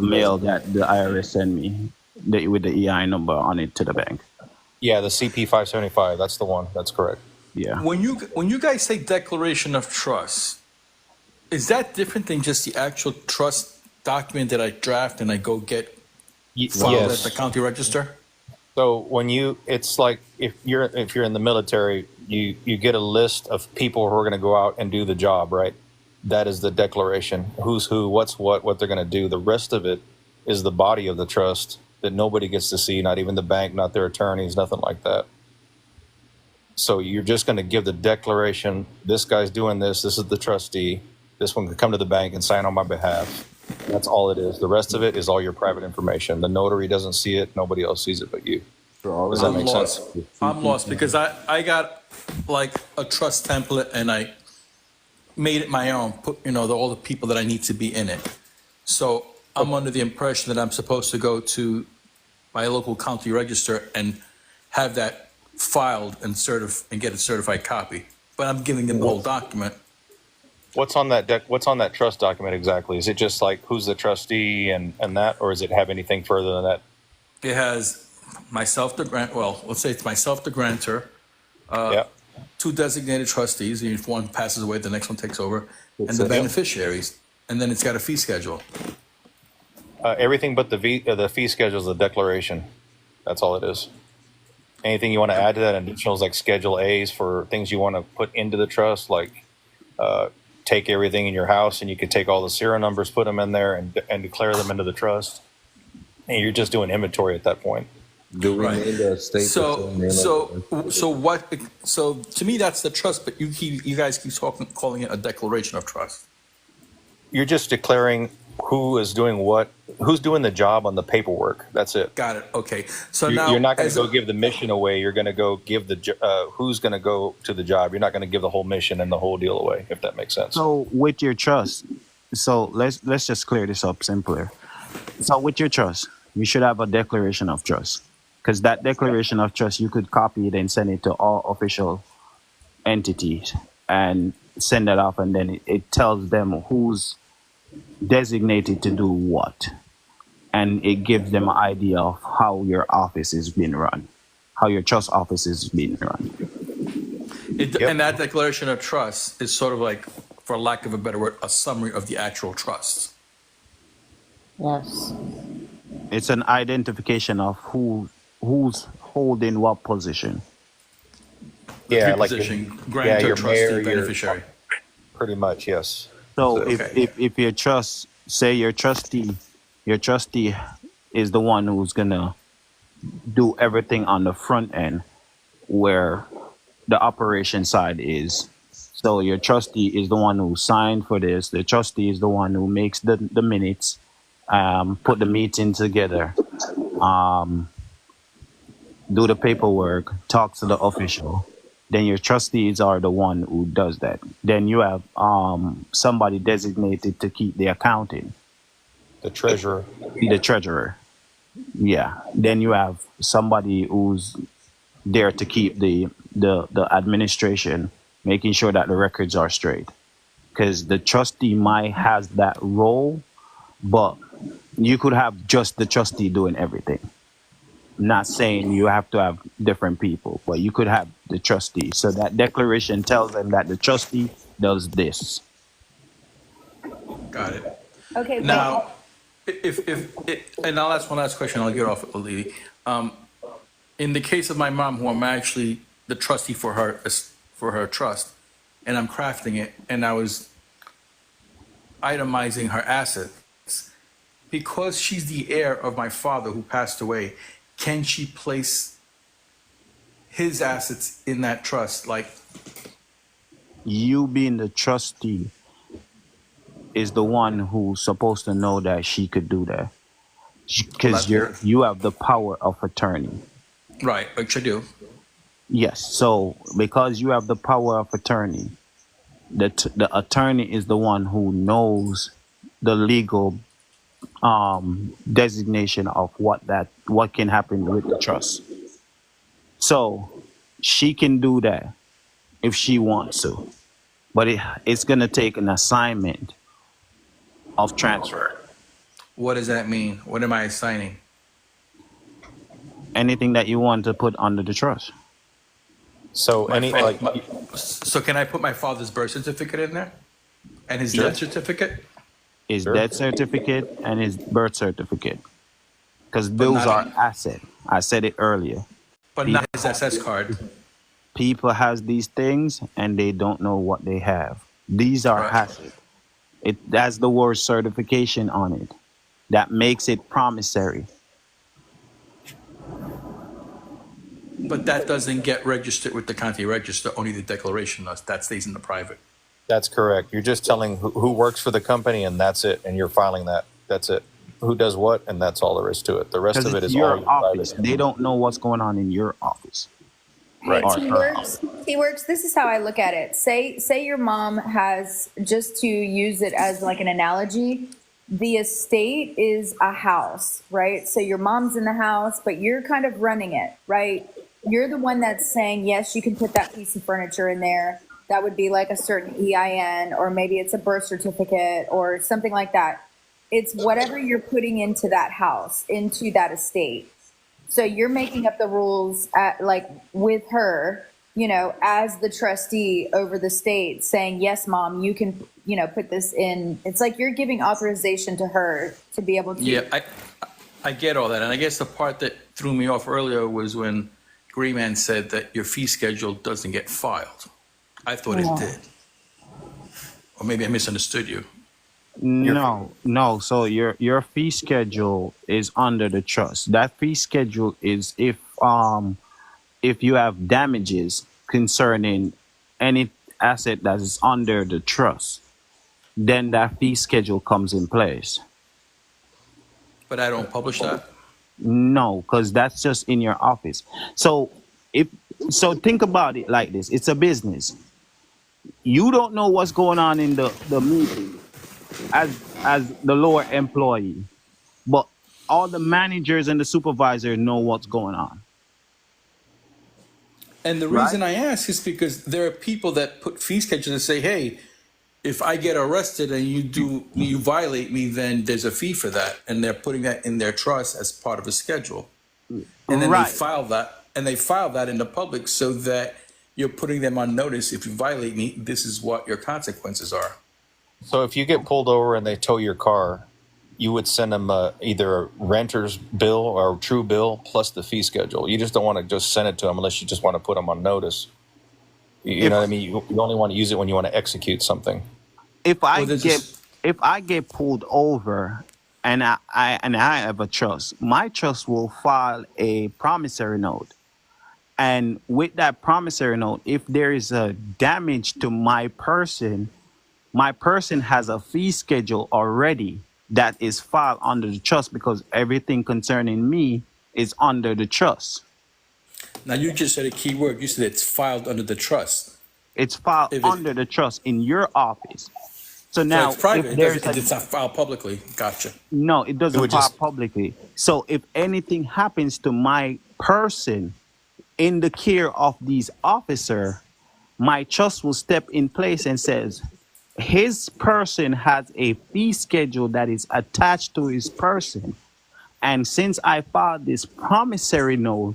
mail that the IRS send me with the EIN number on it to the bank. Yeah, the CP 575. That's the one. That's correct. Yeah. When you guys say declaration of trust, is that different than just the actual trust document that I draft and I go get filed at the Yes. county register? So when it's like if you're in the military, you get a list of people who are going to go out and do the job, right? That is the declaration. Who's who, what's what they're going to do. The rest of it is the body of the trust that nobody gets to see, not even the bank, not their attorneys, nothing like that. So you're just going to give the declaration. This guy's doing this. This is the trustee. This one can come to the bank and sign on my behalf. That's all it is. The rest of it is all your private information. The notary doesn't see it. Nobody else sees it but you. Does that I'm make sense? lost. I'm lost because I got like a trust template and I made it my own. Put all the people that I need to be in it. So I'm under the impression that I'm supposed to go to my local county register and have that filed and get a certified copy. But I'm giving them the whole document. What's on that trust document exactly? Is it just like who's the trustee and that, or does it have anything further than that? It has myself, the grant. Well, let's say it's myself, the grantor, Yeah. two designated trustees. If one passes away, the next one takes over, and the it. beneficiaries. And then it's got a fee schedule. Everything but the fee schedule is the declaration. That's all it is. Anything you want to add to that additionals like Schedule A's for things you want to put into the trust, like take everything in your house and you could take all the serial numbers, put them in there and declare them into the trust. And you're just doing inventory at that point. Do we Right. need a state? So to me that's the trust, but you guys keep calling it a declaration of trust. You're just declaring who is doing what, who's doing the job on the paperwork. That's it. Got it. Okay. So now You're not going to go give the mission away. You're going to go give who's going to go to the job. You're not going to give the whole mission and the whole deal away, if that makes sense. So with your trust, so let's just clear this up simpler. So with your trust, you should have a declaration of trust, because that declaration of trust you could copy it and send it to all official entities and send that off, and then it tells them who's designated to do what, and it gives them an idea of how your office is being run, how your trust office is being run. And that declaration of trust is sort of like, for lack of a better word, a summary of the actual trust. Yes. It's an identification of who's holding what position. Yeah, like position, grantor, your trustee, mayor, beneficiary. pretty much, yes. So Okay. if your trust, say your trustee is the one who's gonna do everything on the front end, where the operation side is. So your trustee is the one who signed for this. The trustee is the one who makes the minutes, put the meeting together, do the paperwork, talk to the official. Then your trustees are the one who does that. Then you have somebody designated to keep the accounting. The treasurer. The treasurer. Yeah. Then you have somebody who's there to keep the administration, making sure that the records are straight. Because the trustee might has that role, but you could have just the trustee doing everything. Not saying you have to have different people, but you could have the trustee. So that declaration tells them that the trustee does this. Got it. Okay. Now, and I'll ask one last question. I'll get off, Lily. In the case of my mom, who I'm actually the trustee for her trust, and I'm crafting it, and I was itemizing her assets, because she's the heir of my father who passed away. Can she place his assets in that trust? Like, You being the trustee is the one who's supposed to know that she could do that, because you have the power of attorney. right, which I do. Yes. So because you have the power of attorney, the attorney is the one who knows the legal designation of what can happen with the trust. So she can do that if she wants to, but it's going to take an assignment of transfer. What does that mean? What am I assigning? Anything that you want to put under the trust. So So can I put my father's birth certificate in there and his death certificate, His Sure. death certificate and his birth certificate, because but those are not asset. I said it earlier. not his SS card? People has these things and they don't know what they have. These are Right. asset. It has the word certification on it. That makes it promissory. But that doesn't get registered with the county register. Only the declaration does. That stays in the private. That's correct. You're just telling who works for the company, and that's it. And you're filing that. That's it. Who does what, and that's all there is to it. The rest Because of it it's is all your your office. private. They don't know what's going on in your office. Hey, Or her T-Works, this is how I look at it. Say your mom has, just to use it as like an analogy, the estate is a house, right? So your mom's in the house, but you're kind of running it, right? You're the one that's saying, yes, you can put that piece of furniture in there. That would be like a certain EIN, or maybe it's a birth certificate or something like that. It's whatever you're putting into that house, into that estate. So you're making up the rules like with her, as the trustee over the state, saying, yes, mom, you can, put this in. It's like you're giving authorization to her to be able to. Yeah, I get all that, and I guess the part that threw me off earlier was when Greyman said that your fee schedule doesn't get filed. I thought it did, or maybe I misunderstood you. No. So your fee schedule is under the trust. That fee schedule is if you have damages concerning any asset that is under the trust, then that fee schedule comes in place. But I don't publish that. No, because that's just in your office. So think about it like this: it's a business. You don't know what's going on in the meeting as the lower employee, but all the managers and the supervisor know what's going on. And the reason I ask is because there are people that put fee schedules and say, hey, if I get arrested and you violate me, then there's a fee for that. And they're putting that in their trust as part of a schedule. And then they file that in the public so that you're putting them on notice. If you violate me, this is what your consequences are. So if you get pulled over and they tow your car, you would send them either a renter's bill or a true bill plus the fee schedule. You just don't want to just send it to them unless you just want to put them on notice. You know what I mean? You only want to use it when you want to execute something. If I get pulled over and I have a trust, my trust will file a promissory note. And with that promissory note, if there is a damage to my person has a fee schedule already that is filed under the trust, because everything concerning me is under the trust. Now, you just said a key word. You said it's filed under the trust. It's filed under the trust in your office. So now, it's private. It's not filed publicly. Gotcha. No, it doesn't file publicly. So if anything happens to my person in the care of these officer, my trust will step in place and says, his person has a fee schedule that is attached to his person. And since I filed this promissory note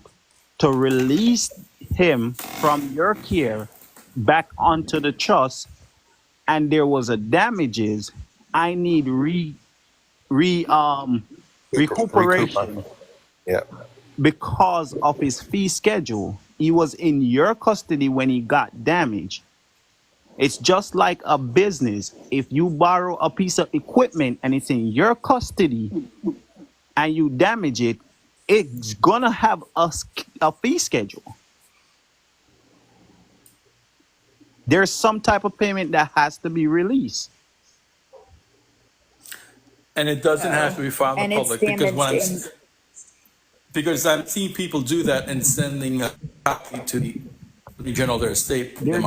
to release him from your care back onto the trust, and there was a damages, I need recuperation. Yeah. Because of his fee schedule. He was in your custody when he got damaged. It's just like a business. If you borrow a piece of equipment and it's in your custody and you damage it, it's gonna have a fee schedule. There's some type of payment that has to be released. And it doesn't have to be filed in public, because I'm seeing people do that and sending a copy to the Attorney General of their state. They're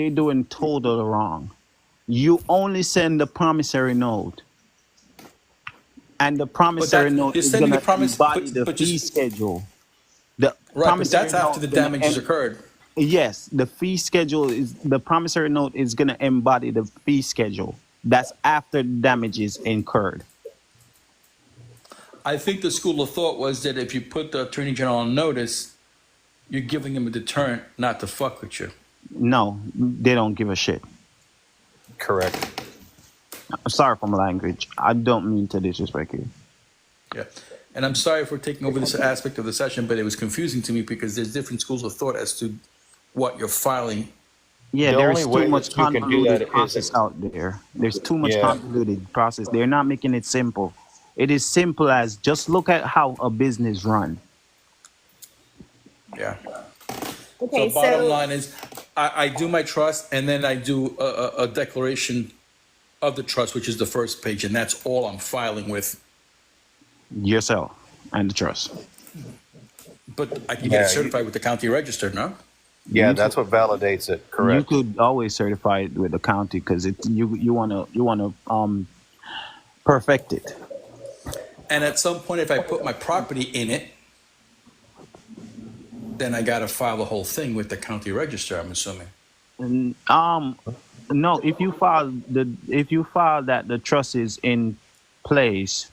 doing total wrong. You only send the promissory note, and the promissory note is going to embody the fee schedule. Right, but that's after the damages occurred. Yes, the fee schedule is the promissory note is going to embody the fee schedule. That's after damages incurred. I think the school of thought was that if you put the Attorney General on notice, You're giving them a deterrent not to fuck with you. No, they don't give a shit. Correct. I'm sorry for my language. I don't mean to disrespect you. Yeah. And I'm sorry for taking over this aspect of the session, but it was confusing to me because there's different schools of thought as to what you're filing. Yeah, The there's only way too much that you can do that convoluted is process out there. There's too much Yeah. convoluted process. They're not making it simple. It is simple as just look at how a business run. Yeah. Okay, So bottom so line is, I do my trust, and then I do a declaration of the trust, which is the first page, and that's all I'm filing with. Yourself and the trust. But I can get Yeah, it certified with the county register, no? Yeah, that's what validates it. You Correct. could always certify it with the county because you wanna perfect it. And at some point, if I put my property in it, then I got to file the whole thing with the county register, I'm assuming. And, no, if you file that the trust is in place,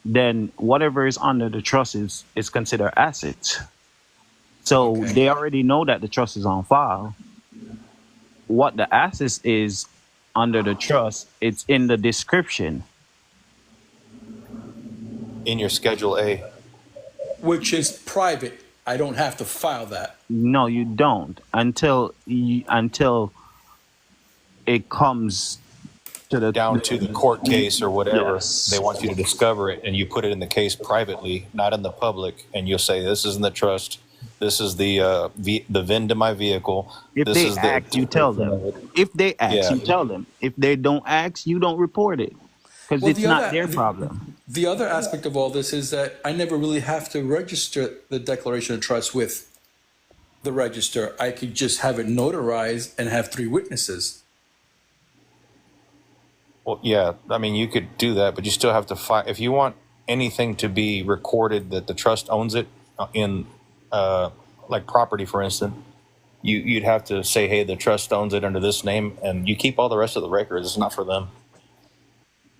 then whatever is under the trust is considered assets. So Okay. they already know that the trust is on file. What the assets is under the trust, it's in the description. In your Schedule A. Which is private. I don't have to file that. No, you don't until it comes to the Down to the court case or whatever. Yes. They want you to discover it, and you put it in the case privately, not in the public, and you'll say, this is in the trust. This is the VIN to my vehicle. If This they is ask, you tell them. If they ask, Yeah. you tell them. If they don't ask, you don't report it because Well, it's not their problem. The other aspect of all this is that I never really have to register the declaration of trust with the register. I could just have it notarized and have 3 witnesses. Well, yeah, I mean, you could do that, but you still have to file. If you want anything to be recorded that the trust owns it in, like property, for instance, you'd have to say, hey, the trust owns it under this name, and you keep all the rest of the records. It's not for them.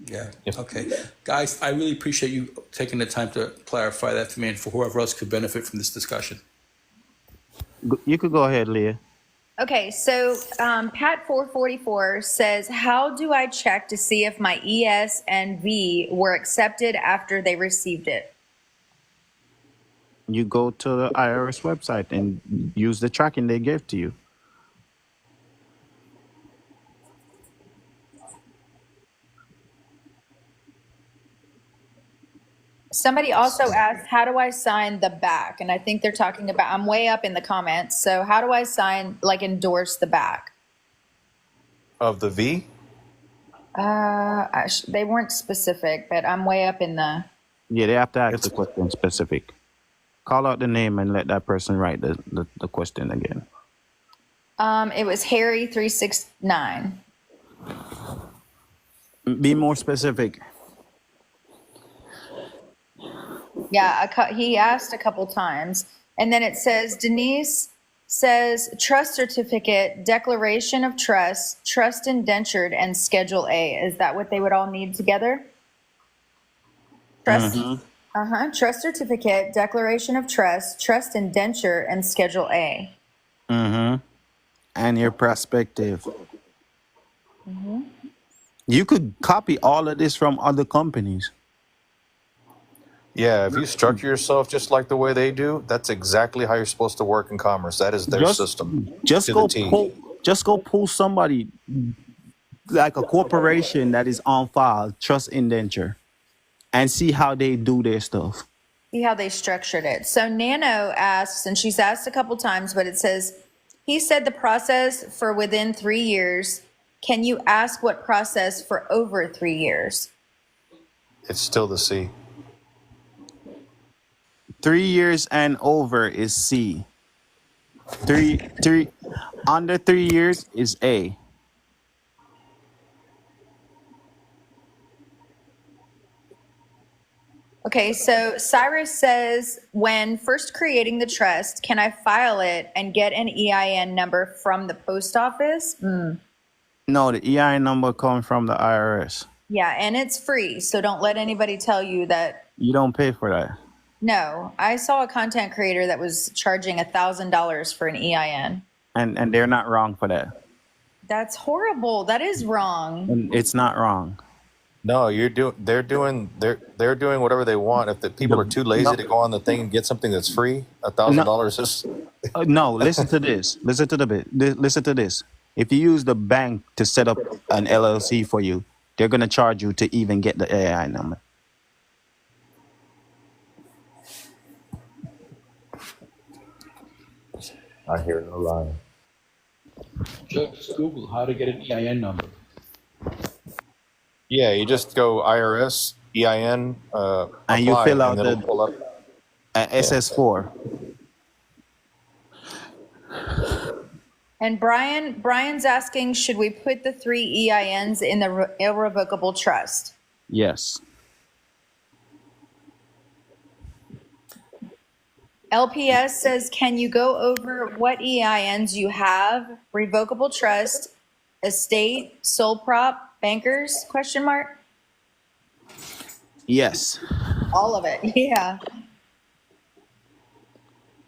Yeah. If- Okay. Guys, I really appreciate you taking the time to clarify that for me and for whoever else could benefit from this discussion. You could go ahead, Leah. okay, so Pat 444 says, how do I check to see if my ES and V were accepted after they received it? You go to the IRS website and use the tracking they gave to you. Somebody also asked, how do I sign the back? And I think they're talking about, I'm way up in the comments. So how do I sign, like endorse the back? Of the V? They weren't specific, but I'm way up in the, Yeah, they have to ask the question specific. Call out the name and let that person write the question again. it was Harry 369. Be more specific. Yeah, he asked a couple times. And then it says, Denise says, trust certificate, declaration of trust, trust indentured, and Schedule A. Is that what they would all need together? Trust, trust certificate, declaration of trust, trust indenture, and Schedule A. And your perspective. You could copy all of this from other companies. Yeah, if you structure yourself just like the way they do, that's exactly how you're supposed to work in commerce. That is their system. Just to go the T. pull somebody like a corporation that is on file, trust indenture, and see how they do their stuff. See how they structured it. So Nano asks, and she's asked a couple times, but it says, he said the process for within 3 years. Can you ask what process for over 3 years? It's still the C. 3 years and over is C. Three under 3 years is A. Okay, so Cyrus says, when first creating the trust, can I file it and get an EIN number from the post office? No, the EIN number comes from the IRS. Yeah, and it's free, so don't let anybody tell you that. You don't pay for that. No, I saw a content creator that was charging $1,000 for an EIN. And they're not wrong for that. That's horrible. That is wrong. And it's not wrong. No, they're doing whatever they want. If the people are too lazy to go on the thing and get something that's free, $1,000 is. No, listen to this. Listen to this. If you use the bank to set up an LLC for you, they're going to charge you to even get the AI number. I hear no lie. Just Google how to get an EIN number. Yeah, you just go IRS EIN, And you fill out and it'll pull up. SS4. And Brian's asking, should we put the 3 EINs in the irrevocable trust? Yes. LPS says, can you go over what EINs you have? Revocable trust, estate, sole prop, bankers, question mark? Yes. All of it, yeah.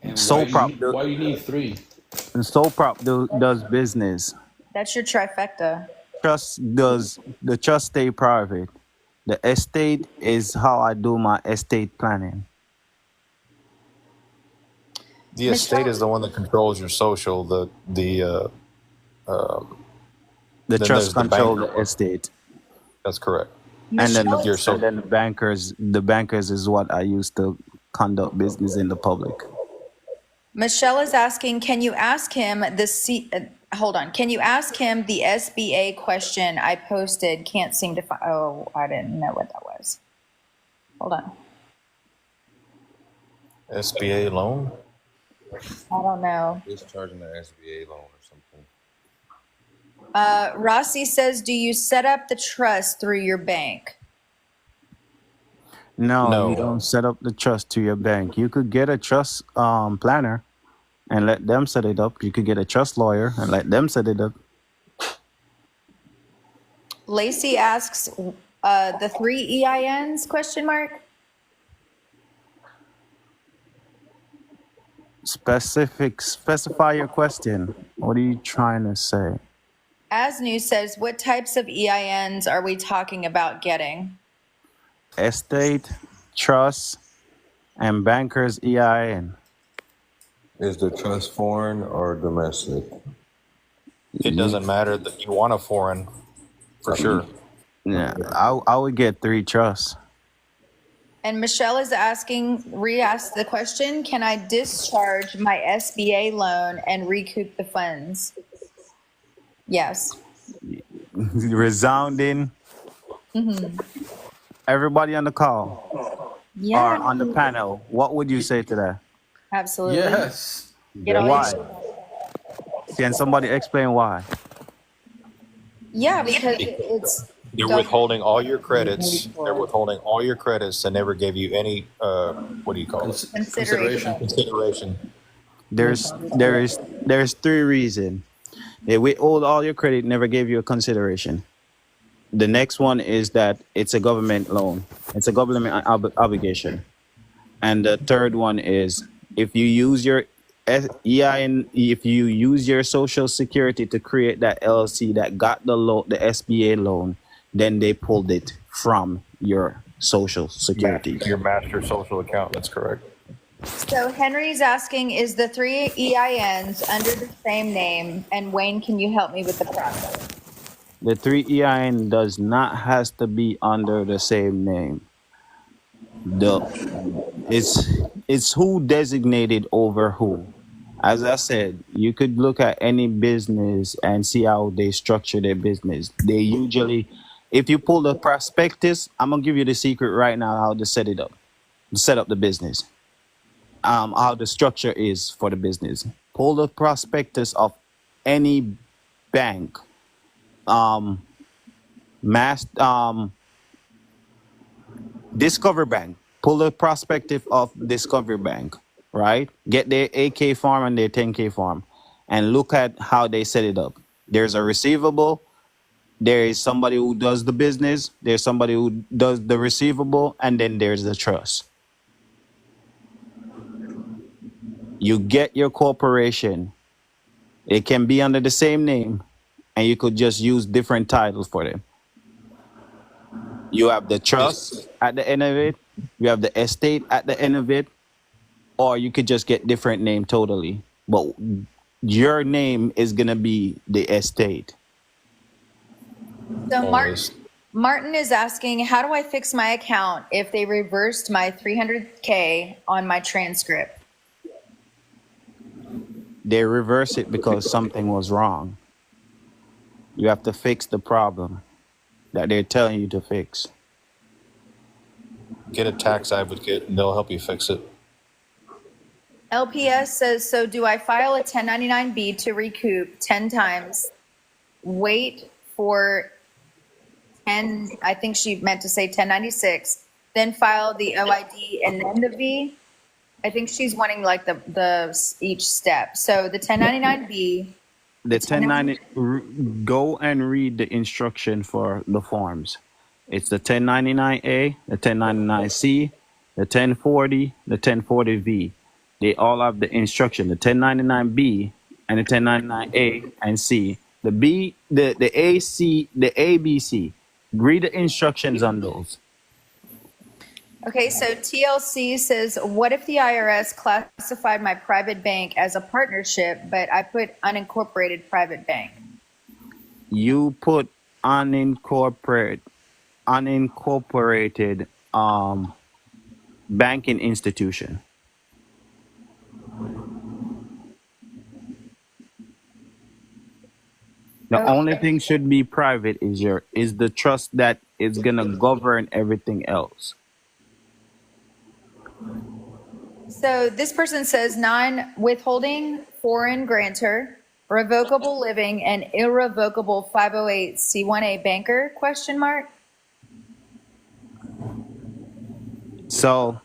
And Sole prop. Why do you need 3? And sole prop does business. That's your trifecta. The trust stay private. The estate is how I do my estate planning. The estate is the one that controls your social. The Then trust there's the control banker. the estate. That's correct. And then Michelle- and then the bankers is what I use to conduct business in the public. Michelle is asking, can you ask him can you ask him the SBA question I posted? Can't seem to find, I didn't know what that was. Hold on. SBA loan? I don't know. Discharging the SBA loan or something. Rossi says, do you set up the trust through your bank? No, you don't set up the trust to your bank. You could get a trust planner and let them set it up. You could get a trust lawyer and let them set it up. Lacey asks, the 3 EINs, question mark? Specify your question. What are you trying to say? Asnu says, what types of EINs are we talking about getting? Estate, trust, and bankers EIN. Is the trust foreign or domestic? It doesn't matter that you want a foreign, for sure. Yeah, I would get 3 trusts. And Michelle is asking, re-asked the question, can I discharge my SBA loan and recoup the funds? Yes. Resounding. Everybody on the call Yeah. or on the panel, what would you say to that? Absolutely. Yes. Get all Why? your- Can somebody explain why? Yeah, because it's They're withholding all your credits. They're withholding all your credits and never gave you any, what do you call it? consideration. Consideration. There's 3 reasons. They withhold all your credit, never gave you a consideration. The next one is that it's a government loan. It's a government obligation. And the third one is if you use your EIN, if you use your social security to create that LLC that got the SBA loan, then they pulled it from your social security. Your master social account, that's correct. So Henry's asking, is the 3 EINs under the same name? And Wayne, can you help me with the process? The 3 EIN does not has to be under the same name. It's who designated over who. As I said, you could look at any business and see how they structure their business. They usually, if you pull the prospectus, I'm gonna give you the secret right now how to set it up, set up the business. How the structure is for the business. Pull the prospectus of any bank, Discover Bank. Pull the prospectus of Discover Bank, right? Get their 8K form and their 10K form, and look at how they set it up. There's a receivable. There is somebody who does the business. There's somebody who does the receivable, and then there's the trust. You get your corporation. It can be under the same name, and you could just use different titles for them. You have the trust at the end of it. You have the estate at the end of it, or you could just get different name totally. But your name is gonna be the estate. So Always. Martin is asking, how do I fix my account if they reversed my 300K on my transcript? They reverse it because something was wrong. You have to fix the problem that they're telling you to fix. Get a tax advocate and they'll help you fix it. LPS says, so do I file a 1099B to recoup 10 times, wait for 10, I think she meant to say 1096, then file the OID and then the V? I think she's wanting like the each step. So the 1099B. The 1090, go and read the instruction for the forms. It's the 1099A, the 1099C, the 1040, the 1040V. They all have the instruction, the 1099B and the 1099A and C. The B, the AC, the ABC. Read the instructions on those. Okay, so TLC says, what if the IRS classified my private bank as a partnership, but I put unincorporated private bank? You put unincorporated banking institution. The only thing should be private is the trust that is gonna govern everything else. So this person says non-withholding foreign grantor, revocable living, and irrevocable 508c1a banker, question mark? So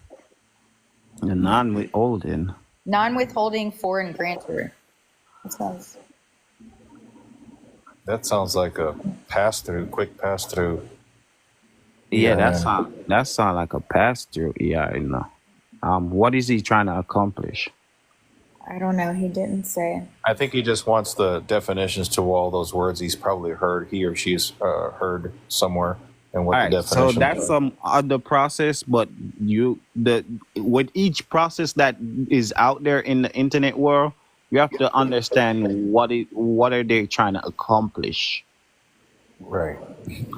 the non-withholding. Non-withholding foreign grantor. That sounds like a pass-through, quick pass-through. Yeah, that sound like a pass-through. Yeah, I know. What is he trying to accomplish? I don't know. He didn't say. I think he just wants the definitions to all those words he's probably heard, he or she's heard somewhere, and what All the right, definition. so that's some other process, but with each process that is out there in the internet world, you have to understand what are they trying to accomplish. Right.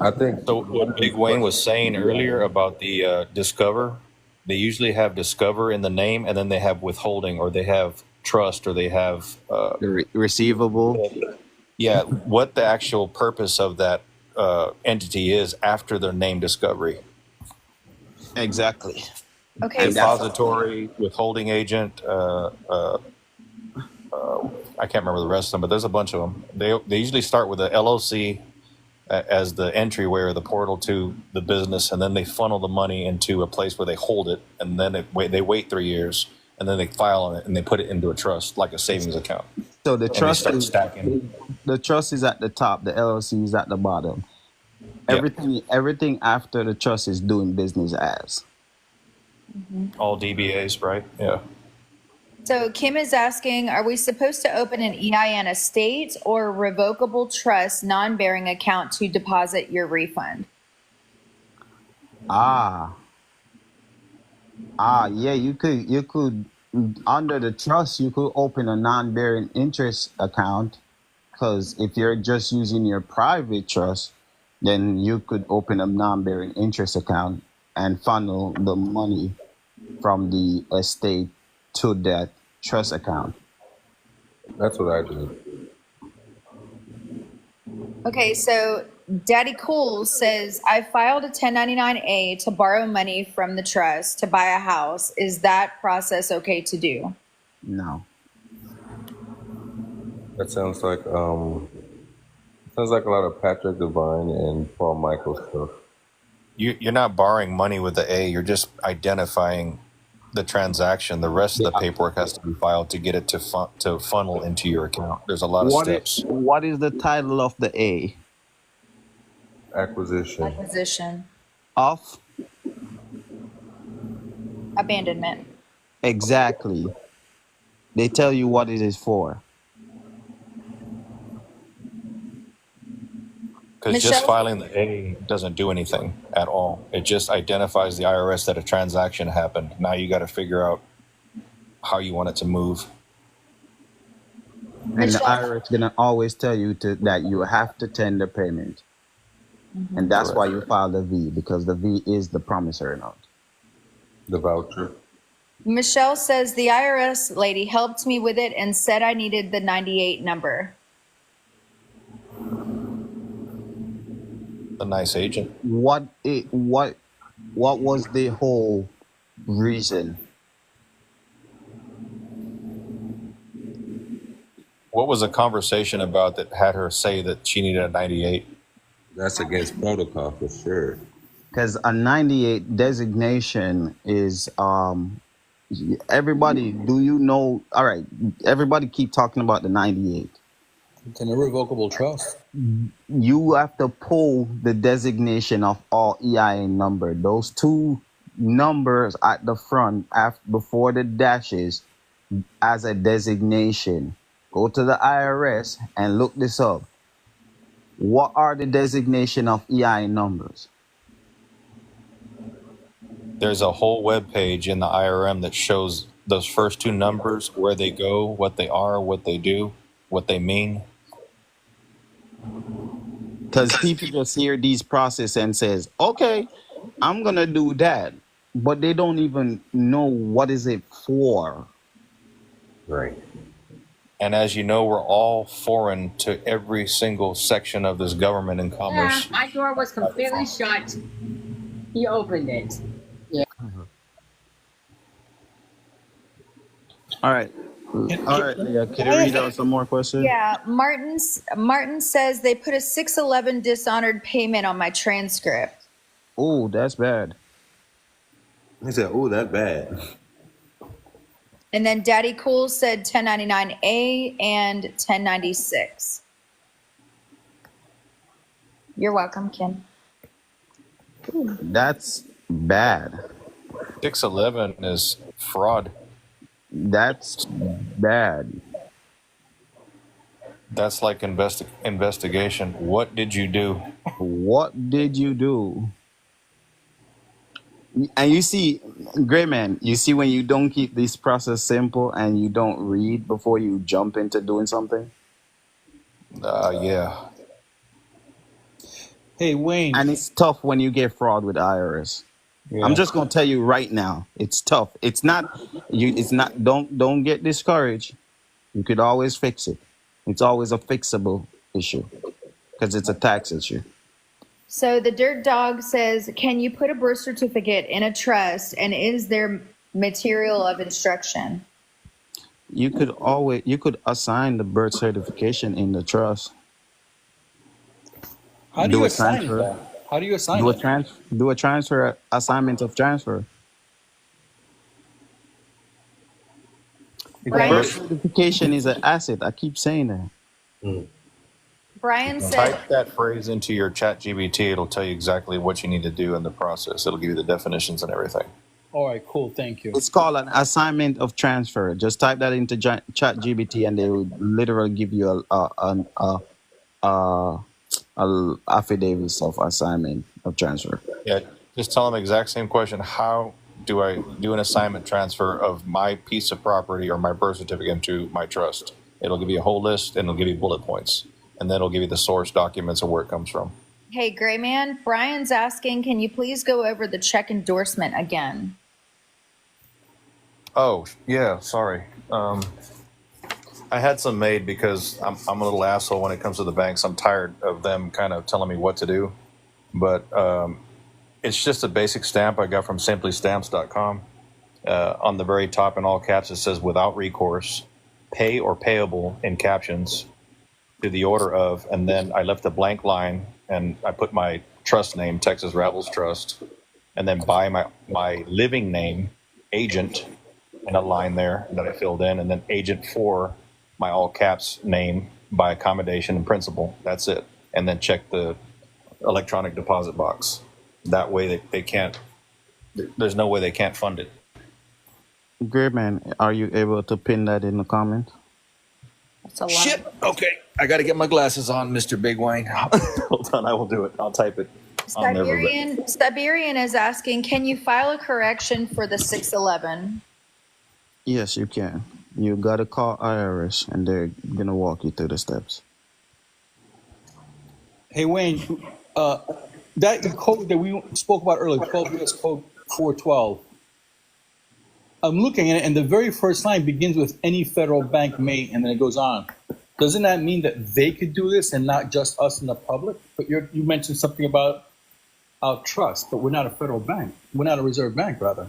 I think So what Big Wayne was saying earlier about the Discover, they usually have Discover in the name, and then they have withholding, or they have trust, or they have Receivable. yeah, what the actual purpose of that entity is after their name discovery. Exactly. Okay. Depository, withholding agent. I can't remember the rest of them, but there's a bunch of them. They usually start with a LLC as the entryway or the portal to the business, and then they funnel the money into a place where they hold it, and then they wait 3 years, and then they file on it and they put it into a trust like a savings account. So the And they trust start is stacking. the trust is at the top, the LLC is at the bottom. Yep. Everything after the trust is doing business as. All DBAs, right? Yeah. So Kim is asking, are we supposed to open an EIN estate or revocable trust non-bearing account to deposit your refund? Yeah, you could under the trust you could open a non-bearing interest account, because if you're just using your private trust, then you could open a non-bearing interest account and funnel the money from the estate to that trust account. that's what I do. Okay, so Daddy Cool says, I filed a 1099A to borrow money from the trust to buy a house. Is that process okay to do? No. That sounds like a lot of Patrick Devine and Paul Michael stuff. You're not borrowing money with the A. You're just identifying the transaction. The rest of the paperwork has to be filed to get it to funnel into your account. There's a lot of steps. What is the title of the A? Acquisition. Of? Abandonment. Exactly. They tell you what it is for. Because just Michelle? filing the A doesn't do anything at all. It just identifies the IRS that a transaction happened. Now you got to figure out how you want it to move. And the Michelle? IRS gonna always tell you that you have to tender payment, and that's why you file the V, because the V is the promissory note. The voucher. Michelle says the IRS lady helped me with it and said I needed the 98 number. A nice agent. What was the whole reason? What was the conversation about that had her say that she needed a 98? That's against protocol for sure. Because a 98 designation is everybody. Do you know? All right, everybody keep talking about the 98. It's an irrevocable trust. You have to pull the designation of all EIN number. Those two numbers at the front before the dashes as a designation. Go to the IRS and look this up. What are the designation of EIN numbers? There's a whole web page in the IRM that shows those first two numbers, where they go, what they are, what they do, what they mean. Because people just hear these process and says, okay, I'm going to do that. But they don't even know what is it for. Right. And as you know, we're all foreign to every single section of this government and Yeah, commerce. my door was completely shut. He opened it. All right. All right, Leah, can you read out some more questions? Yeah, Martin says they put a 611 dishonored payment on my transcript. Oh, that's bad. He said, "Oh, that bad." And then Daddy Cool said 1099A and 1096. You're welcome, Ken. That's bad. 611 is fraud. That's bad. That's like investigation. What did you do? What did you do? And you see, great man, you see when you don't keep this process simple and you don't read before you jump into doing something? Yeah. Hey, Wayne. And it's tough when you get fraud with IRS. Yeah. I'm just gonna tell you right now, it's tough. It's not don't get discouraged. You could always fix it. It's always a fixable issue because it's a tax issue. So the Dirt Dog says, can you put a birth certificate in a trust, and is there material of instruction? You could assign the birth certification in the trust. How do you assign that? How do you assign it? Do a transfer assignment of transfer. Brian, Birth certification is an asset. I keep saying that. Brian said, Type that phrase into your chat GBT. It'll tell you exactly what you need to do in the process. It'll give you the definitions and everything. All right, cool. Thank you. It's called an assignment of transfer. Just type that into chat GBT and they will literally give you a affidavit of assignment of transfer. Yeah, just tell them the exact same question. How do I do an assignment transfer of my piece of property or my birth certificate into my trust? It'll give you a whole list and it'll give you bullet points. And then it'll give you the source documents of where it comes from. hey, Gray Man, Brian's asking, can you please go over the check endorsement again? Oh, yeah, sorry. I had some made because I'm a little asshole when it comes to the banks. I'm tired of them kind of telling me what to do. But it's just a basic stamp I got from simplystamps.com. On the very top in all caps, it says without recourse, pay or payable in captions to the order of, and then I left a blank line and I put my trust name, Texas Ravels Trust, and then by my living name, agent, and a line there that I filled in, and then agent for my all caps name by accommodation and principal. That's it. And then check the electronic deposit box. That way they can't, there's no way they can't fund it. Great man, are you able to pin that in the comments? That's a lot. Shit. Okay, I got to get my glasses on, Mr. Big Wayne. Hold on, I will do it. I'll type it. I'll never remember. Siberian is asking, can you file a correction for the 611? Yes, you can. You gotta call IRS, and they're gonna walk you through the steps. Hey, Wayne, that code that we spoke about earlier, 12 US code 412, I'm looking at it, and the very first line begins with any federal bank may, and then it goes on. Doesn't that mean that they could do this and not just us in the public? But you mentioned something about our trust, but we're not a federal bank. We're not a reserve bank, rather.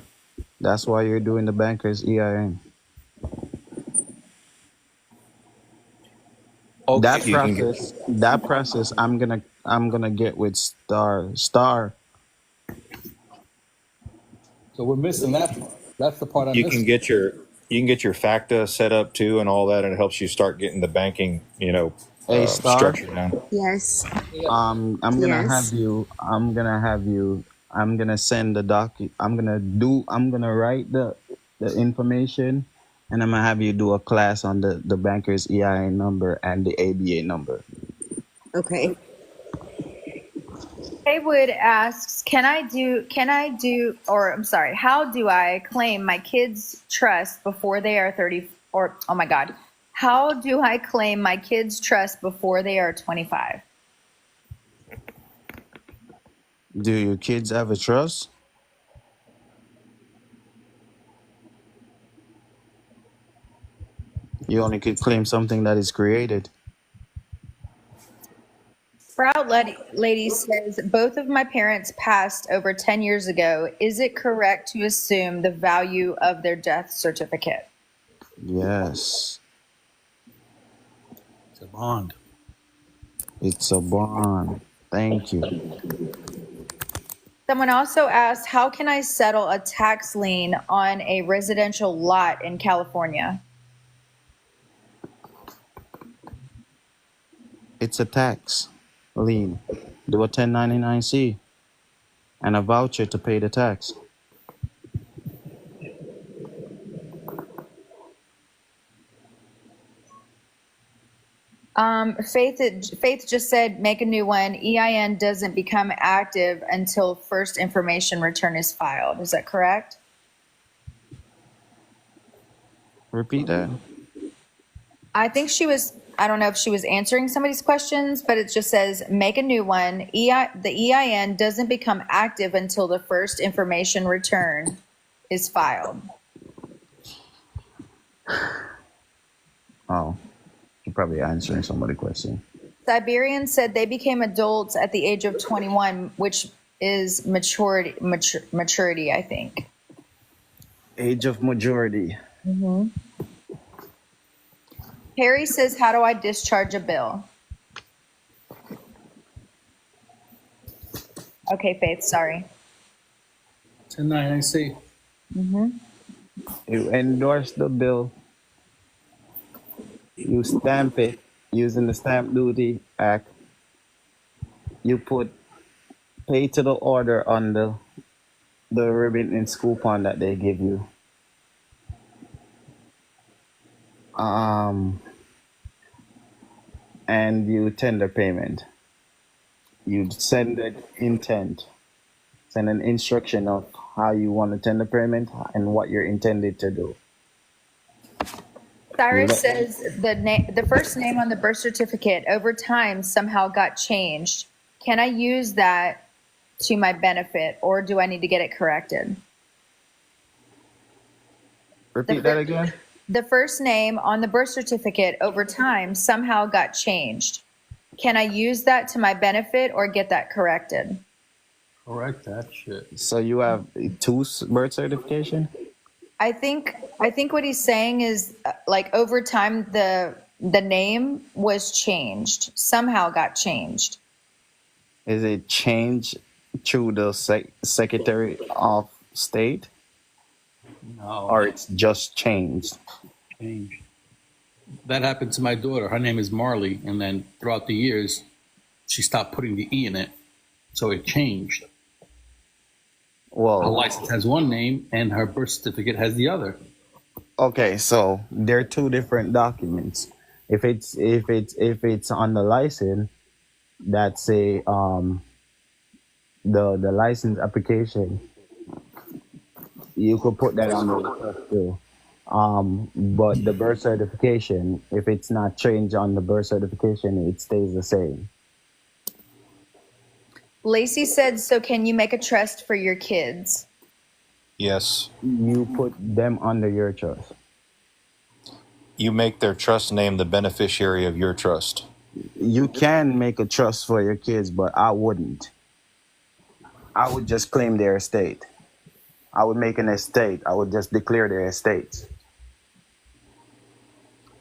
That's why you're doing the banker's EIN. Okay. That process, I'm gonna get with Star. So we're missing that part. That's the part I'm You missing. can get your FACTA set up too, and all that, and it helps you start getting the banking, Hey, Star. structure down. Yes. I'm gonna Yes. I'm gonna send the I'm gonna write the information, and I'm gonna have you do a class on the banker's EIN number and the ABA number. Okay. Haywood asks, how do I claim my kids' trust before they are 30, or, oh my God, how do I claim my kids' trust before they are 25? Do your kids have a trust? You only could claim something that is created. Sprout Lady says, both of my parents passed over 10 years ago. Is it correct to assume the value of their death certificate? Yes. It's a bond. It's a bond. Thank you. Someone also asked, how can I settle a tax lien on a residential lot in California? It's a tax lien. Do a 1099-C and a voucher to pay the tax. Faith just said, make a new one. EIN doesn't become active until first information return is filed. Is that correct? Repeat that. I think I don't know if she was answering somebody's questions, but it just says, make a new one. The EIN doesn't become active until the first information return is filed. Oh, you're probably answering somebody's question. Siberian said they became adults at the age of 21, which is maturity, I think. Age of majority. Mm-hmm. Harry says, how do I discharge a bill? Okay, Faith, sorry. 1099-C. Mm-hmm. You endorse the bill. You stamp it using the Stamp Duty Act. You put pay to the order on the remittance coupon that they give you. And you tender payment. You send an intent, send an instruction of how you want to tender payment and what you're intended to do. Cyrus says the first name on the birth certificate over time somehow got changed. Can I use that to my benefit, or do I need to get it corrected? Repeat that again. The first name on the birth certificate over time somehow got changed. Can I use that to my benefit or get that corrected? Correct that shit. So you have two birth certification? I think what he's saying is like over time the name was changed, somehow got changed. Is it changed through the Secretary of State? No. Or it's just changed? Changed. That happened to my daughter. Her name is Marley, and then throughout the years, she stopped putting the E in it, so it changed. Well, her license has one name, and her birth certificate has the other. Okay, so there are two different documents. If it's on the license, that's a the license application. You could put that on the trust too. But the birth certification, if it's not changed on the birth certification, it stays the same. Lacey said, so can you make a trust for your kids? Yes. You put them under your trust. You make their trust name the beneficiary of your trust. You can make a trust for your kids, but I wouldn't. I would just claim their estate. I would make an estate. I would just declare their estates.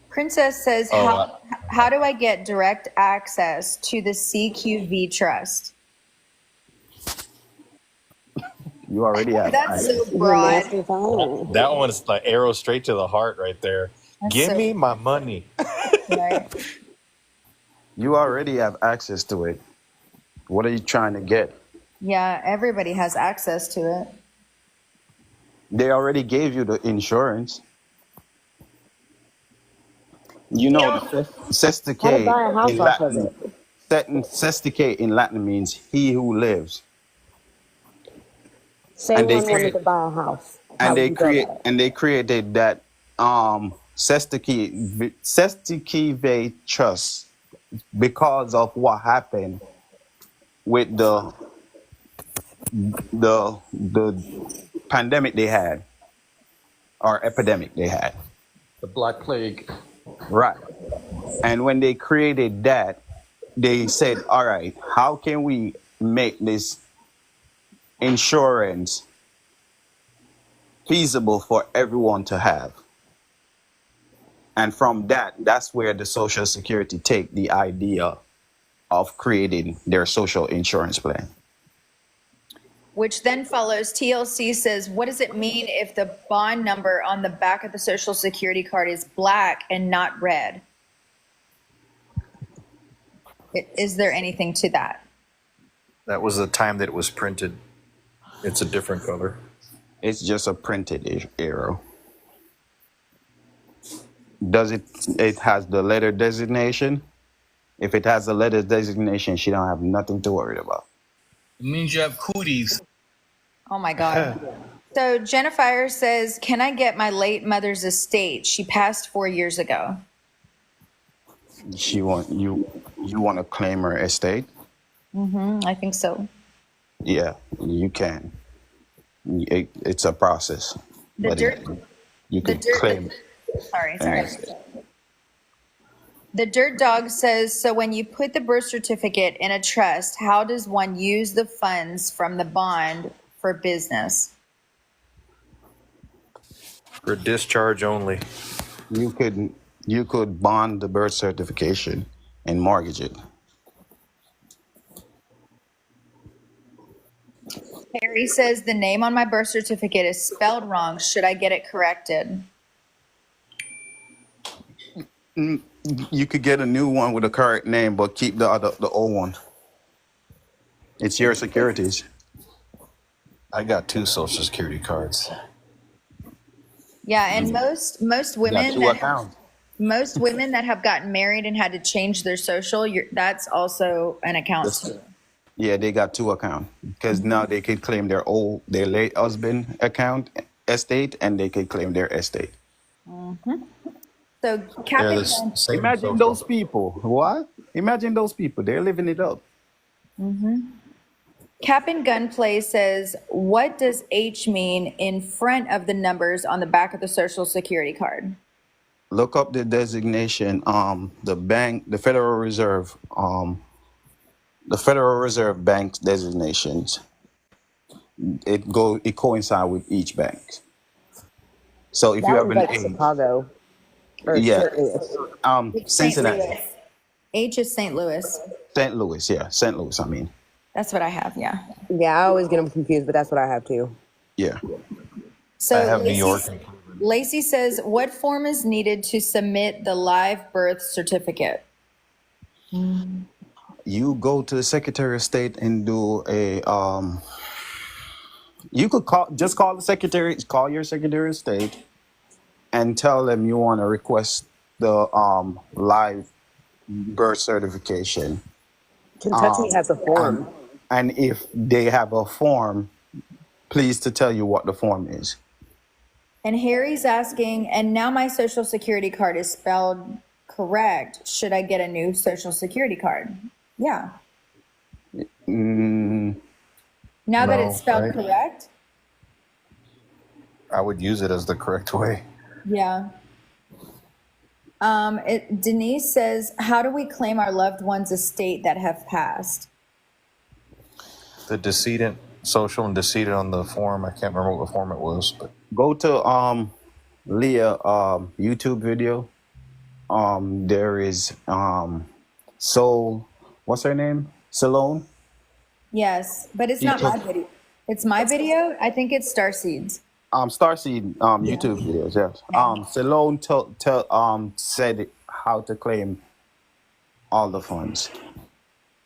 Princess says, Oh, how do I get direct access to the CQV trust? You already have. That's so Your broad. master file. that one's like arrow straight to the heart right there. That's Give so- me my money. Right. You already have access to it. What are you trying to get? Yeah, everybody has access to it. They already gave you the insurance. You know, the How to sesticate buy a house in off of Latin. it. Sesticate in Latin means he who lives. Say And they one wanted create- to buy a house. How And would they you go create about it? and they created that sesticate trust because of what happened with the pandemic they had or epidemic they had. The Black Plague. Right. And when they created that, they said, all right, how can we make this insurance feasible for everyone to have? And from that, that's where the Social Security take the idea of creating their social insurance plan. Which then follows, TLC says, what does it mean if the bond number on the back of the Social Security card is black and not red? Is there anything to that? That was the time that it was printed. It's a different color. It's just a printed arrow. Does it has the letter designation? If it has the letter designation, she don't have nothing to worry about. It means you have cooties. Oh my God. So Jennifer says, can I get my late mother's estate? She passed 4 years ago. She want you want to claim her estate? I think so. Yeah, you can. It's a process. The but dirt, you the can dirt, claim sorry. an estate. The Dirt Dog says, so when you put the birth certificate in a trust, how does one use the funds from the bond for business? For discharge only. You could bond the birth certification and mortgage it. Harry says, the name on my birth certificate is spelled wrong. Should I get it corrected? You could get a new one with a correct name, but keep the old one. It's your securities. I got 2 Social Security cards. Yeah, and most You got women 2 that accounts. most women that have gotten married and had to change their social, that's also an account too. Yeah, they got 2 accounts because now they could claim their late husband account estate, and they could claim their estate. So They're Captain the same Imagine social. those people. What? Imagine those people. They're living it up. Captain Gunplay says, what does H mean in front of the numbers on the back of the Social Security card? Look up the designation. The bank, the Federal Reserve Bank's designations. It coincides with each bank. So if you That have was an like H, Chicago. Or yeah, St. Louis. St. Cincinnati, Louis. H is St. Louis. St. Louis, yeah, St. Louis. I mean, That's what I have, yeah. Yeah, I always get them confused, but that's what I have too. yeah. So I have New York. Lacey says, what form is needed to submit the live birth certificate? You go to the Secretary of State and do a you could call your Secretary of State and tell them you want to request the live birth certification. Kentucky has a And form. and if they have a form, please to tell you what the form is. And Harry's asking, and now my social security card is spelled correct. Should I get a new social security card? Yeah. Mm, Now that No, it's spelled right? correct? I would use it as the correct way. Yeah. Denise says, how do we claim our loved one's estate that have passed? The decedent, social and decedent on the form. I can't remember what form it was, but go to Leah YouTube video. There is what's her name? Salone. Yes, but it's You not my took- video. It's my video. I think it's Starseeds. Starseed YouTube videos, yes. Salone said how to claim all the funds.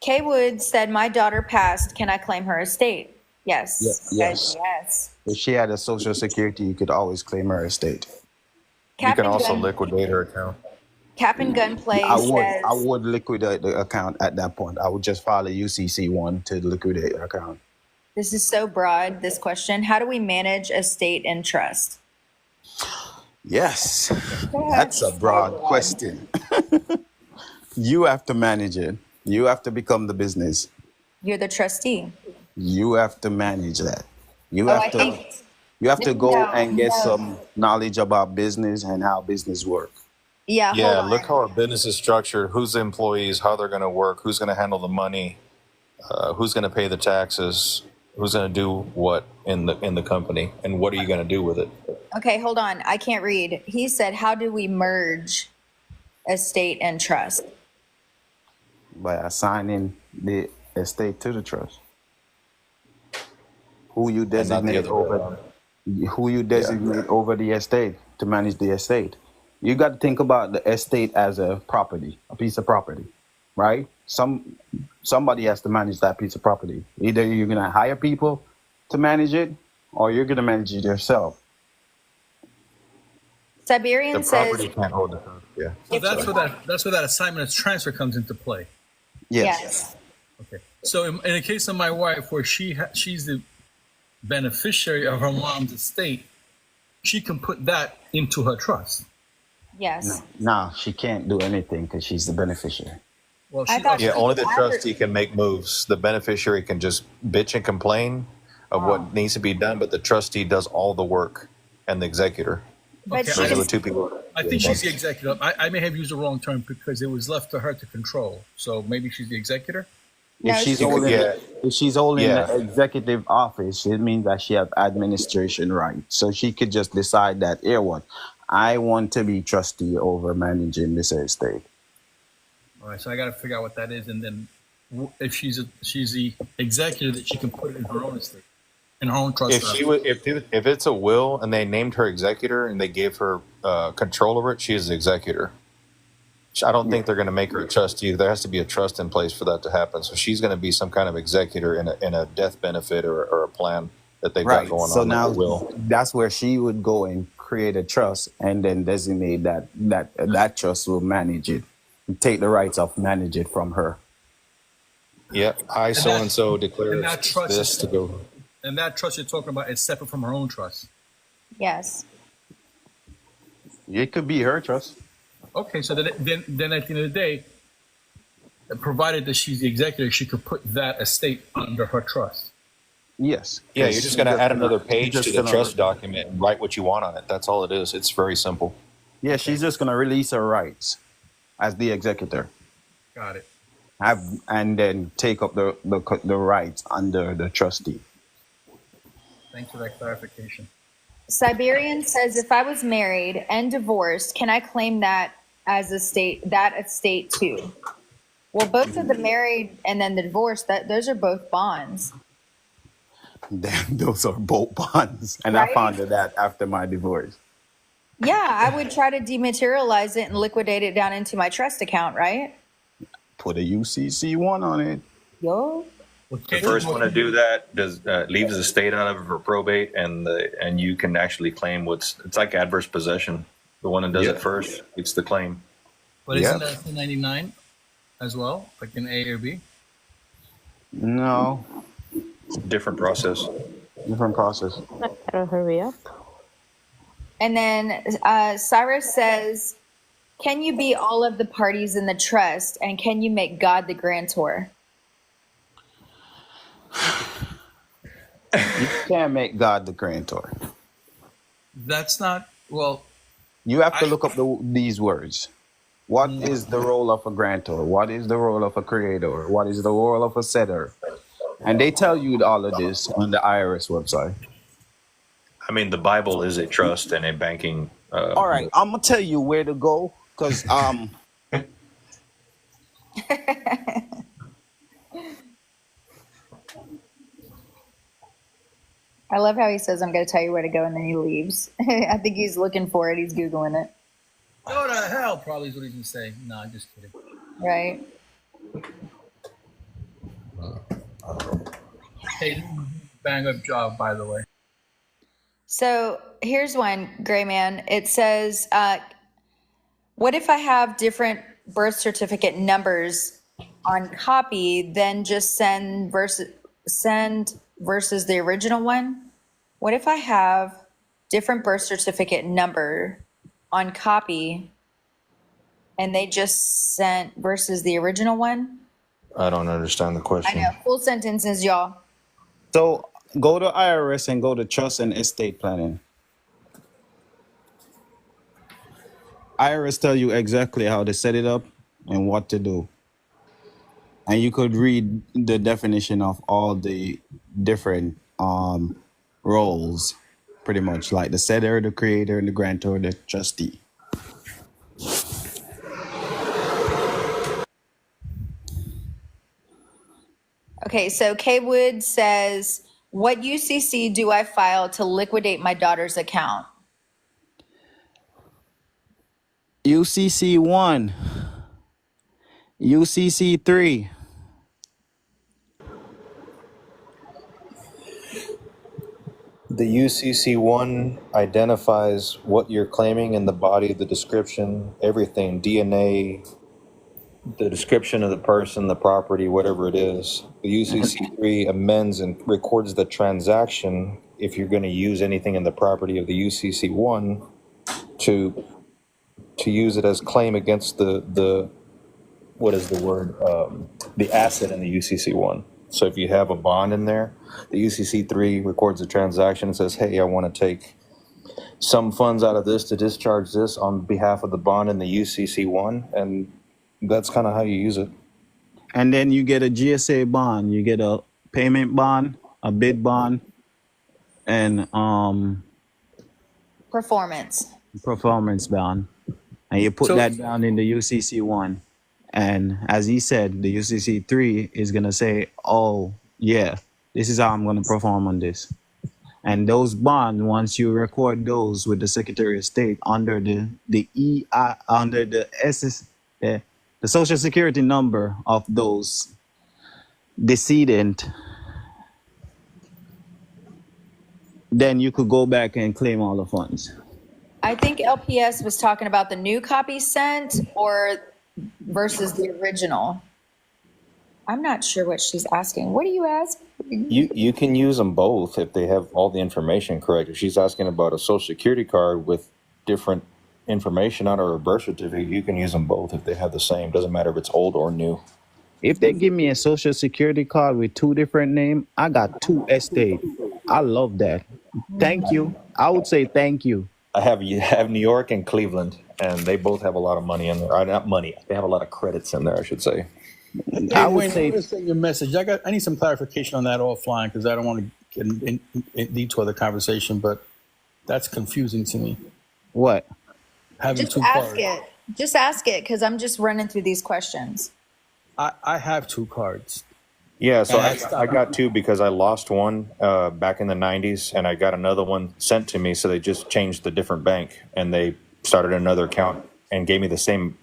Kay Wood said, my daughter passed. Can I claim her estate? Yes. Yes. Yes. If she had a social security, you could always claim her estate. you can also liquidate her account. Cap and Gunplay I says, would liquidate the account at that point. I would just file a UCC one to liquidate the account. this is so broad, this question. How do we manage estate and trust? Yes, that's a broad question. You have to manage it. You have to become the business. You're the trustee. You have to manage that. You Oh, have I to. think- You have to go No, and get no. some knowledge about business and how business work. Yeah, Yeah, hold look on. how our business is structured. Who's the employees? How they're going to work? Who's going to handle the money? Who's going to pay the taxes? Who's going to do what in the company? And what are you going to do with it? Okay, hold on. I can't read. He said, how do we merge estate and trust? By assigning the estate to the trust. Who you And not the designate other way over, around. who you designate over the estate to manage the estate. You got to think about the estate as a property, a piece of property, right? Somebody has to manage that piece of property. Either you're gonna hire people to manage it, or you're gonna manage it yourself. Siberian The says, property can't hold it. Yeah. So that's where that assignment of transfer comes into play. yes. Okay. So in the case of my wife, where she's the beneficiary of her mom's estate, she can put that into her trust. Yes. No, she can't do anything because she's the beneficiary. Well, I thought Yeah, she only the could trustee can make moves. The beneficiary can just bitch and complain of what needs to be done, but the trustee does all the work and the executor. But Okay, she Those are can- the two people. I think she's the executor. I may have used the wrong term because it was left to her to control. So maybe she's the executor. No, If she's she- holding, Yeah. if she's holding Yeah. the executive office, it means that she has administration rights. So she could just decide that, here, what, I want to be trustee over managing this estate. All right. So I got to figure out what that is, and then if she's the executor, that she can put it in her own estate, in her own trust. If she would, if it's a will and they named her executor and they gave her control over it, she is the executor. I don't think they're going to make her a trustee. There has to be a trust in place for that to happen. So she's going to be some kind of executor in a death benefit or a plan that they've got going So on. now That will. that's where she would go and create a trust and then designate that trust will manage it, take the rights of manage it from her. Yeah, I so and so and declare that trust this is to go. And that trust you're talking about is separate from her own trust. Yes. It could be her trust. Okay, so then at the end of the day, provided that she's the executor, she could put that estate under her trust. Yes. Yeah, you're just going to add another page just to the gonna- trust document and write what you want on it. That's all it is. It's very simple. Yeah, she's just gonna release her rights as the executor, Got it. and then take up the rights under the trustee. Thanks for that clarification. Siberian says, if I was married and divorced, can I claim that as that estate too? Well, both of the married and then the divorce, those are both bonds. Then those are both bonds, and Right? I found that after my divorce. Yeah, I would try to dematerialize it and liquidate it down into my trust account, right? Put a UCC one on it. Yo. The first one to do that leaves the state out of it for probate, and you can actually claim it's like adverse possession. The one that does Yeah. it first gets the claim. But Yep. isn't that 1099 as well, like in A or B? No, Different process. different process. Gotta hurry up. And then Cyrus says, can you be all of the parties in the trust, and can you make God the grantor? You can't make God the grantor. That's not, well, You have to look up these words. What is the role of a grantor? What is the role of a creator? What is the role of a setter? And they tell you all of this on the IRS website. I mean, the Bible is a trust and a banking. All right, I'm gonna tell you where to go because I love how he says, I'm going to tell you where to go, and then he leaves. I think he's looking for it. He's Googling it. go to hell, probably is what he's going to say. No, I'm just kidding. Right? Hey, bang up job, by the way. So here's one, Gray Man. It says, what if I have different birth certificate numbers on copy, then just send versus the original one? What if I have different birth certificate number on copy and they just sent versus the original one? I don't understand the question. I know. Full sentences, y'all. so go to IRS and go to trust and estate planning. IRS tell you exactly how to set it up and what to do. And you could read the definition of all the different roles, pretty much like the setter, the creator, and the grantor, the trustee. Okay, so Kay Wood says, what UCC do I file to liquidate my daughter's account? UCC 1, UCC 3. The UCC1 identifies what you're claiming in the body, the description, everything, DNA, the description of the person, the property, whatever it is. The UCC3 amends and records the transaction if you're going to use anything in the property of the UCC1 to use it as claim against the what is the word? The asset in the UCC1. So if you have a bond in there, the UCC3 records the transaction and says, hey, I want to take some funds out of this to discharge this on behalf of the bond in the UCC1. And that's kind of how you use it. And then you get a GSA bond, you get a payment bond, a bid bond, and Performance. performance bond. And you put So- that down in the UCC1. And as he said, the UCC3 is going to say, oh, yeah, this is how I'm going to perform on this. And those bonds, once you record those with the Secretary of State under the Social Security number of those decedent, then you could go back and claim all the funds. I think LPS was talking about the new copy sent or versus the original. I'm not sure what she's asking. What do you ask? You can use them both if they have all the information correct. If she's asking about a Social Security card with different information on it or a birth certificate, you can use them both if they have the same. Doesn't matter if it's old or new. If they give me a Social Security card with two different names, I got two estate. I love that. Thank you. I would say thank you. You have New York and Cleveland, and they both have a lot of money in there. Not money. They have a lot of credits in there, I should say. I Wayne, would say I'm gonna send you a message. I need some clarification on that offline because I don't want to get in detour the conversation, but that's confusing to me. what? Having Just two ask cards. it. Just ask it because I'm just running through these questions. I have two cards. Yeah, so And I got two because I lost one back in the 90s, and I got another one sent to me. So they just changed the different bank, and they started another account and gave me the same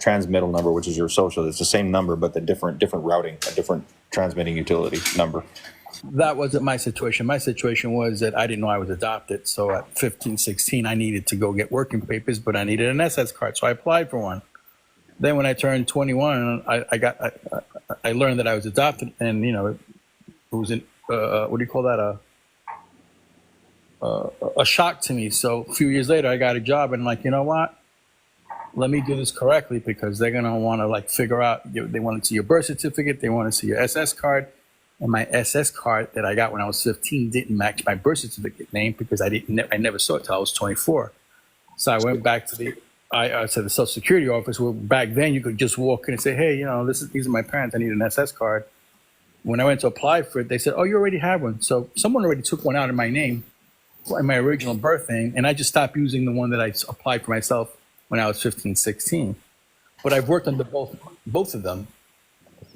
transmittal number, which is your social. It's the same number, but the different routing, a different transmitting utility number. That wasn't my situation. My situation was that I didn't know I was adopted. So at 15, 16, I needed to go get working papers, but I needed an SS card. So I applied for one. Then when I turned 21, I learned that I was adopted, and it was what do you call that? A shock to me. So a few years later, I got a job, and I'm like, you know what? Let me do this correctly, because they're gonna want to figure out. They want to see your birth certificate. They want to see your SS card. And my SS card that I got when I was 15 didn't match my birth certificate name, because I never saw it till I was 24. So I went back to the Social Security office, where back then you could just walk in and say, hey, these are my parents. I need an SS card. When I went to apply for it, they said, oh, you already have one. So someone already took one out in my name, in my original birth name, and I just stopped using the one that I applied for myself when I was 15, 16. But I've worked under both of them.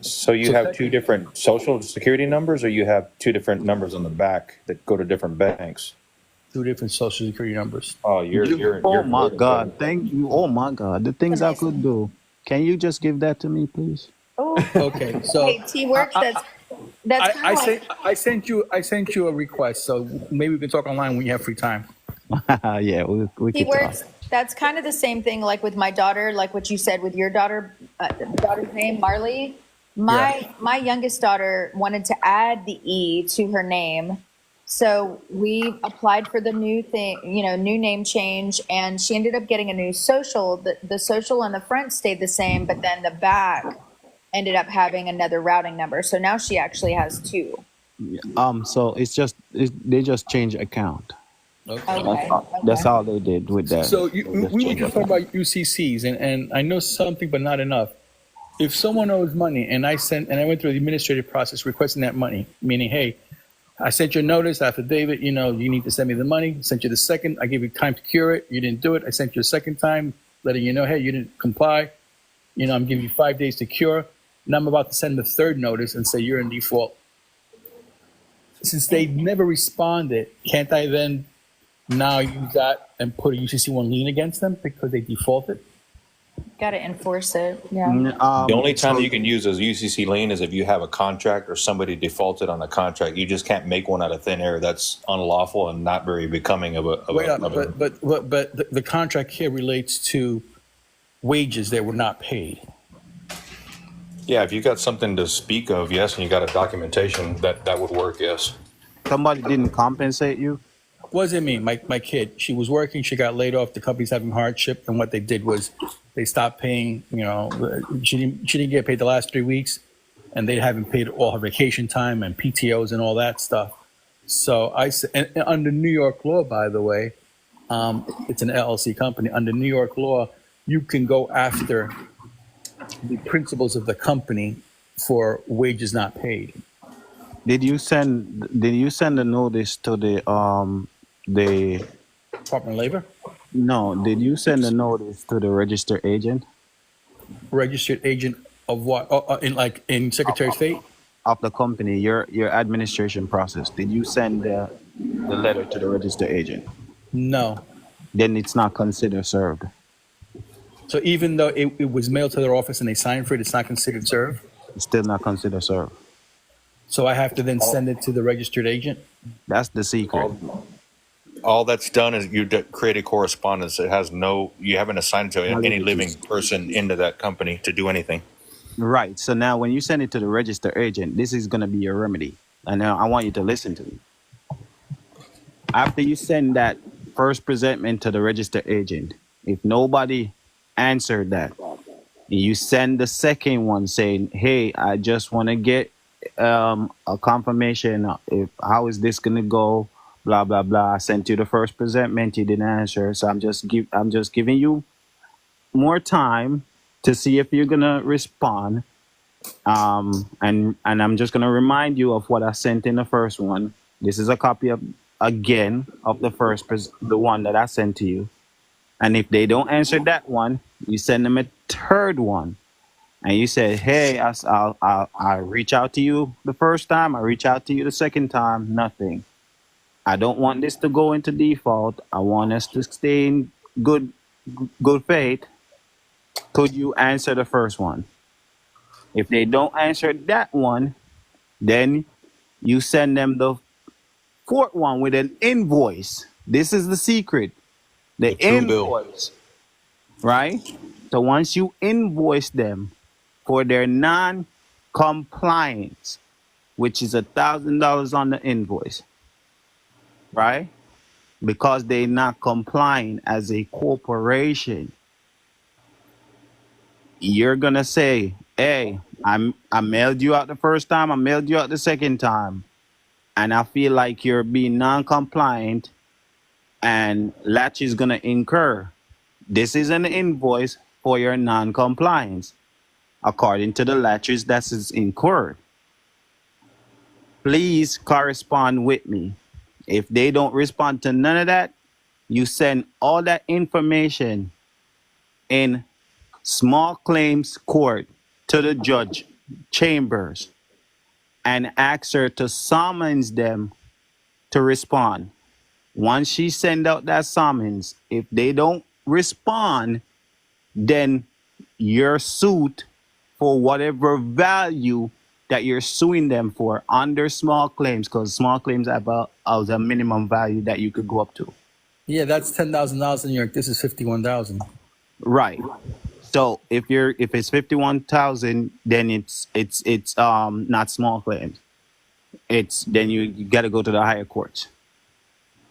So you have two different social security numbers, or you have two different numbers on the back that go to different banks? Two different social security numbers. Oh, Oh my God! Thank you. Oh my God! The things I could do. Can you just give that to me, please? Oh, Okay, so hey, T Works. That's kind of I sent you a request, so maybe we can talk online when you have free time. Yeah, we T could talk. Works. That's kind of the same thing, like with my daughter, like what you said with your daughter's name, Marley. My youngest daughter wanted to add the E to her name. So we applied for the new thing, new name change, and she ended up getting a new social. The social on the front stayed the same, but then the back ended up having another routing number. So now she actually has two. So they just change account. Okay. That's all they did with that. So They just we were changed just talking account. about UCCs, and I know something, but not enough. If someone owes money, and I went through the administrative process requesting that money, meaning, hey, I sent you a notice, affidavit, you need to send me the money. Sent you the second, I gave you time to cure it. You didn't do it. I sent you a second time, letting you know, hey, you didn't comply. I'm giving you 5 days to cure. Now I'm about to send the third notice and say you're in default. Since they never responded, can't I then now use that and put a UCC1 lien against them because they defaulted? Got to enforce it. Yeah. The only time that you can use a UCC lien is if you have a contract or somebody defaulted on a contract. You just can't make one out of thin air. That's unlawful and not very becoming of a. But the contract here relates to wages that were not paid. Yeah, if you got something to speak of, yes, and you got a documentation, that would work, yes. Somebody didn't compensate you. Wasn't me. My kid. She was working. She got laid off. The company's having hardship, and what they did was they stopped paying. She didn't get paid the last 3 weeks, and they haven't paid all her vacation time and PTOs and all that stuff. So and under New York law, by the way, it's an LLC company. Under New York law, you can go after the principals of the company for wages not paid. Did you send a notice to the Department of Labor? No, did you send a notice to the registered agent? Registered agent of what? In Secretary of State? Of the company, your administration process. Did you send the letter to the registered agent? No. Then it's not considered served. So even though it was mailed to their office and they signed for it, it's not considered served? It's still not considered served. So I have to then send it to the registered agent? That's the secret. All that's done is you create a correspondence. It has you haven't assigned to any living person into that company to do anything. Right. So now when you send it to the registered agent, this is going to be your remedy. And now I want you to listen to me. After you send that first presentment to the registered agent, if nobody answered that, you send the second one saying, hey, I just want to get a confirmation if how is this going to go, blah, blah, blah. I sent you the first presentment, you didn't answer. So I'm just giving you more time to see if you're going to respond. And I'm just going to remind you of what I sent in the first one. This is a copy of the one that I sent to you. And if they don't answer that one, you send them a third one. And you say, hey, I reach out to you the first time. I reach out to you the second time. Nothing. I don't want this to go into default. I want us to stay in good faith. Could you answer the first one? If they don't answer that one, then You send them the fourth one with an invoice. This is the secret. The true bill. invoice, right? So once you invoice them for their non-compliance, which is $1,000 on the invoice, right? Because they're not complying as a corporation, you're gonna say, "Hey, I mailed you out the first time. I mailed you out the second time, and I feel like you're being non-compliant, and Latch is gonna incur. This is an invoice for your non-compliance, according to the latches that is incurred. Please correspond with me. If they don't respond to none of that, you send all that information in small claims court to the judge chambers and ask her to summons them to respond. Once she send out that summons, if they don't respond, then your suit for whatever value that you're suing them for under small claims, because small claims have a minimum value that you could go up to. Yeah, that's $10,000 in New York. This is 51,000. Right. So if it's 51,000, then it's not small claims. Then you got to go to the higher courts.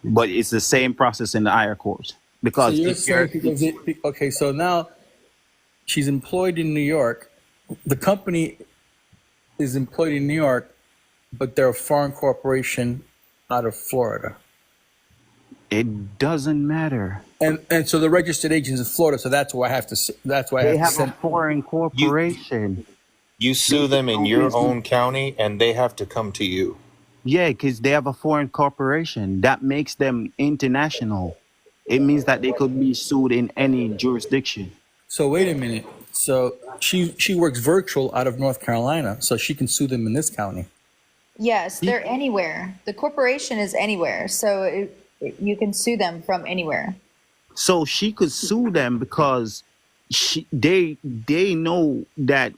But it's the same process in the higher courts, because So you're saying okay, so now she's employed in New York. The company is employed in New York, but they're a foreign corporation out of Florida. It doesn't matter. And so the registered agent is in Florida, so that's why I have to. That's why They I have have to a foreign corporation. You sue them in your own county, and they have to come to you. Yeah, because they have a foreign corporation. That makes them international. It means that they could be sued in any jurisdiction. So wait a minute. So she works virtual out of North Carolina, so she can sue them in this county. Yes, they're anywhere. The corporation is anywhere, so you can sue them from anywhere. So she could sue them because they know that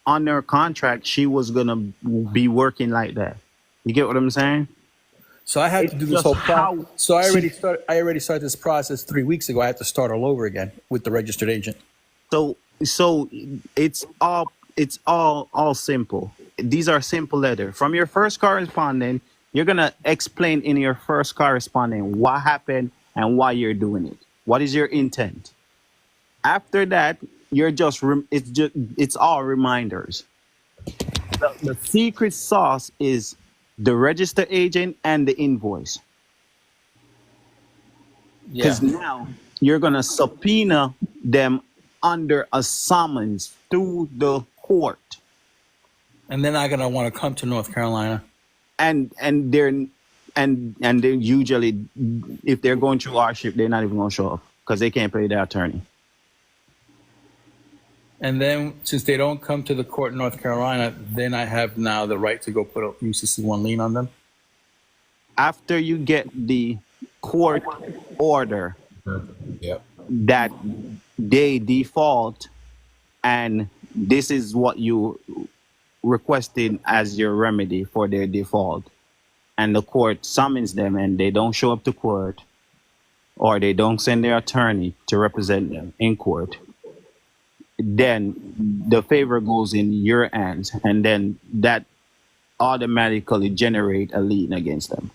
on their contract she was gonna be working like that. You get what I'm saying? So I had to do this whole process. So I already started this process 3 weeks ago. I had to start all over again with the registered agent. So it's all simple. These are simple letters. From your first correspondent, you're gonna explain in your first correspondent what happened and why you're doing it. What is your intent? After that, you're it's all reminders. The secret sauce is the register agent and the invoice. Because now you're gonna subpoena them under a summons through the court. And they're not gonna want to come to North Carolina. And they usually, if they're going through hardship, they're not even gonna show up because they can't pay their attorney. And then since they don't come to the court in North Carolina, then I have now the right to go put a UCC1 lien on them. After you get the court order that they default, and this is what you requested as your remedy for their default, and the court summons them and they don't show up to court, or they don't send their attorney to represent them in court, then the favor goes in your hands, and then that automatically generate a lien against them.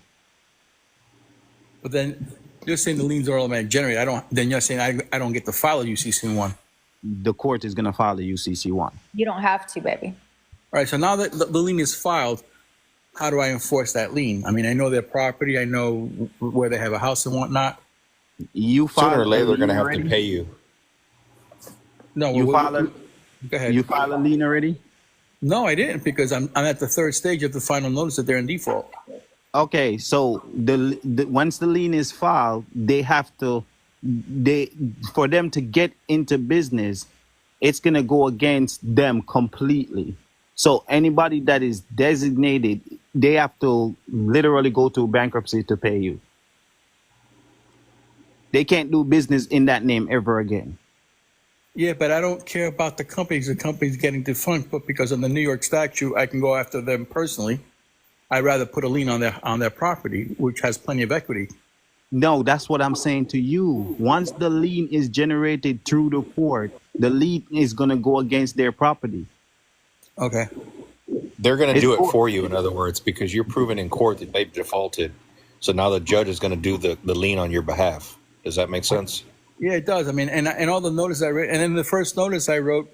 But then you're saying the liens are automatically generated. Then you're saying I don't get to file a UCC1. The court is going to file the UCC1. You don't have to, baby. All right. So now that the lien is filed, how do I enforce that lien? I mean, I know their property. I know where they have a house and whatnot. Sooner or later, they're going to have to pay you. No, you go ahead. You file a lien already? No, I didn't, because I'm at the third stage of the final notice that they're in default. Okay, so the once the lien is filed, they have to for them to get into business, it's gonna go against them completely. So anybody that is designated, they have to literally go to bankruptcy to pay you. They can't do business in that name ever again. Yeah, but I don't care about the companies. The company's getting defunct, but because of the New York statute, I can go after them personally. I'd rather put a lien on their property, which has plenty of equity. No, that's what I'm saying to you. Once the lien is generated through the court, the lien is going to go against their property. Okay. They're going to It's do it court. for you, in other words, because you're proving in court that they've defaulted. So now the judge is going to do the lien on your behalf. Does that make sense? Yeah, it does. I mean, and all the notices I read, and in the first notice I wrote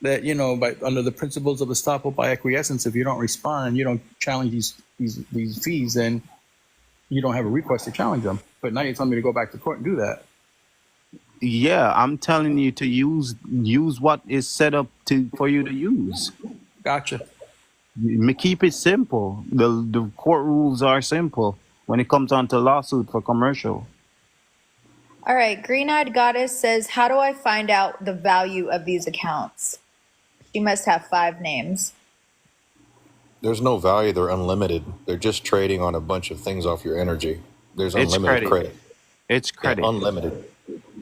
that, by under the principles of estoppel by acquiescence, if you don't respond, you don't challenge these fees, then you don't have a recourse to challenge them. But now you're telling me to go back to court and do that. Yeah, I'm telling you to use what is set up for you to use. Gotcha. Keep it simple. The court rules are simple when it comes on to lawsuit for commercial. All right, Green Eyed Goddess says, how do I find out the value of these accounts? She must have 5 names. There's no value. They're unlimited. They're just trading on a bunch of things off your energy. There's It's unlimited credit. credit. It's credit. Yeah, unlimited.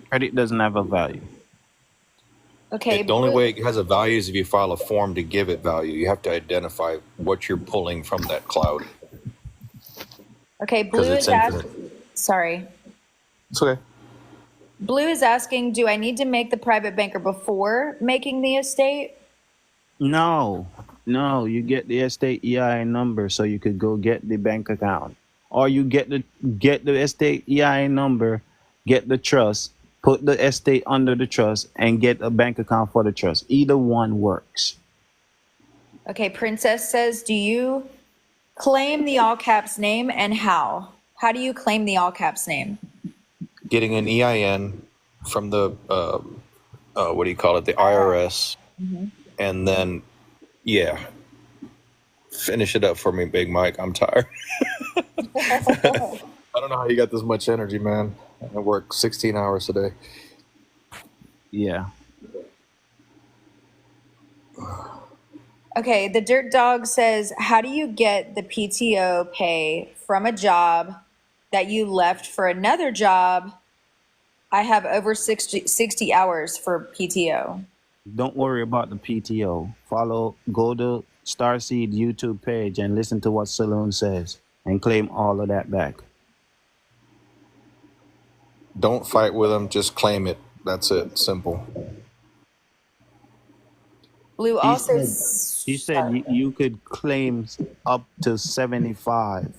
Credit doesn't have a value. Okay. The only way it has a value is if you file a form to give it value. You have to identify what you're pulling from that cloud. Okay, Blue it's is asking. Sorry. It's okay. Blue is asking, do I need to make the private banker before making the estate? No, you get the estate EIN number so you could go get the bank account, or you get the estate EIN number, get the trust, put the estate under the trust, and get a bank account for the trust. Either one works. Okay, Princess says, do you claim the all caps name and how? How do you claim the all caps name? Getting an EIN from the what do you call it? The IRS, and then finish it up for me, Big Mike. I'm tired. I don't know how you got this much energy, man. I work 16 hours a day. Yeah. Okay, the Dirt Dog says, how do you get the PTO pay from a job that you left for another job? I have over 60 hours for PTO. Don't worry about the PTO. Go to Starseed YouTube page and listen to what Saloon says and claim all of that back. Don't fight with them. Just claim it. That's it. Simple. Blue also He said you could claim up to 75.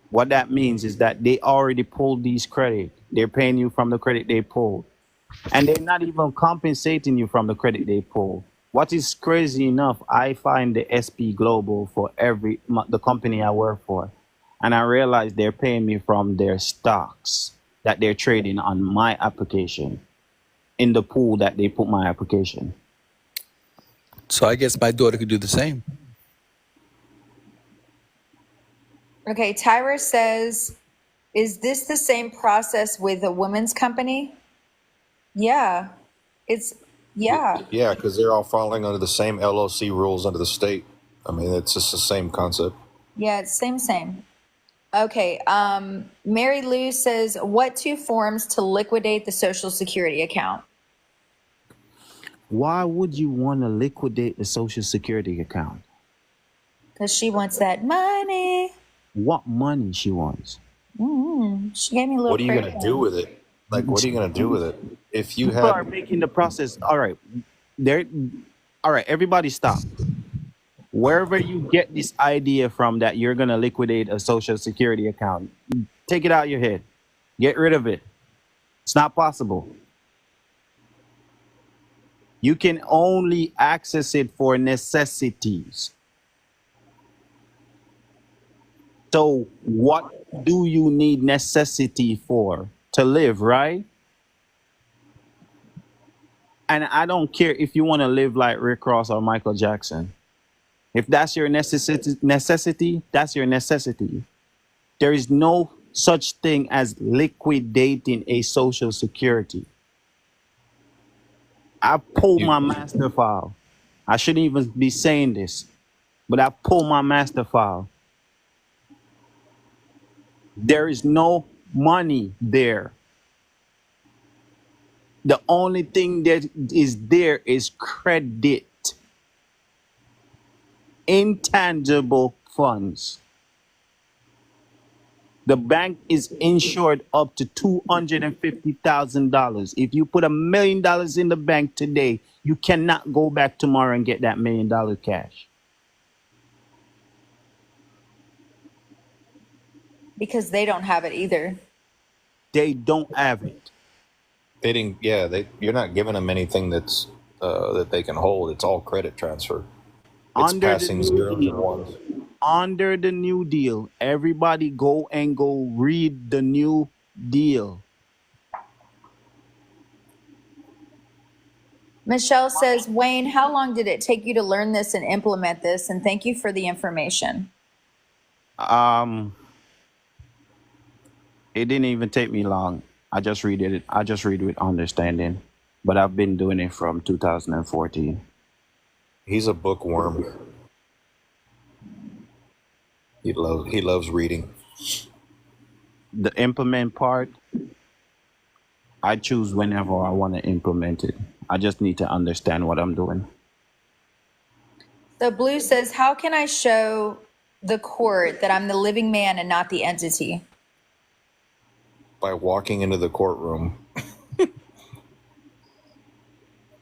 What that means is that they already pulled these credit. They're paying you from the credit they pulled. And they're not even compensating you from the credit they pulled. What is crazy enough, I find the SP Global for the company I work for. And I realize they're paying me from their stocks that they're trading on my application in the pool that they put my application. So I guess my daughter could do the same. Okay, Tyra says, is this the same process with a women's company? Yeah, yeah, because they're all falling under the same LLC rules under the state. I mean, it's just the same concept. Yeah, it's same. Okay, Mary Lou says, what 2 forms to liquidate the Social Security account? Why would you want to liquidate the Social Security account? Because she wants that money. What money she wants? She gave me a little. What are you going to do with it? Like, what are you going to do with it? If you People are making the process. All right. Everybody stop. Wherever you get this idea from that you're going to liquidate a Social Security account, take it out of your head. Get rid of it. It's not possible. You can only access it for necessities. So what do you need necessity for? To live, right? And I don't care if you want to live like Rick Ross or Michael Jackson. If that's your necessity, that's your necessity. There is no such thing as liquidating a Social Security. I pulled my master file. I shouldn't even be saying this, but I pulled my master file. There is no money there. The only thing that is there is credit. intangible funds. The bank is insured up to $250,000. If you put $1 million in the bank today, you cannot go back tomorrow and get that $1 million cash. Because they don't have it either. They don't have it. They didn't. Yeah, you're not giving them anything that's that they can hold. It's all credit transfer. It's Under the passing new zeros and deal, ones. under the new deal, everybody go read the new deal. Michelle says, Wayne, how long did it take you to learn this and implement this? And thank you for the information. It didn't even take me long. I just read it. I just read with understanding. But I've been doing it from 2014. He's a bookworm. He loves reading. The implement part, I choose whenever I want to implement it. I just need to understand what I'm doing. So Blue says, how can I show the court that I'm the living man and not the entity? By walking into the courtroom.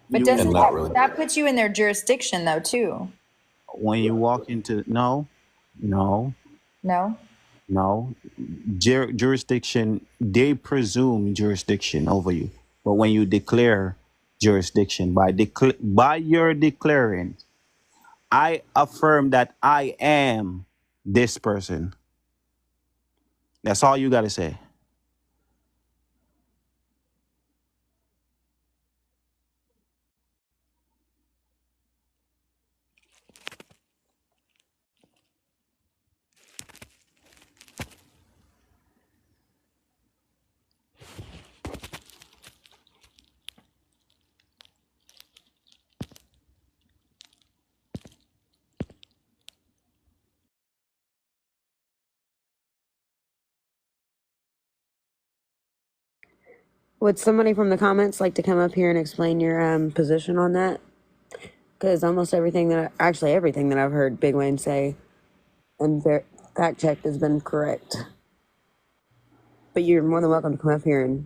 But You- doesn't And not really. that puts you in their jurisdiction though too? When you walk into no, No? jurisdiction, they presume jurisdiction over you. But when you declare jurisdiction by your declaring, I affirm that I am this person. That's all you got to say. Would somebody from the comments like to come up here and explain your position on that? Because almost everything that I've heard Big Wayne say and fact checked has been correct. But you're more than welcome to come up here and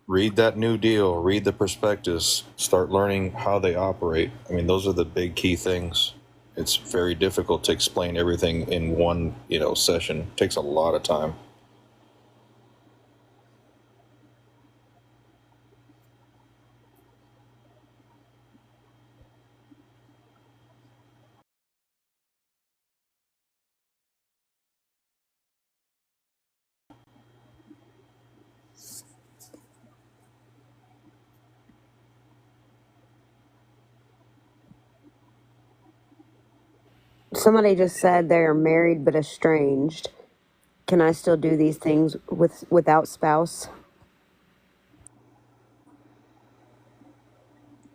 Read that new deal. Read the prospectus. Start learning how they operate. I mean, those are the big key things. It's very difficult to explain everything in one, session. It takes a lot of time. somebody just said they are married but estranged. Can I still do these things without spouse?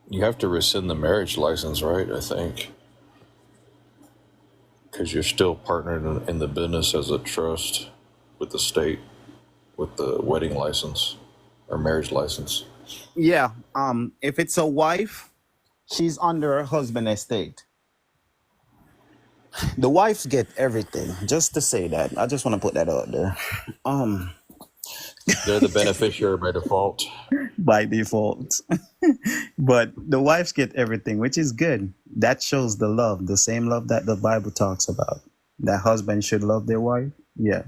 You have to rescind the marriage license, right? I think. Because you're still partnered in the business as a trust with the state, with the wedding license or marriage license. Yeah. If it's a wife, she's under her husband's estate. The wives get everything. Just to say that, I just want to put that out there. They're the beneficiary by default. By default. But the wives get everything, which is good. That shows the love, the same love that the Bible talks about. That husband should love their wife. Yeah.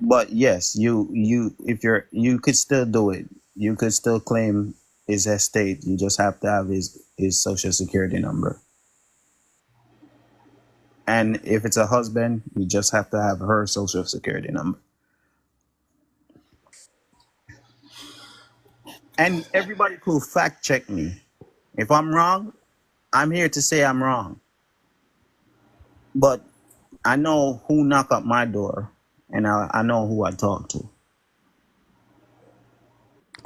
But yes, you could still do it. You could still claim his estate. You just have to have his social security number. And if it's a husband, you just have to have her social security number. And everybody could fact check me. If I'm wrong, I'm here to say I'm wrong. But I know who knock up my door, and I know who I talk to.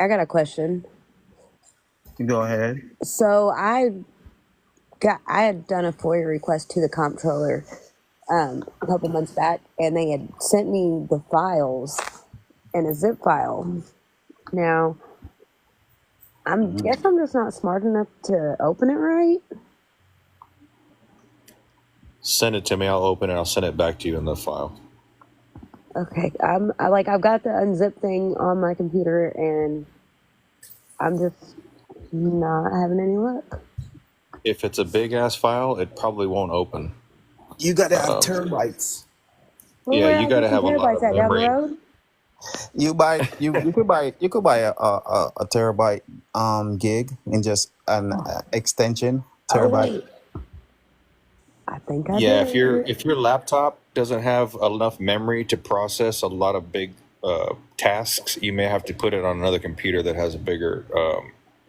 I got a question. Go ahead. So I had done a FOIA request to the comptroller a couple months back, and they had sent me the files in a zip file. Now, Guess I'm just not smart enough to open it right. Send it to me. I'll open it. I'll send it back to you in the file. Okay, I've got the unzip thing on my computer, and I'm just not having any luck. If it's a big ass file, it probably won't open. You gotta have terabytes. Well, Yeah, where you I got get to some have a lot terabytes of at down the memory. road? You could buy a terabyte gig and just an extension Oh terabyte. wait, I think I Yeah, did. if your laptop doesn't have enough memory to process a lot of big tasks, you may have to put it on another computer that has a bigger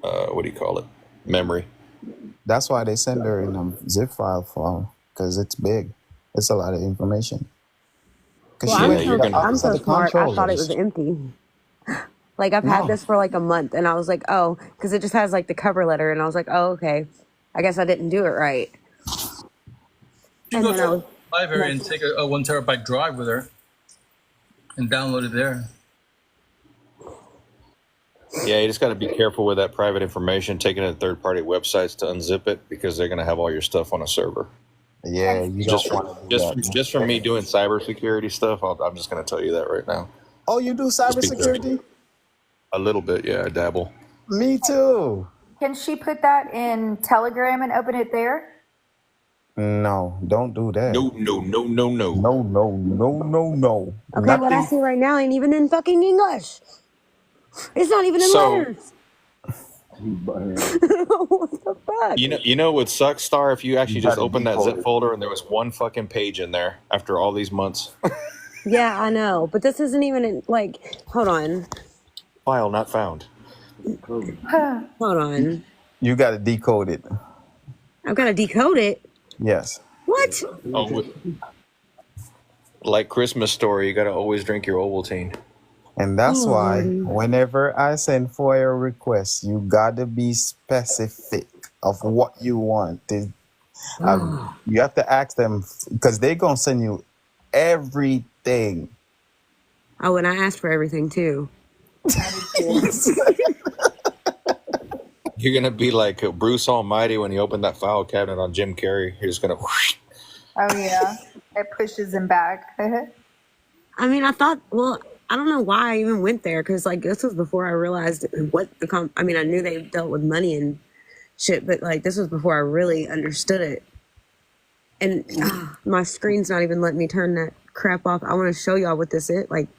what do you call it? Memory. That's why they send her in a zip file because it's big. It's a lot of information. Because Well, she Yeah, went to you're the gonna. I'm office of so the smart. I thought it was controllers. empty. Like I've had No, this for like a month, and I was like, oh, because it just has like the cover letter, and I was like, oh, okay. I guess I didn't do it right. You And go then to I the was library and take a 1 terabyte drive with her and download it there. Yeah, you just got to be careful with that private information, taking it to third party websites to unzip it because they're going to have all your stuff on a server. yeah, you Just don't want to do that. just from me doing cybersecurity stuff, I'm just going to tell you that right now. Oh, you do Just be careful. cybersecurity? A little bit, yeah, I dabble. Me too. Can she put that in Telegram and open it there? No, don't do that. No. No. okay. What I Nothing. see right now ain't even in fucking English. It's not even in So letters. What the fuck? you know what sucks, Star? If you actually You just gotta opened that decode zip it. folder and there was one fucking page in there after all these months. Yeah, I know, but this isn't even in, like. Hold on. File not found. Hold on. You gotta decode it. I've got to decode it. Yes. What? Oh, like Christmas Story, you got to always drink your Ovaltine. And that's Oh, why Lordy. whenever I send FOIA requests, you gotta be specific of what you want. You have to ask them because they're gonna send you everything. Oh, and I asked for everything too. You're gonna be like Bruce Almighty when he opened that file cabinet on Jim Carrey. You're just gonna. Oh yeah, it pushes him back. I mean, I thought, well, I don't know why I even went there because, like, this was before I realized what I mean, I knew they dealt with money and shit, but, like, this was before I really understood it. And my screen's not even letting me turn that crap off. I want to show y'all what this is. Like,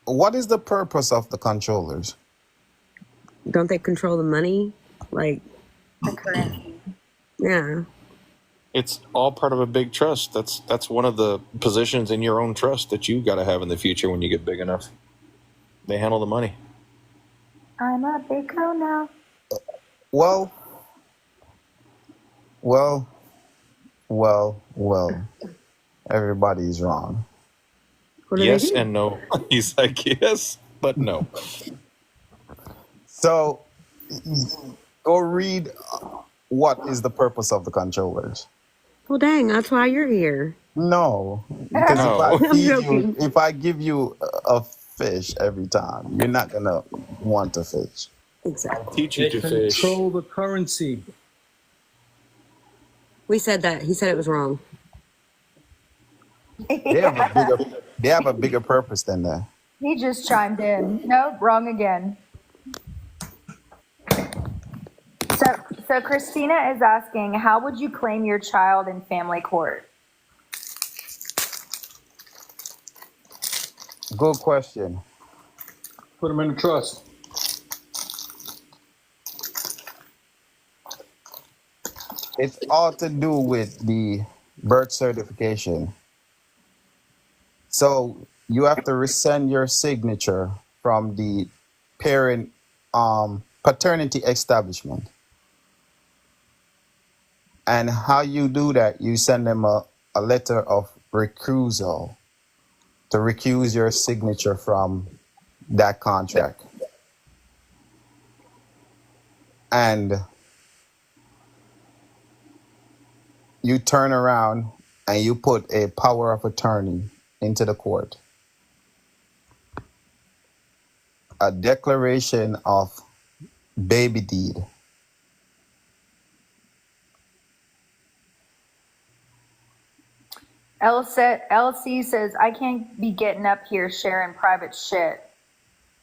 What is the purpose of the controllers? don't they control the money? Like, The currency. yeah. It's all part of a big trust. That's one of the positions in your own trust that you got to have in the future when you get big enough. They handle the money. I'm a big girl now. Well. Everybody's wrong. What do Yes they do? and no. He's like yes, but no. So go read what is the purpose of the controllers. Well, dang, that's why you're here. No, because No. I'm joking. if I give you a fish every time, you're not gonna want to fish. Exactly. Teach you They to fish. control the currency. We said that. He said it was wrong. They have a bigger purpose than that. He just chimed in. No, wrong again. So Christina is asking, how would you claim your child in family court? Good question. Put them in a trust. It's all to do with the birth certification. So you have to resend your signature from the parent paternity establishment. And how you do that, you send them a letter of recusal to recuse your signature from that contract. And you turn around and you put a power of attorney into the court. A declaration of baby deed. LC says, I can't be getting up here sharing private shit.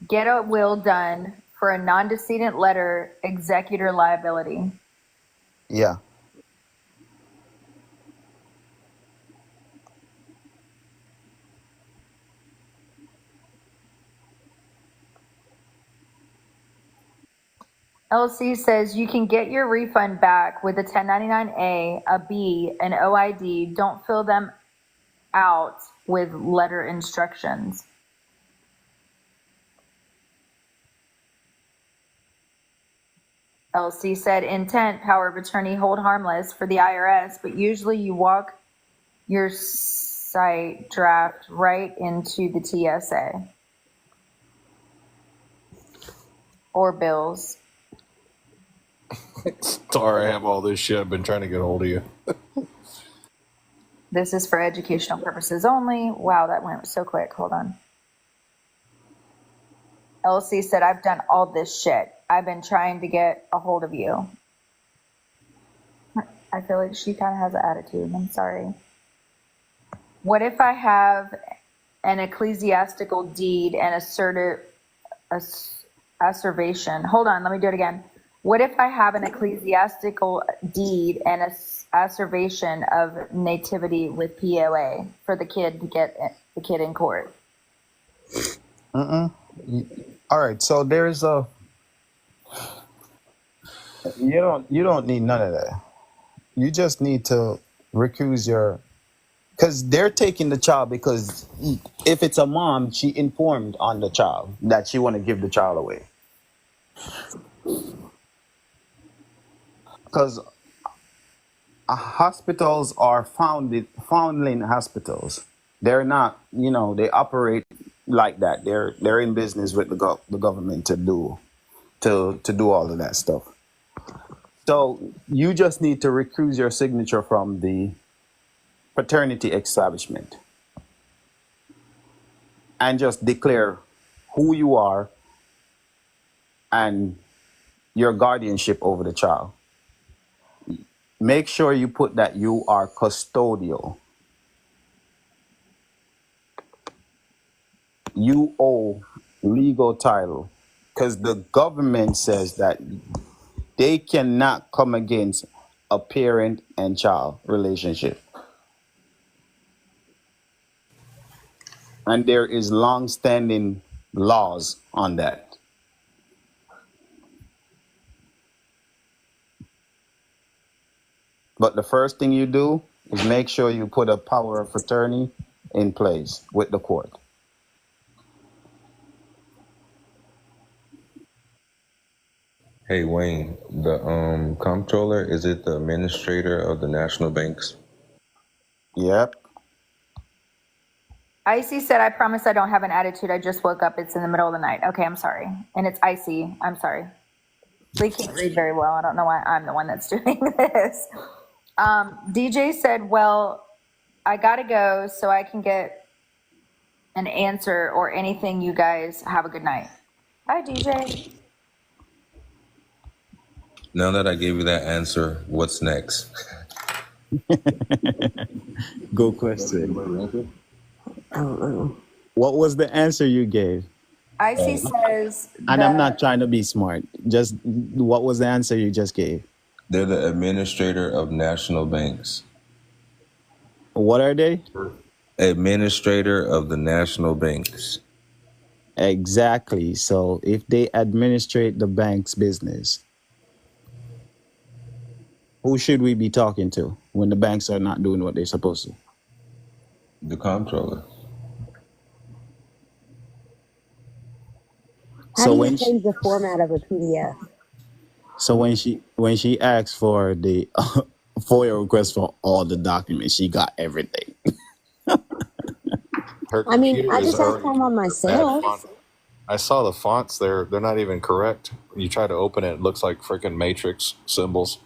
Get a will done for a non-decedent letter, executor liability. Yeah. LC says you can get your refund back with a 1099A, a B, an OID. Don't fill them out with letter instructions. LC said intent, power of attorney, hold harmless for the IRS, but usually you walk your site draft right into the TSA or bills. Sorry, I have all this shit. I've been trying to get a hold of you. This is for educational purposes only. Wow, that went so quick. Hold on. LC said, I've done all this shit. I've been trying to get a hold of you. I feel like she kind of has an attitude. I'm sorry. What if I have an ecclesiastical deed and asservation? Hold on, let me do it again. What if I have an ecclesiastical deed and a assertion of nativity with POA for the kid to get the kid in court? All right. So there's a. You don't need none of that. You just need to recuse your, because they're taking the child because if it's a mom, she informed on the child that she want to give the child away. Because hospitals are foundling hospitals. They're not, they operate like that. They're in business with the government to do all of that stuff. So you just need to recuse your signature from the paternity establishment and just declare who you are and your guardianship over the child. Make sure you put that you are custodial. You owe legal title because the government says that they cannot come against a parent and child relationship. And there is long-standing laws on that. But the first thing you do is make sure you put a power of attorney in place with the court. Hey Wayne, the comptroller, is it the administrator of the national banks? Yep. Icy said, I promise I don't have an attitude. I just woke up. It's in the middle of the night. Okay, I'm sorry. And it's Icy. I'm sorry. We can't read very well. I don't know why I'm the one that's doing this. DJ said, well, I got to go so I can get an answer or anything. You guys have a good night. Bye, DJ. Now that I gave you that answer, what's next? Good question. I don't know. What was the answer you gave? Icy says, and I'm not trying to be smart. Just what was the answer you just gave? They're the administrator of national banks. What are they? Administrator of the national banks. Exactly. So if they administrate the bank's business, who should we be talking to when the banks are not doing what they're supposed to? The comptroller. How do you change the format of a PDF? So when she asked for the FOIA request for all the documents, she got everything. I mean, I just asked for them on myself. I saw the fonts there. They're not even correct. When you try to open it, it looks like freaking matrix symbols.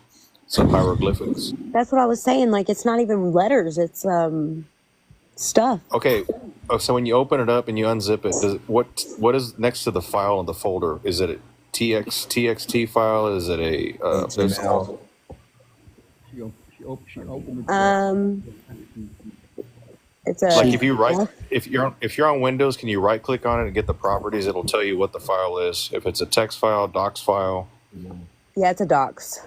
Some hieroglyphics. That's what I was saying. Like, it's not even letters. It's stuff. Okay, so when you open it up and you unzip it, what is next to the file in the folder? Is it TXT file? Is it a there's HTML. It's a like if you're on Windows, can you right click on it and get the properties? It'll tell you what the file is. If it's a text file, docs file. yeah, it's a docs.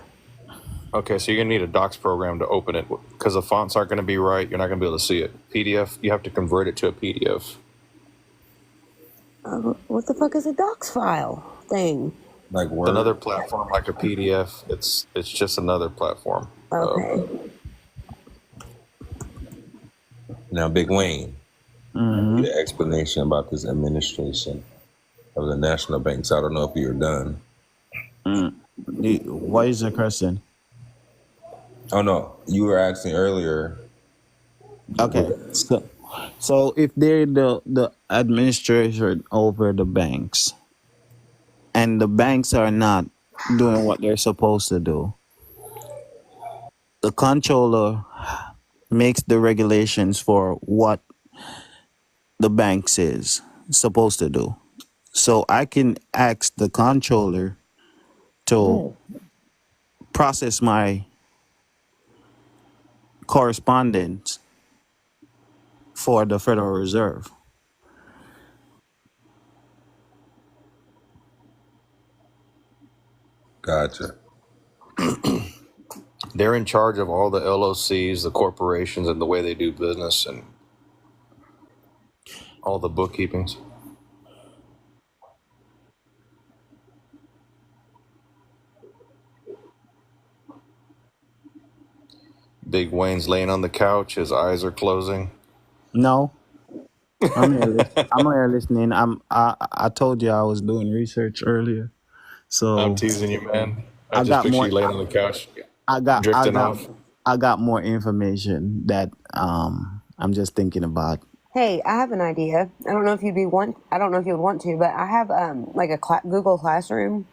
Okay, so you're gonna need a docs program to open it because the fonts aren't gonna be right. You're not gonna be able to see it. PDF, you have to convert it to a PDF. What the fuck is a docs file thing? Like Word. Another platform like a PDF. It's just another platform. Okay. Now, Big Wayne, the explanation about this administration of the national banks. I don't know if you're done. What is the question? Oh no, you were asking earlier. Okay, so if they're the administration over the banks, and the banks are not doing what they're supposed to do, the controller makes the regulations for what the banks is supposed to do. So I can ask the controller to process my correspondence for the Federal Reserve. Gotcha. They're in charge of all the LOCs, the corporations, and the way they do business, and all the bookkeepings. Big Wayne's laying on the couch. His eyes are closing. No, I'm here. I'm here listening. I told you I was doing research earlier, so I'm teasing you, man. I I just got picture more. you laying on the couch, I drifting off. got more information that I'm just thinking about. Hey, I have an idea. I don't know if you would want to, but I have like a Google Classroom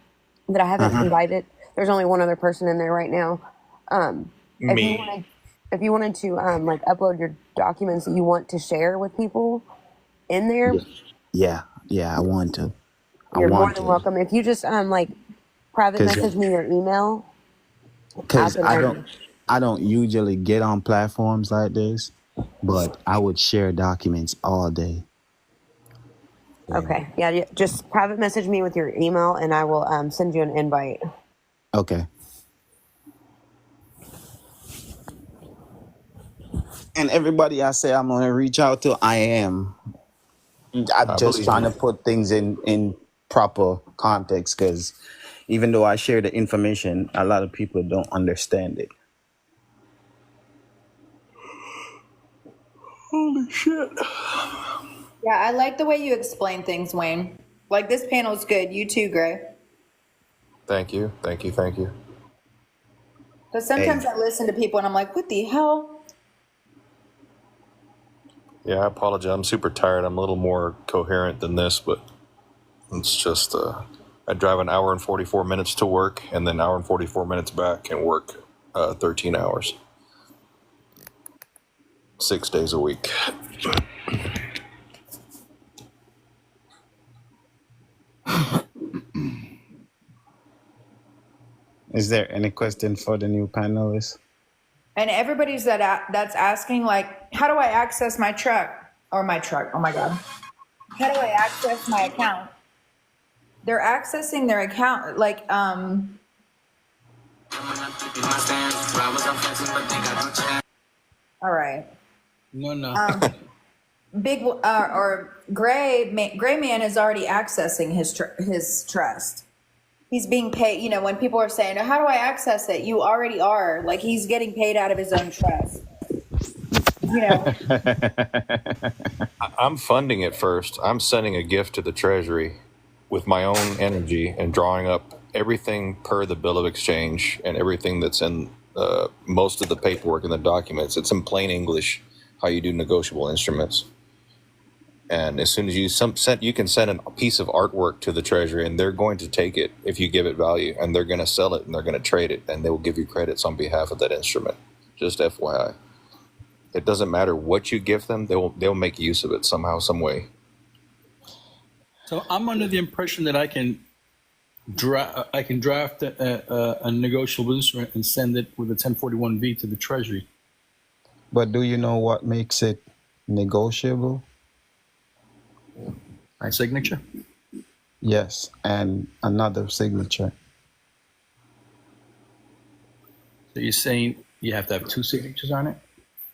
that I haven't invited. There's only one other person in there right now. Me. If you wanted to like upload your documents that you want to share with people in there, Yeah, I want to. you're more than welcome. If you just like private 'Cause- message me your email, because can I don't usually get on platforms like this, but I would share documents all day. Okay, yeah, just private message me with your email, and I will send you an invite. Okay. And everybody I say I'm gonna reach out to, I am. I'm just trying to put things in proper context because even though I share the information, a lot of people don't understand it. Holy shit. Yeah, I like the way you explain things, Wayne. Like this panel's good. You too, Gray. Thank you. Because sometimes I listen to people and I'm like, what the hell? Yeah, I apologize. I'm super tired. I'm a little more coherent than this, but it's just I drive an hour and 44 minutes to work and then an hour and 44 minutes back and work 13 hours. 6 days a week. Is there any question for the new panelists? And everybody's that's asking, like, how do I access my truck? Or my truck, oh my God. How do I access my account? They're accessing their account, like, all right. No. Big or Gray Man is already accessing his trust. He's being paid. You know, when people are saying, "How do I access it?" You already are. Like he's getting paid out of his own trust. You know. I'm funding it first. I'm sending a gift to the Treasury with my own energy and drawing up everything per the bill of exchange and everything that's in most of the paperwork in the documents. It's in plain English how you do negotiable instruments. And as soon as you can send a piece of artwork to the Treasury and they're going to take it if you give it value and they're going to sell it and they're going to trade it and they will give you credits on behalf of that instrument. Just FYI. It doesn't matter what you give them, they'll make use of it somehow, some way. So I'm under the impression that I can I can draft a negotiable instrument and send it with a 1041V to the Treasury. But do you know what makes it negotiable? My signature. Yes, and another signature. So you're saying you have to have 2 signatures on it?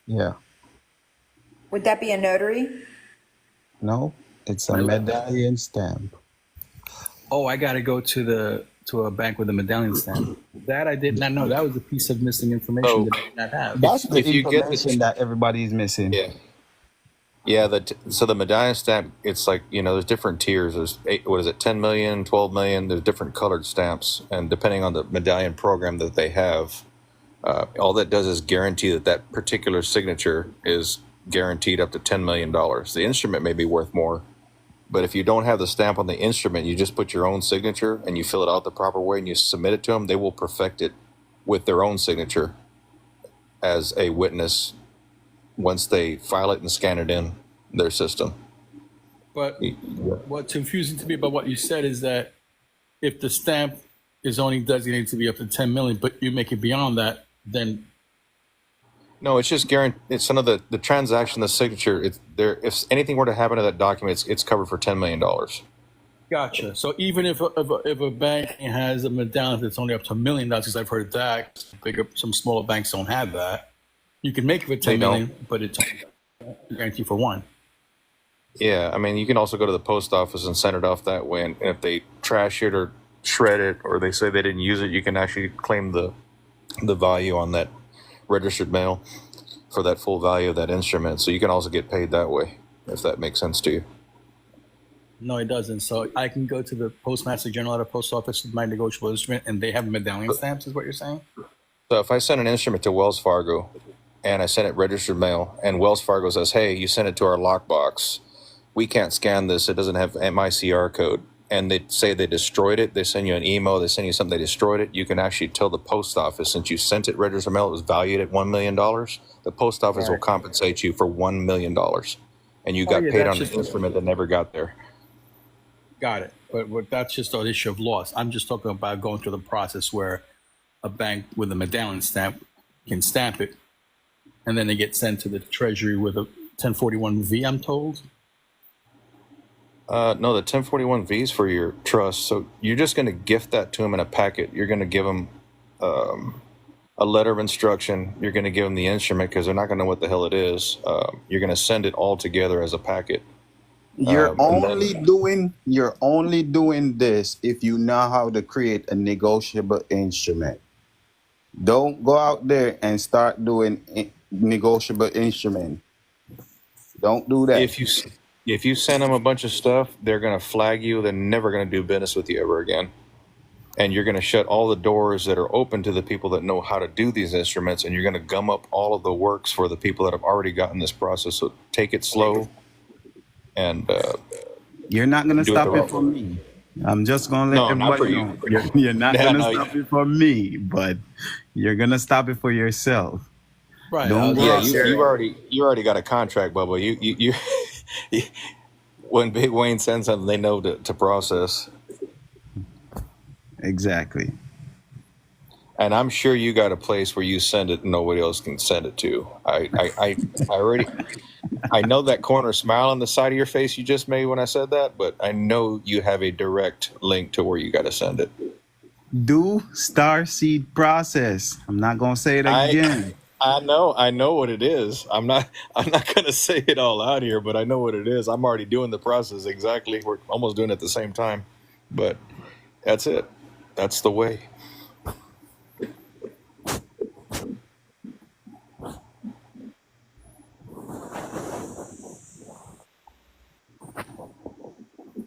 Yeah. Would that be a notary? No, it's a medallion stamp. Oh, I got to go to a bank with a medallion stamp. That I did not know. That was a piece of missing information So that I did not have. That's the if you get information that everybody is missing. yeah, so the medallion stamp, it's like, there's different tiers. There's 10 million, 12 million. There's different colored stamps, and depending on the medallion program that they have, all that does is guarantee that particular signature is guaranteed up to $10 million. The instrument may be worth more, but if you don't have the stamp on the instrument, you just put your own signature and you fill it out the proper way and you submit it to them, they will perfect it with their own signature as a witness once they file it and scan it in their system. But what's confusing to me about what you said is that if the stamp is only designated to be up to 10 million, but you make it beyond that, then No, it's just guaranteed. It's some of the transaction, the signature. It's there. If anything were to happen to that document, it's covered for $10 million. gotcha. So even if a bank has a medallion that's only up to $1 million, because I've heard that, some smaller banks don't have that. You can make it for 10 million, but it's guaranteed for 1. Yeah, I mean, you can also go to the post office and send it off that way. And if they trash it or shred it, or they say they didn't use it, you can actually claim the value on that registered mail for that full value of that instrument. So you can also get paid that way, if that makes sense to you. No, it doesn't. So I can go to the Postmaster General at a post office with my negotiable instrument, and they have medallion stamps, is what you're saying? So if I send an instrument to Wells Fargo and I send it registered mail, and Wells Fargo says, hey, you sent it to our lockbox, we can't scan this, it doesn't have MICR code, and they say they destroyed it, they send you an email, they send you something, they destroyed it, you can actually tell the post office, since you sent it registered mail, it was valued at $1 million, the post office will compensate you for $1 million. And you got paid on an instrument that never got there. Got it. But that's just an issue of loss. I'm just talking about going through the process where a bank with a medallion stamp can stamp it, and then they get sent to the Treasury with a 1041V, I'm told. No, the 1041V is for your trust. So you're just going to gift that to them in a packet. You're going to give them a letter of instruction. You're going to give them the instrument because they're not going to know what the hell it is. You're going to send it all together as a packet. You're only doing this if you know how to create a negotiable instrument. Don't go out there and start doing negotiable instrument. Don't do that. If you send them a bunch of stuff, they're going to flag you. They're never going to do business with you ever again. And you're going to shut all the doors that are open to the people that know how to do these instruments, and you're going to gum up all of the works for the people that have already gotten this process. So take it slow. And you're not going to stop it for me. I'm just going to let everybody know. You're not going to stop it for me, but you're going to stop it for yourself. Right. You already got a contract, Bubba. You when Big Wayne sends something, they know to process. Exactly. And I'm sure you got a place where you send it and nobody else can send it to. I know that corner smile on the side of your face you just made when I said that, but I know you have a direct link to where you got to send it. Do Starseed process. I'm not going to say it again. I know what it is. I'm not going to say it all out here, but I know what it is. I'm already doing the process exactly. We're almost doing it at the same time, but that's it. That's the way.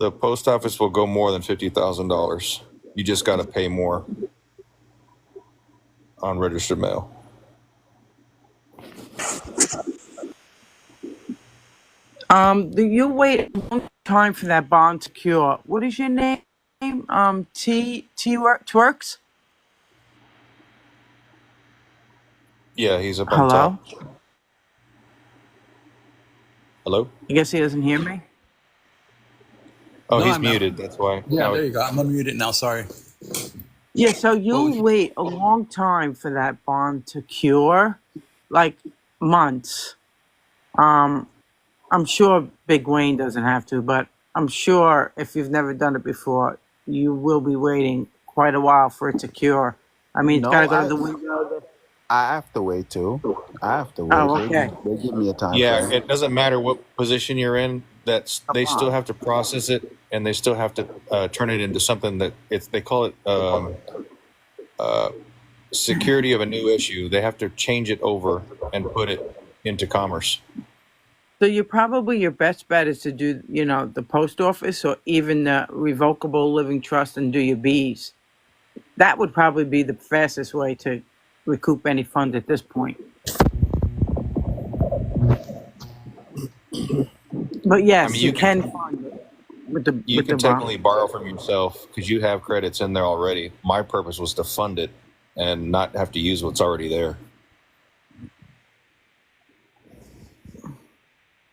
The post office will go more than $50,000. You just got to pay more on registered mail. You wait a long time for that bond to cure. What is your name? Twerks? Yeah, he's up on top. Hello? I guess he doesn't hear me. Oh, No, he's I'm out. muted. That's why. Yeah, Now, there you go. I'm unmuted now. Sorry. Yeah, so What you'll was you? wait a long time for that bond to cure, like months. Um, I'm sure Big Wayne doesn't have to, but I'm sure if you've never done it before, you will be waiting quite a while for it to cure. I mean, it's got to No, go to the window. I have to wait too. I have to wait. Oh, okay. They give me a time yeah, frame. it doesn't matter what position you're in. That's Come they still on. have to process it, and they still have to turn it into something that they call it security of a new issue. They have to change it over and put it into commerce. So your best bet is to do, the post office or even the revocable living trust and do your Bs. That would probably be the fastest way to recoup any funds at this point. But I yes, mean, you can fund it with the you with the can bond. technically borrow from yourself because you have credits in there already. My purpose was to fund it and not have to use what's already there.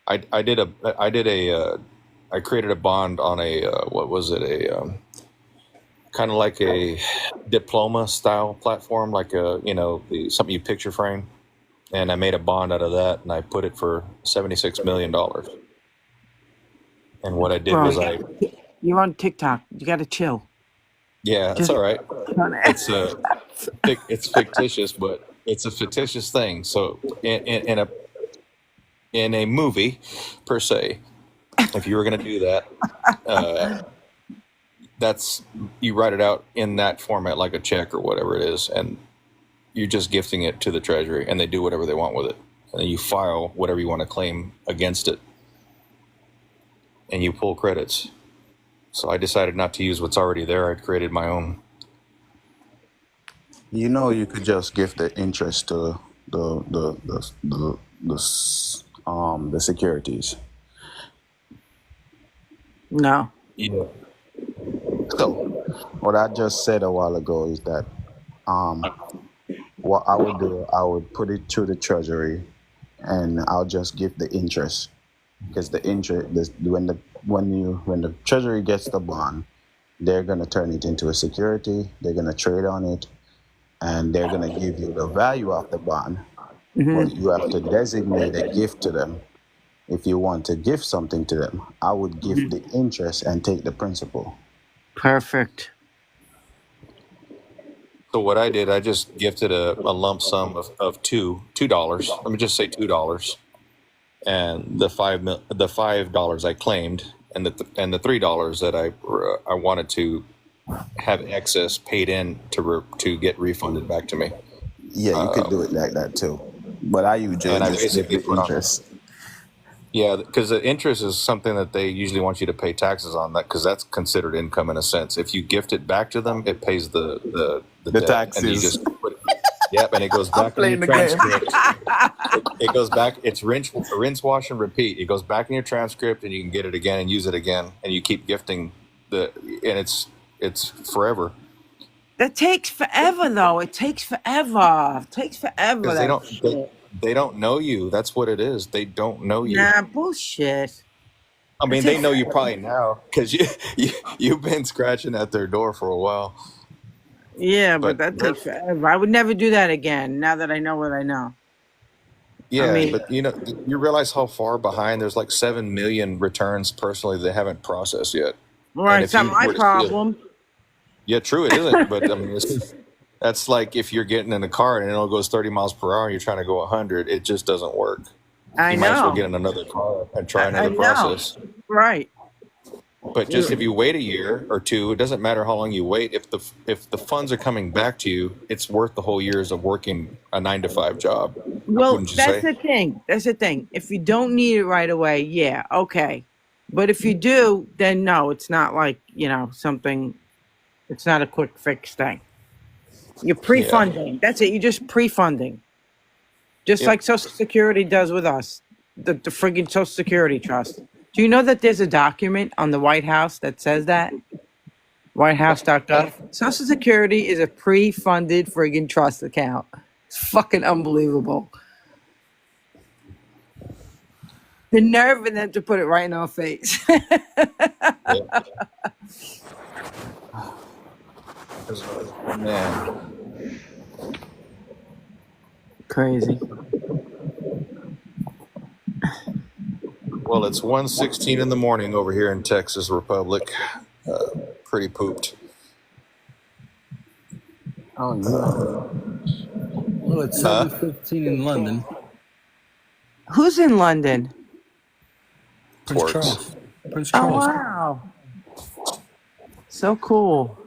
I created a bond on a what was it, a kind of like a diploma style platform, like something you picture frame, and I made a bond out of that, and I put it for $76 million. And what I did Bro, was you're on TikTok. You got to chill. yeah, that's Just all right. It's fictitious, but it's a fictitious thing. So in a movie per se, if you were going to do that, that's you write it out in that format, like a check or whatever it is, and you're just gifting it to the Treasury, and they do whatever they want with it, and then you file whatever you want to claim against it, and you pull credits. So I decided not to use what's already there. I created my own. You could just give the interest to the securities. No. Yeah. So what I just said a while ago is that what I would do, I would put it through the Treasury, and I'll just give the interest, because the interest when the Treasury gets the bond, they're gonna turn it into a security. They're gonna trade on it, and they're gonna give you the value of the bond. But you have to designate a gift to them. If you want to give something to them, I would give the interest and take the principal. Perfect. So what I did, I just gifted a lump sum of $2. Let me just say $2, and the $5 I claimed, and the $3 that I wanted to have excess paid in to get refunded back to me. Yeah, you could do it like that too. But I usually And I just give basically the put on. interest. Yeah, because the interest is something that they usually want you to pay taxes on, that because that's considered income in a sense. If you gift it back to them, it pays the debt, taxes. and you just put it. Yep, and it goes back in playing your the game. transcript. It goes back. It's rinse, wash, and repeat. It goes back in your transcript, and you can get it again and use it again, and you keep gifting and it's forever. That takes forever, though. It takes forever. It takes forever. Because That shit. they don't know you. That's what it is. They don't know you. Nah, bullshit. I mean, It they takes know you forever. probably now because you've been scratching at their door for a while. Yeah, but But that takes forever. I would never do that again. Now that I know what I know. yeah, I mean, but you realize how far behind. There's like 7 million returns personally they haven't processed yet. right, And it's if not you my were to steal, problem. yeah, true, it isn't. But I mean, that's like if you're getting in a car and it only goes 30 miles per hour and you're trying to go 100, it just doesn't work. I You might as well know. get in another car and try I another know. process. Right. But just if you wait a year or two, it doesn't matter how long you wait. If the funds are coming back to you, it's worth the whole years of working a 9-to-5 job. Well, Wouldn't you that's say? the thing. That's the thing. If you don't need it right away, yeah, okay. But if you do, then no, it's not like, something, it's not a quick fix thing. You're Yeah. pre-funding. That's it. You're just pre-funding. Just Yep. like Social Security does with us, the friggin' Social Security Trust. Do you know that there's a document on the White House that says that? Whitehouse.gov. Social Security is a pre-funded friggin' trust account. It's fucking unbelievable. The nerve in them to put it right in our face. Man, Crazy. well, it's 1:16 in the morning over here in Texas Republic. Pretty pooped. Oh no. Well, it's Huh? 7:15 in London. Who's in London? Prince Twerks. Charles. Prince Oh, Charles. wow. So cool.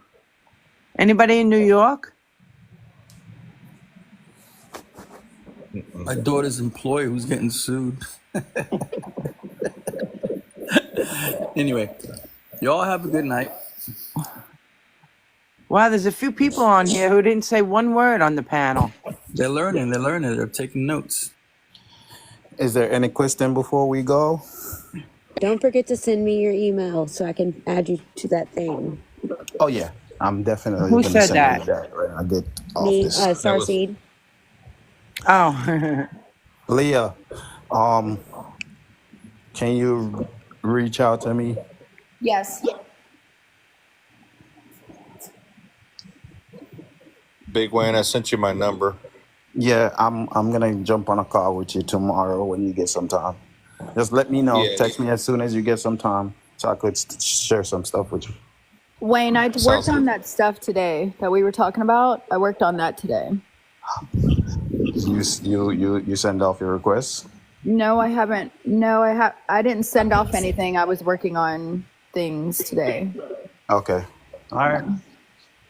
Anybody in New York? My daughter's employer who's getting sued. Anyway, y'all have a good night. Wow, there's a few people on here who didn't say one word on the panel. They're learning. They're taking notes. Is there any question before we go? Don't forget to send me your email so I can add you to that thing. Oh yeah, I'm definitely Who gonna said send that? you that when I get off Me, this. Starseed. Oh. Leah, can you reach out to me? Yes. Big Wayne, I sent you my number. Yeah, I'm gonna jump on a call with you tomorrow when you get some time. Just let me know. Yeah. Text me as soon as you get some time so I could share some stuff with you. Wayne, I Sounds worked on good. that stuff today that we were talking about. I worked on that today. You send off your requests? No, I haven't. No, I didn't send off anything. I was working on things today. Okay. All right.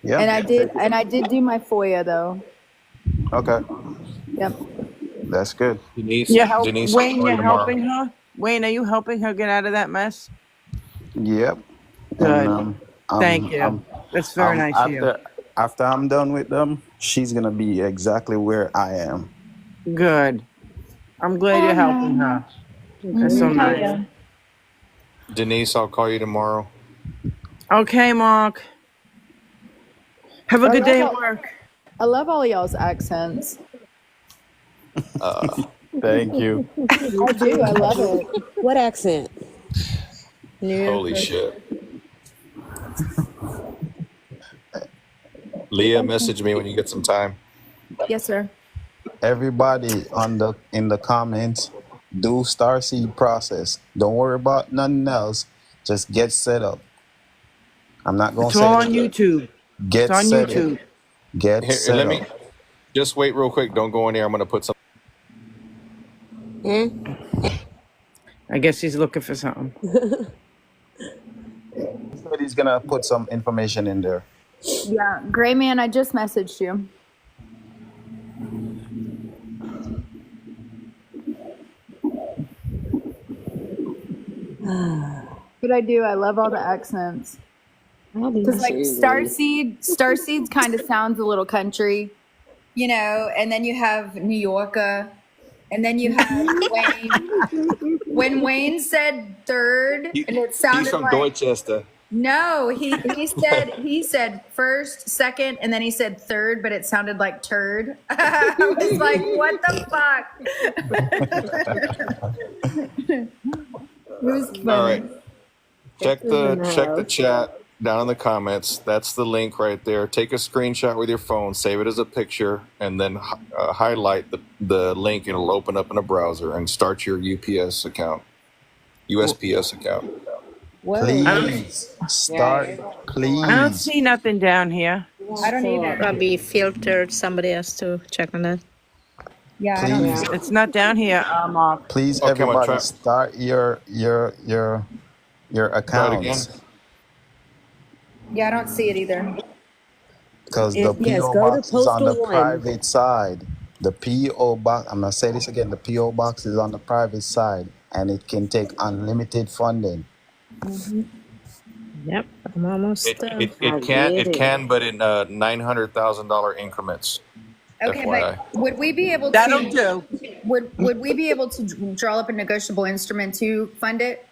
Yeah. And I did do my FOIA though. Okay. Yep. That's good. Denise, Wayne, I'll call you you're tomorrow. helping her? Wayne, are you helping her get out of that mess? Yep. Good. And Thank you. That's very nice of you. after I'm done with them, she's gonna be exactly where I am. Good. I'm glad you're helping her. That's so nice. Denise, I'll call you tomorrow. Okay, Mark. Have a good day at work. I love all y'all's accents. Thank you. I do. I love it. What accent? Holy shit. Leah, message me when you get some time. Yes, sir. Everybody in the comments, do Starseed process. Don't worry about nothing else. Just get set up. I'm not gonna It's say all it on again. YouTube. Get It's on set YouTube. up. Get Here, set let up. me just wait real quick. Don't go in there. I'm going to put some. I guess he's looking for something. Somebody's gonna put some information in there. Yeah, Gray Man, I just messaged you. But I do. I love all the accents. Because like Starseed kind of sounds a little country, you know. And then you have New Yorker, and then you have Wayne. When Wayne said third, and it sounded He's from like Dorchester. no, he said first, second, and then he said third, but it sounded like turd. I was like, what the fuck? It was funny. All right. Check the chat down in the comments. That's the link right there. Take a screenshot with your phone, save it as a picture, and then highlight the link, and it'll open up in a browser and start your USPS account. Please start. Please. I don't see nothing down here. I don't either. Probably filtered. Somebody has to check on that. Yeah, I don't Please. know. It's not down here, Mark. Please, Okay, everybody, try- start your Try it accounts. again. Yeah, I don't see it either. Because the Yes, PO go to box is on the Postal One. private side. The PO box, I'm going to say this again, the PO box is on the private side, and it can take unlimited funding. Yep, I'm almost done. It can, but in $900,000 increments. Okay, FYI. but would we be able That'll to? do. Would we be able to draw up a negotiable instrument to fund it?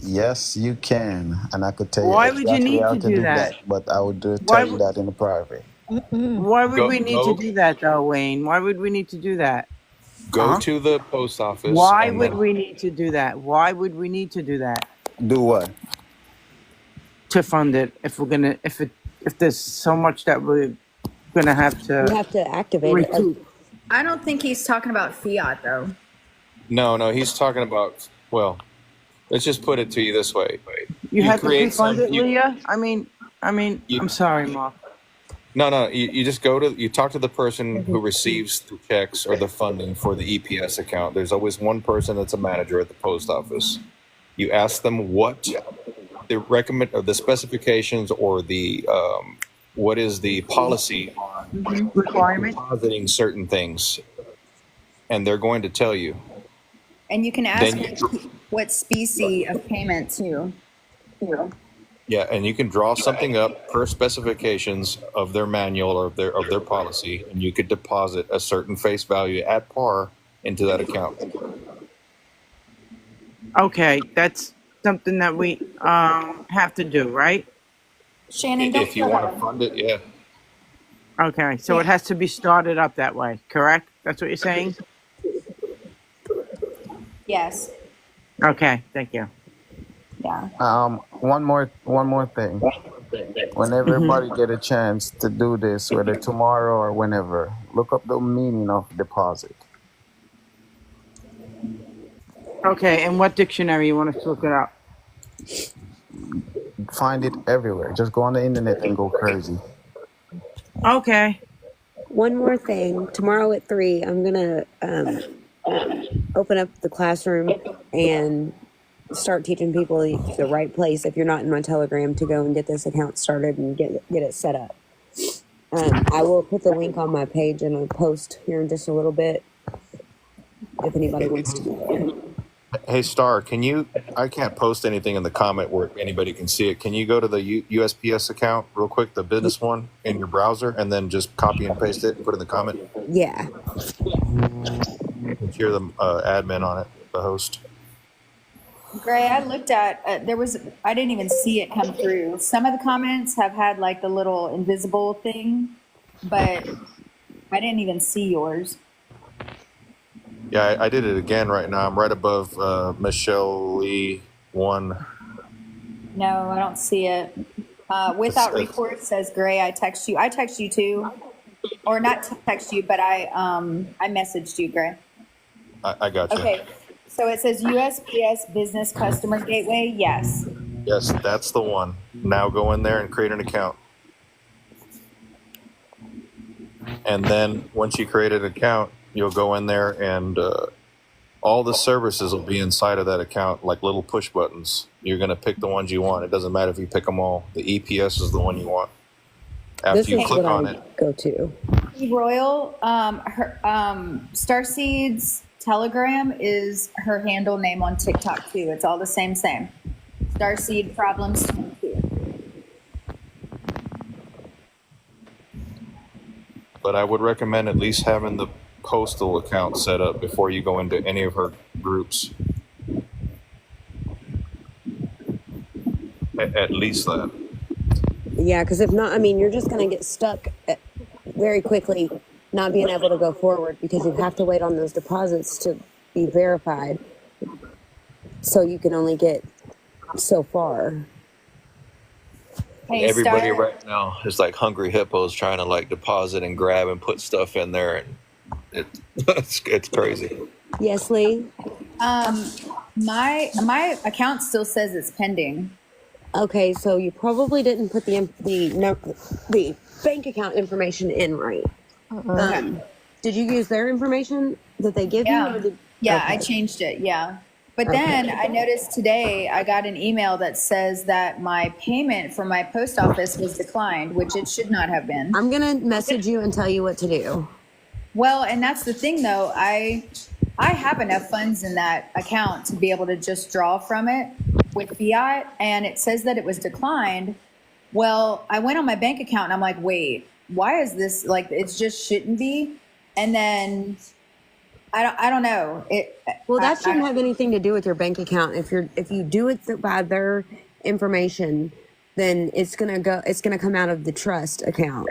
Yes, you can. And I could tell you Why would you exactly need how to to do do that? that, but I would Why tell you would- that in the private. Why would Go- we need go- to do that, though, Wayne? Why would we need to do that? Go to the post office Why and would then we need to do that? Why would we need to do that Do what? to fund it if we're gonna if there's so much that we're gonna have You to have to activate it. recoup? I don't think he's talking about fiat though. no, he's talking about, well, let's just put it to you this way. You have to create pre-fund it, you- Leah? I mean, You- I'm sorry, Mark. No, you just you talk to the person who receives the checks or the funding for the EPS account. There's always one person that's a manager at the post office. You ask them what the recommend or the specifications or the what is the policy on Requirement? depositing certain things, and they're going to tell you. And you can ask Then what species of payment too. Yeah, and you can draw something up per specifications of their manual or of their policy, and you could deposit a certain face value at par into that account. Okay, that's something that we have to do, right? Shannon, don't If you feel want that to fund it, yeah. Okay, so it has to be started up that way, correct? That's what you're saying? Yes. Okay, thank you. Yeah. One more thing. When everybody get a chance to do this, whether tomorrow or whenever, look up the meaning of deposit. Okay, and what dictionary you want us to look it up? Find it everywhere. Just go on the internet and go crazy. Okay. One more thing. Tomorrow at 3, I'm gonna open up the classroom and start teaching people the right place if you're not in my Telegram to go and get this account started and get it set up. I will put the link on my page in a post here in just a little bit if anybody wants to. Hey, Star, I can't post anything in the comment where anybody can see it. Can you go to the USPS account real quick, the business one, in your browser, and then just copy and paste it and put it in the comment? Yeah. You're the admin on it, the host. Gray, I looked at, I didn't even see it come through. Some of the comments have had like the little invisible thing, but I didn't even see yours. Yeah, I did it again right now. I'm right above Michelle Lee 1. No, I don't see it. Without recourse says Gray, I text you too. Or not text you, but I messaged you, Gray. I got you. Okay. So it says USPS Business Customer Gateway. Yes. Yes, that's the one. Now go in there and create an account. And then once you create an account, you'll go in there and all the services will be inside of that account like little push buttons. You're going to pick the ones you want. It doesn't matter if you pick them all. The EPS is the one you want. After This you is click what on I it. go to. Royal, Starseed's Telegram is her handle name on TikTok too. It's all the same. Starseed Problems 22. But I would recommend at least having the Postal account set up before you go into any of her groups. At least that. Yeah, because if not, I mean, you're just going to get stuck very quickly not being able to go forward because you have to wait on those deposits to be verified. So you can only get so far. Hey, Everybody Star, right now is like hungry hippos trying to like deposit and grab and put stuff in there, and it's crazy. Yes, Lee? my account still says it's pending. Okay, so you probably didn't put the bank account information in right. Did you use their information that they give you? Or Yeah, okay. I changed it. Yeah. But then I noticed today I got an email that says that my payment from my post office was declined, which it should not have been. I'm going to message you and tell you what to do. Well, and that's the thing though. I have enough funds in that account to be able to just draw from it with fiat, and it says that it was declined. Well, I went on my bank account and I'm like, wait, why is this like, it just shouldn't be? And then I don't know. Well, that shouldn't have anything to do with your bank account. If you do it by their information, then it's gonna come out of the trust account.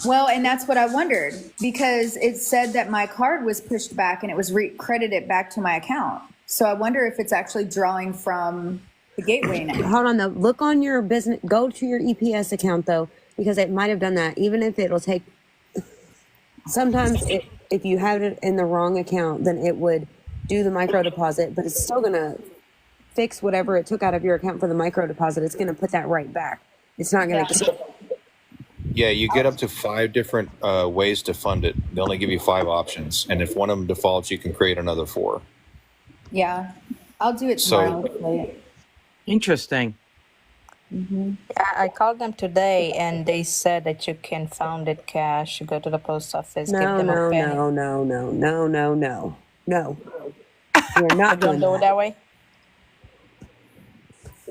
Well, and that's what I wondered, because it said that my card was pushed back and it was credited back to my account. So I wonder if it's actually drawing from the gateway now. Hold on though. Look on your business. Go to your EPS account though, because it might have done that. Even if it'll take. Sometimes if you have it in the wrong account, then it would do the micro deposit, but it's still gonna fix whatever it took out of your account for the micro deposit. It's gonna put that right back. It's not gonna. Yeah, you get up to 5 different ways to fund it. They only give you 5 options, and if one of them defaults, you can create another 4. Yeah, I'll do it So- tomorrow. Interesting. I called them today and they said that you can fund it cash. You go to the post office, give No, them no, a penny. no, no, no, no, no, no, no. We're not Don't doing do it that. that way.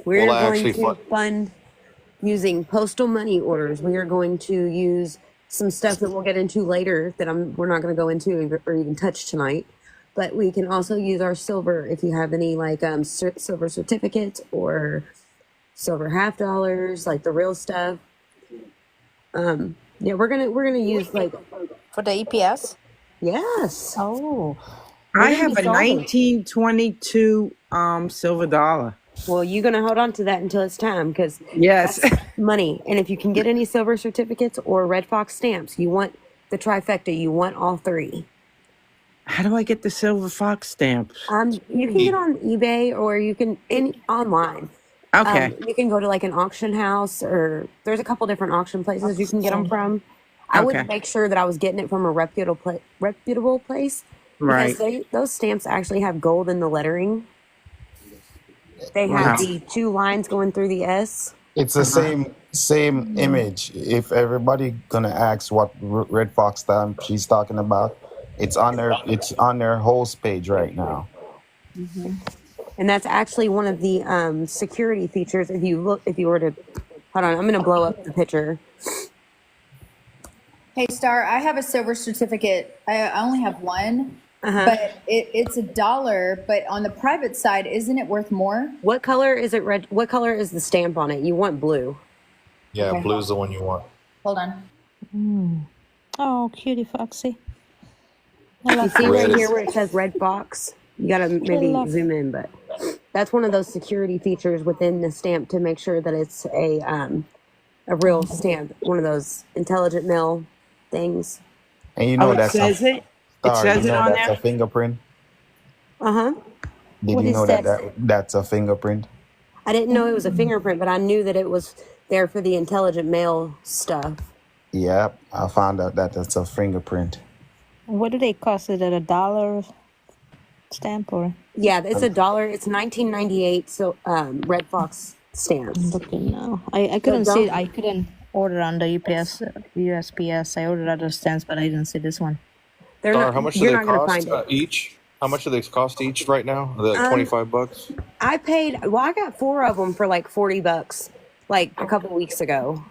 We're Well, I going actually to fund using postal money orders. We are going to use some stuff that we'll get into later that we're not going to go into or even touch tonight. But we can also use our silver if you have any like silver certificates or silver $50, like the real stuff. Yeah, we're gonna use like For the EPS? yes. Oh. I gonna have be a solving. 1922 silver dollar. Well, you're gonna hold on to that until it's time because Yes. money. And if you can get any silver certificates or Red Fox stamps, you want the trifecta. You want all 3. How do I get the silver fox stamps? You can get on eBay or you can online. Okay. You can go to like an auction house or there's a couple different auction places you can get them from. I Okay. would make sure that I was getting it from a reputable place Right. because those stamps actually have gold in the lettering. They Wow. have the 2 lines going through the S. It's the same image. If everybody gonna ask what Red Fox stamp she's talking about, it's on their host page right now. And that's actually one of the security features. If you were to, hold on, I'm going to blow up the picture. Hey, Star, I have a silver certificate. I only have one, but it's $1. But on the private side, isn't it worth more? What color is it? Red? What color is the stamp on it? You want blue. Yeah, Okay. blue's the one you want. Hold on. Oh, cutie foxy. You see Red right is- here where it says Red Fox? You got to maybe love- zoom in, but that's one of those security features within the stamp to make sure that it's a real stamp. One of those intelligent mail things. And you know Oh, it that's says it. It Star, says you it know on that's there. a fingerprint. Uh-huh. Did What you is know that? that's a fingerprint? I didn't know it was a fingerprint, but I knew that it was there for the intelligent mail stuff. Yeah, I found out that that's a fingerprint. What do they cost? Is it $1 stamp or? Yeah, it's $1. It's 1998. So Red Fox stamps. Looking now. I couldn't So see. don't- I couldn't order on the USPS. I ordered other stamps, but I didn't see this one. They're Star, not, how much do you're they not going to cost find it. each? How much do they cost each right now? Are they like $25? I paid. Well, I got 4 of them for like $40, like a couple weeks ago.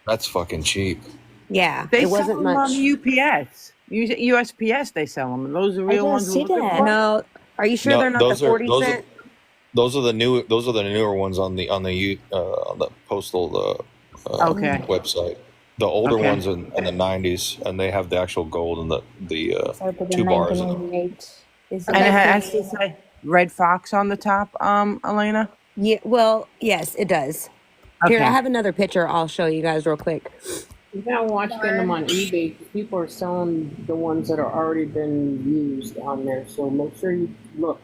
That's fucking cheap. Yeah, They it sell wasn't them much. on the UPS. USPS, they sell them. Those are real didn't ones. see we're looking that. for? No, are you sure No, they're not the 40 cent? Those are the newer ones on the postal Okay. website. The older Okay. ones in the 90s, and they have the actual gold and the So I put the 2 bars in them. 1998. Is And it has to say Red Fox on the top, Elena. Yeah. Well, yes, it does. Here, I Okay. have another picture. I'll show you guys real quick. You gotta watch getting them on eBay. People are selling the ones that are already been used on there, so make sure you look.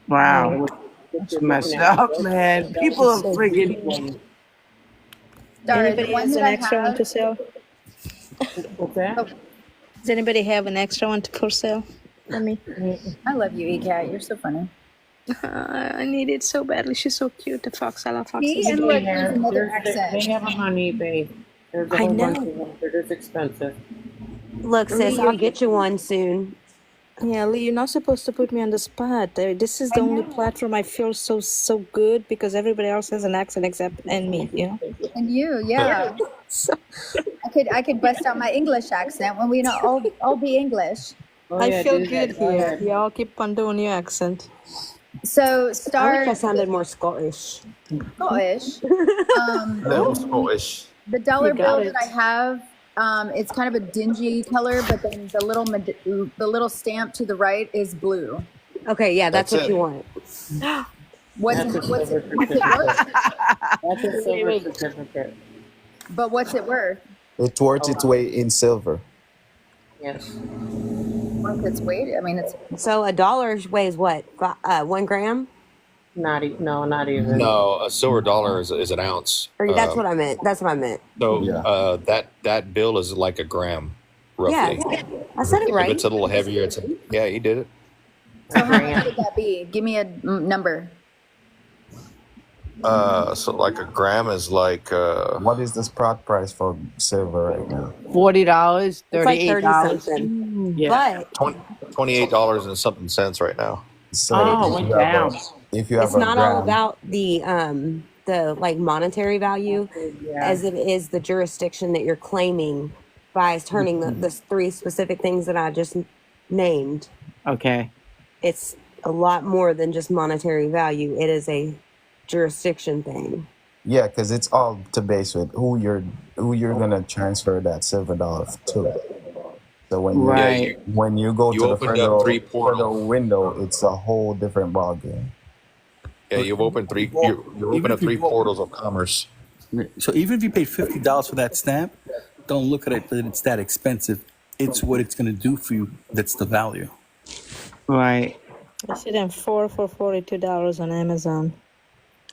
Wow. What It's you're messed looking at. up, man. People are So friggin'. beautiful. Star, Anybody the one has that an I extra one have, to sell? What's that? Does anybody have an extra one for sale for me? I love you, E-Cat. You're so funny. I need it so badly. She's so cute. The fox. I love foxes. See, and look, There- there's another they accent. have them on eBay. There's a I whole bunch know. of them. They're just expensive. Look, sis, I'll get you one soon. Yeah, Lee, you're not supposed to put me on the spot. This is the only platform I feel so good because everybody else has an accent except and me. You know. And you, yeah. So I could bust out my English accent when we know all be English. Oh, I yeah, feel do good that. Go here. ahead. Y'all keep on doing your accent. So I wish Star I sounded more Scottish. Scottish. Little Scottish. The dollar You got bill it. that I have It's kind of a dingy color, but then the little stamp to the right is blue. Okay, yeah, that's what it. you want. What's That's a what's silver it worth? certificate. That's a silver certificate. But what's it worth? It's worth its Oh, weight in silver. yes. Worth its weight? I mean, it's So $1 weighs what? 1 gram? Not even. No, a silver dollar is an ounce. Or that's what I meant. That's what I meant. So Yeah. that bill is like a gram, Yeah, roughly. I said it If right. it's a little heavier, yeah, you did it. so how much would that be? Give me a number. So like a gram is like What is the spot price for silver right now? $40, It's like 30 $38. something. Yeah. But $28 and something cents right now. So Oh, if went you have down. if you have it's a not all gram, about the like monetary value as it is the jurisdiction that you're claiming by turning the 3 specific things that I just named. Okay. It's a lot more than just monetary value. It is a jurisdiction thing. yeah, because it's all to base with who you're gonna transfer that silver dollar to. So Right. when you go You to the opened up three federal window, it's a whole different ballgame. Yeah, you've opened you open up 3 portals of commerce. So even if you paid $50 for that stamp, don't look at it that it's that expensive. It's what it's going to do for you that's the value. Right. I see them for $42 on Amazon.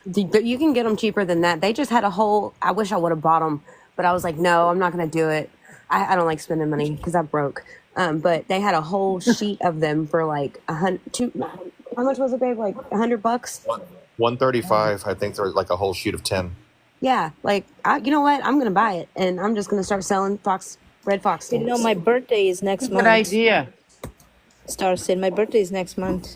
You can get them cheaper than that. They just had a whole. I wish I would have bought them, but I was like, no, I'm not going to do it. I don't like spending money because I'm broke. But they had a whole sheet of them for like how much was it, babe? Like $100? $135. I think there's like a whole sheet of 10. Yeah, like you know what? I'm gonna buy it, and I'm just gonna start selling red fox You know, stamps. my birthday is next month. Good idea. Star said my birthday is next month.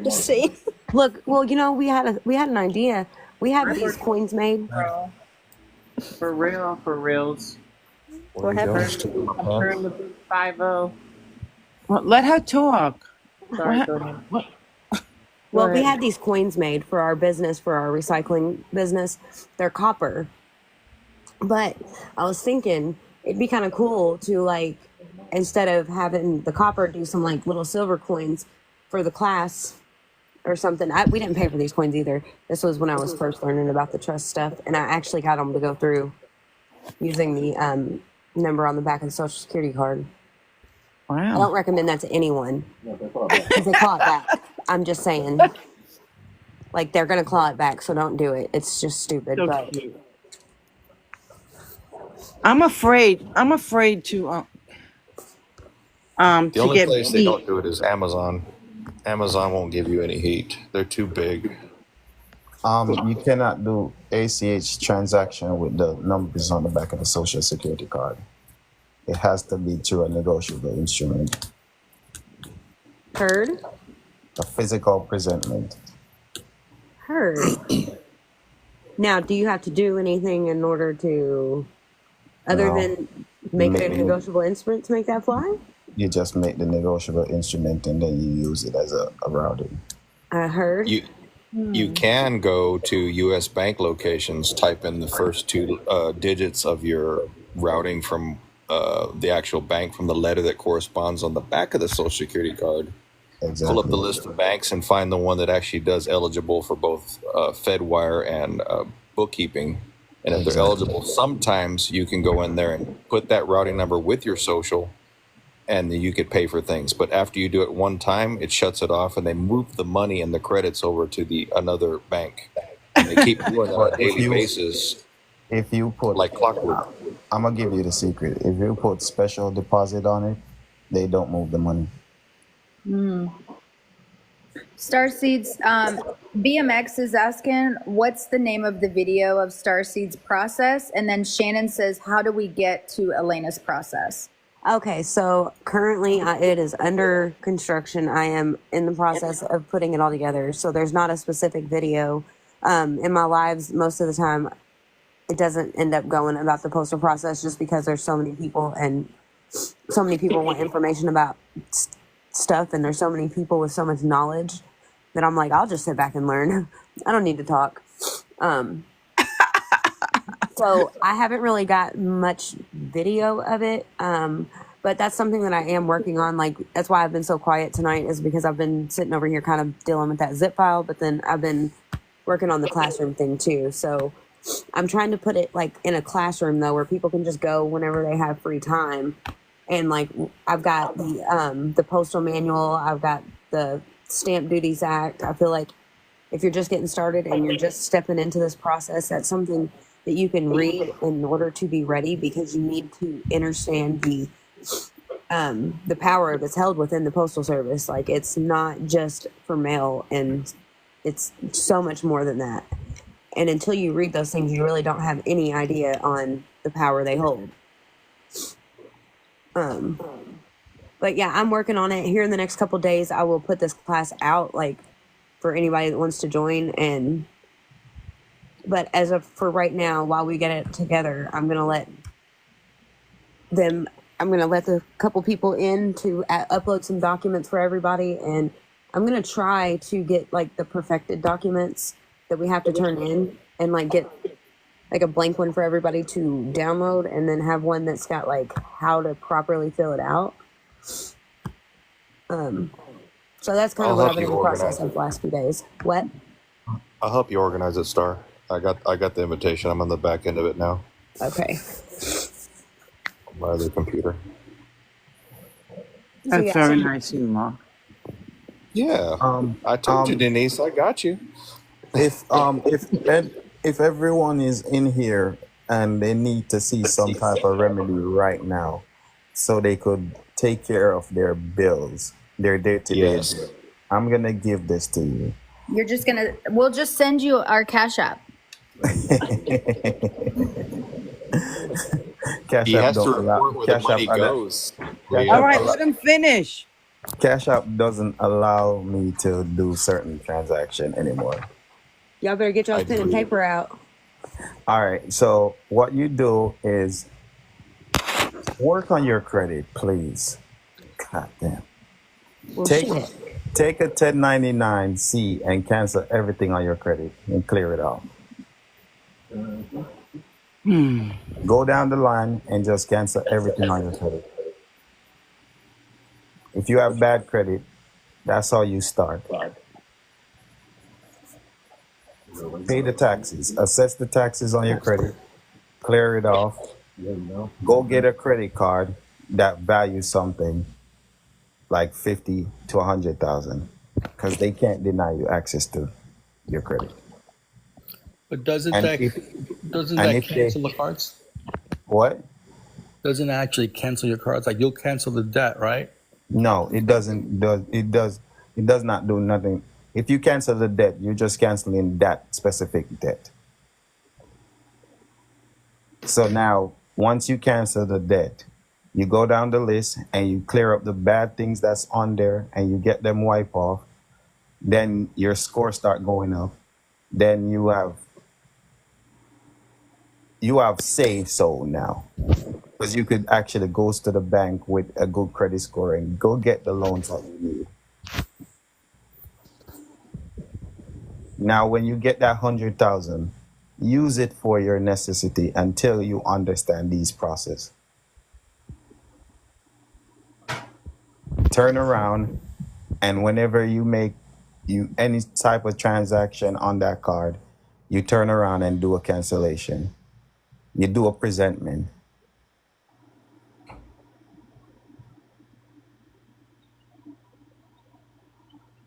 Just saying. Look, well, you know, we had an idea. We had these coins made. For real, for reals. What happened? I'm turning the big 5-0. Well, let her talk. Sorry, What? go ahead. Well, Go we ahead. had these coins made for our business, for our recycling business. They're copper. But I was thinking it'd be kind of cool to, like, instead of having the copper, do some like little silver coins for the class or something. We didn't pay for these coins either. This was when I was first learning about the trust stuff, and I actually got them to go through using the number on the back of the Social Security card. I Wow. don't recommend that to anyone because they claw it back. I'm just saying, like, they're gonna claw it back, so don't do it. It's just stupid. So But cute. I'm afraid to The only get place they beat. don't do it is Amazon. Amazon won't give you any heat. They're too big. You cannot do ACH transaction with the numbers on the back of the Social Security card. It has to be through a negotiable instrument, heard. a physical presentment. Heard. Now, do you have to do anything in order to, other No. than make it a Maybe. negotiable instrument to make that fly? You just make the negotiable instrument and then you use it as a routing. I heard. You can go to U.S. bank locations, type in the first 2 digits of your routing from the actual bank, from the letter that corresponds on the back of the Social Security card. Pull up the list of banks and find the one that actually does eligible for both FedWire and bookkeeping. And if they're eligible, sometimes you can go in there and put that routing number with your social, and then you could pay for things. But after you do it one time, it shuts it off, and they move the money and the credits over to another bank. And they keep doing that on a daily basis. If you put like clockwork, I'm gonna give you the secret. If you put special deposit on it, they don't move the money. Starseeds, BMX is asking, what's the name of the video of Starseeds' process? And then Shannon says, how do we get to Elena's process? Okay, so currently it is under construction. I am in the process of putting it all together. So there's not a specific video. In my lives, most of the time, it doesn't end up going about the postal process just because there's so many people and so many people want information about stuff, and there's so many people with so much knowledge that I'm like, I'll just sit back and learn. I don't need to talk. So I haven't really got much video of it. But that's something that I am working on. Like, that's why I've been so quiet tonight, is because I've been sitting over here kind of dealing with that zip file, but then I've been working on the classroom thing too. So I'm trying to put it like in a classroom though, where people can just go whenever they have free time. And like, I've got the postal manual, I've got the Stamp Duties Act. I feel like if you're just getting started and you're just stepping into this process, that's something that you can read in order to be ready, because you need to understand the power that's held within the postal service. Like, it's not just for mail, and it's so much more than that. And until you read those things, you really don't have any idea on the power they hold. But yeah, I'm working on it. Here in the next couple days, I will put this class out, like, for anybody that wants to join. But as of for right now, while we get it together, I'm gonna let the couple people in to upload some documents for everybody, and I'm gonna try to get like the perfected documents that we have to turn in, and like get like a blank one for everybody to download, and then have one that's got like how to properly fill it out. So that's kind I'll of what help I've been you in the process organize of the last few days. What? I'll help you organize it, Star. I got the invitation. I'm on the back end of it now. Okay. On my other computer. That's very nice of you, Mark. Yeah. I told you, Denise, I got you. If everyone is in here and they need to see some type of remedy right now, so they could take care of their bills, their day-to-day bills, I'm gonna give this to you. We'll just send you our Cash App. Cash He App has to don't allow. report where the Cash money App, goes. All right, let him finish. Cash App doesn't allow me to do certain transaction anymore. Y'all better get y'all pen and paper out. All right. So what you do is work on your credit, please. God damn. Well, Take shit. a 1099-C and cancel everything on your credit and clear it off. Go down the line and just cancel everything on your credit. If you have bad credit, that's how you start. Pay the taxes, assess the taxes on your credit, clear it off. Go get a credit card that values something like 50 to 100,000, because they can't deny you access to your credit. But doesn't And that cancel the cards? What? Doesn't actually cancel your cards? Like, you'll cancel the debt, right? No, it doesn't. It does not do nothing. If you cancel the debt, you're just canceling that specific debt. So now, once you cancel the debt, you go down the list and you clear up the bad things that's on there, and you get them wiped off. Then your score start going up. Then you have say so now, because you could actually go to the bank with a good credit score and go get the loans that you need. Now, when you get that 100,000, use it for your necessity until you understand these process. Turn around, and whenever you make any type of transaction on that card, you turn around and do a cancellation. You do a presentment.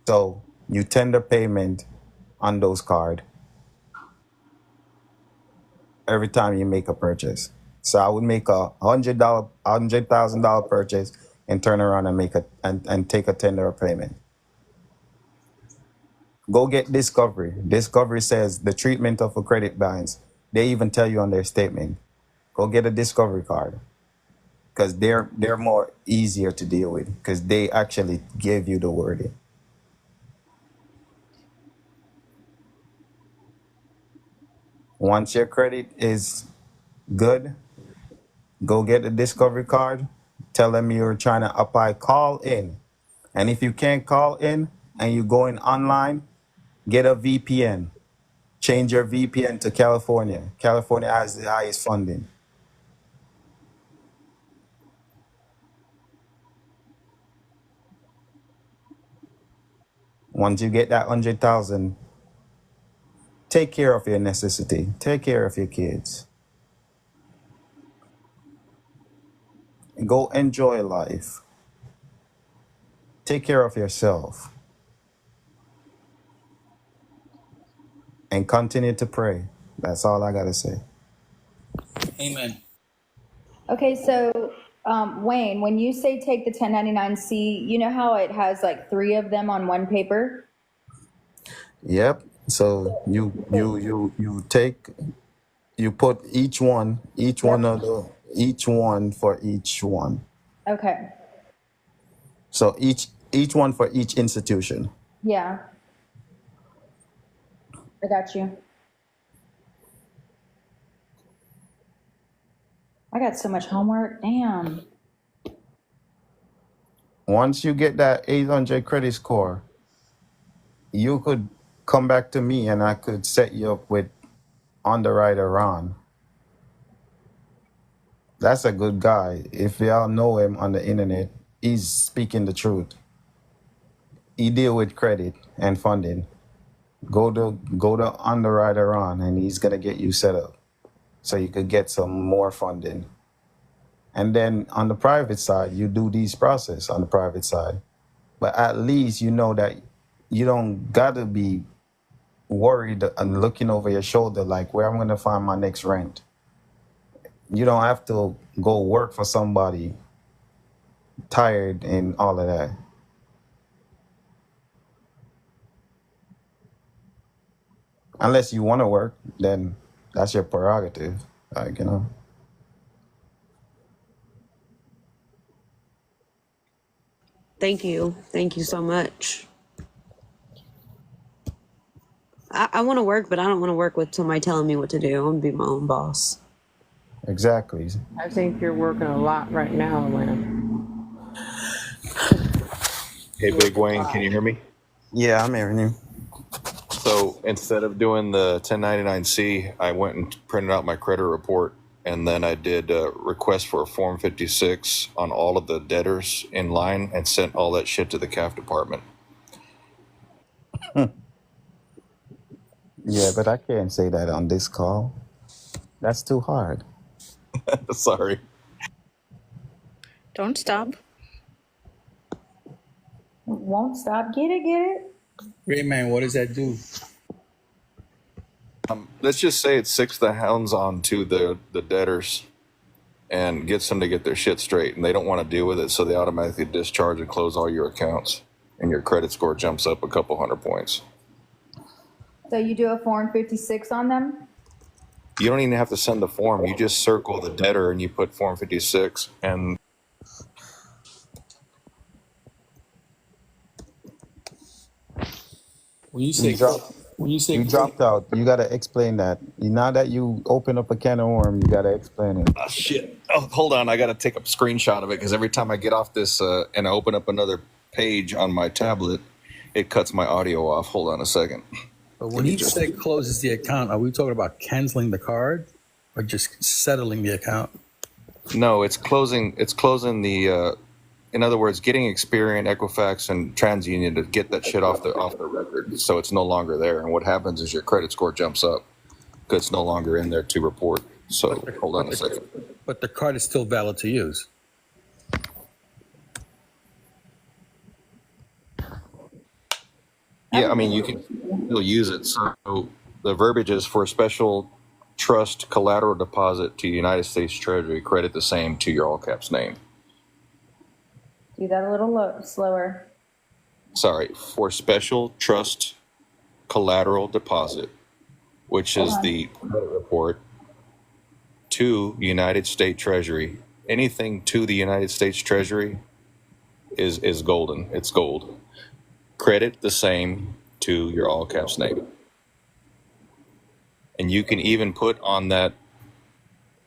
So you tender payment on those cards every time you make a purchase. So I would make a $100,000 purchase and turn around and make and take a tender payment. Go get Discovery. Discovery says the treatment of a credit balance. They even tell you on their statement. Go get a Discovery card, because they're more easier to deal with, because they actually give you the wording. Once your credit is good, go get a Discovery card. Tell them you're trying to apply. Call in. And if you can't call in and you're going online, get a VPN. Change your VPN to California. California has the highest funding. Once you get that 100,000, take care of your necessity. Take care of your kids. Go enjoy life. Take care of yourself. And continue to pray. That's all I got to say. Amen. Okay, so Wayne, when you say take the 1099-C, you know how it has like 3 of them on one paper? Yep. So you put each one for each one. Okay. So each one for each institution. Yeah. I got you. I got so much homework. Damn. Once you get that 800 credit score, you could come back to me and I could set you up with underwriter Ron. That's a good guy. If y'all know him on the internet, he's speaking the truth. He deal with credit and funding. Go to underwriter Ron and he's gonna get you set up so you could get some more funding. And then on the private side, you do these process on the private side. But at least you know that you don't gotta be worried and looking over your shoulder like where I'm gonna find my next rent. You don't have to go work for somebody tired and all of that. Unless you want to work, then that's your prerogative. Like, you know. Thank you. Thank you so much. I want to work, but I don't want to work with somebody telling me what to do. I want to be my own boss. Exactly. I think you're working a lot right now, Lynn. Hey, Big Wayne, can you hear me? Yeah, I'm hearing you. So instead of doing the 1099-C, I went and printed out my credit report, and then I did a request for a Form 56 on all of the debtors in line and sent all that shit to the CAF department. Yeah, but I can't say that on this call. That's too hard. Sorry. Don't stop. Won't stop. Get it. Great man, what does that do? Let's just say it sicks the hounds on to the debtors and gets them to get their shit straight, and they don't want to deal with it, so they automatically discharge and close all your accounts, and your credit score jumps up a couple hundred points. So you do a Form 56 on them? You don't even have to send the form. You just circle the debtor and you put Form 56, and When you say You dropped out. You gotta explain that. Now that you open up a can of worm, you gotta explain it. oh shit! Oh, hold on, I gotta take a screenshot of it because every time I get off this and I open up another page on my tablet, it cuts my audio off. Hold on a second. But when he said closes the account, are we talking about canceling the card or just settling the account? No, it's closing. It's closing the. In other words, getting Experian, Equifax, and TransUnion to get that shit off the record, so it's no longer there. And what happens is your credit score jumps up because it's no longer in there to report. So hold on a second. But the card is still valid to use. Yeah, I mean, you can still use it. So the verbiage is for special trust collateral deposit to United States Treasury, credit the same to your all caps name. Do that a little slower. Sorry, for special trust collateral deposit, which is the credit report to United States Treasury. Anything to the United States Treasury is golden. It's gold. Credit the same to your all caps name. And you can even put on that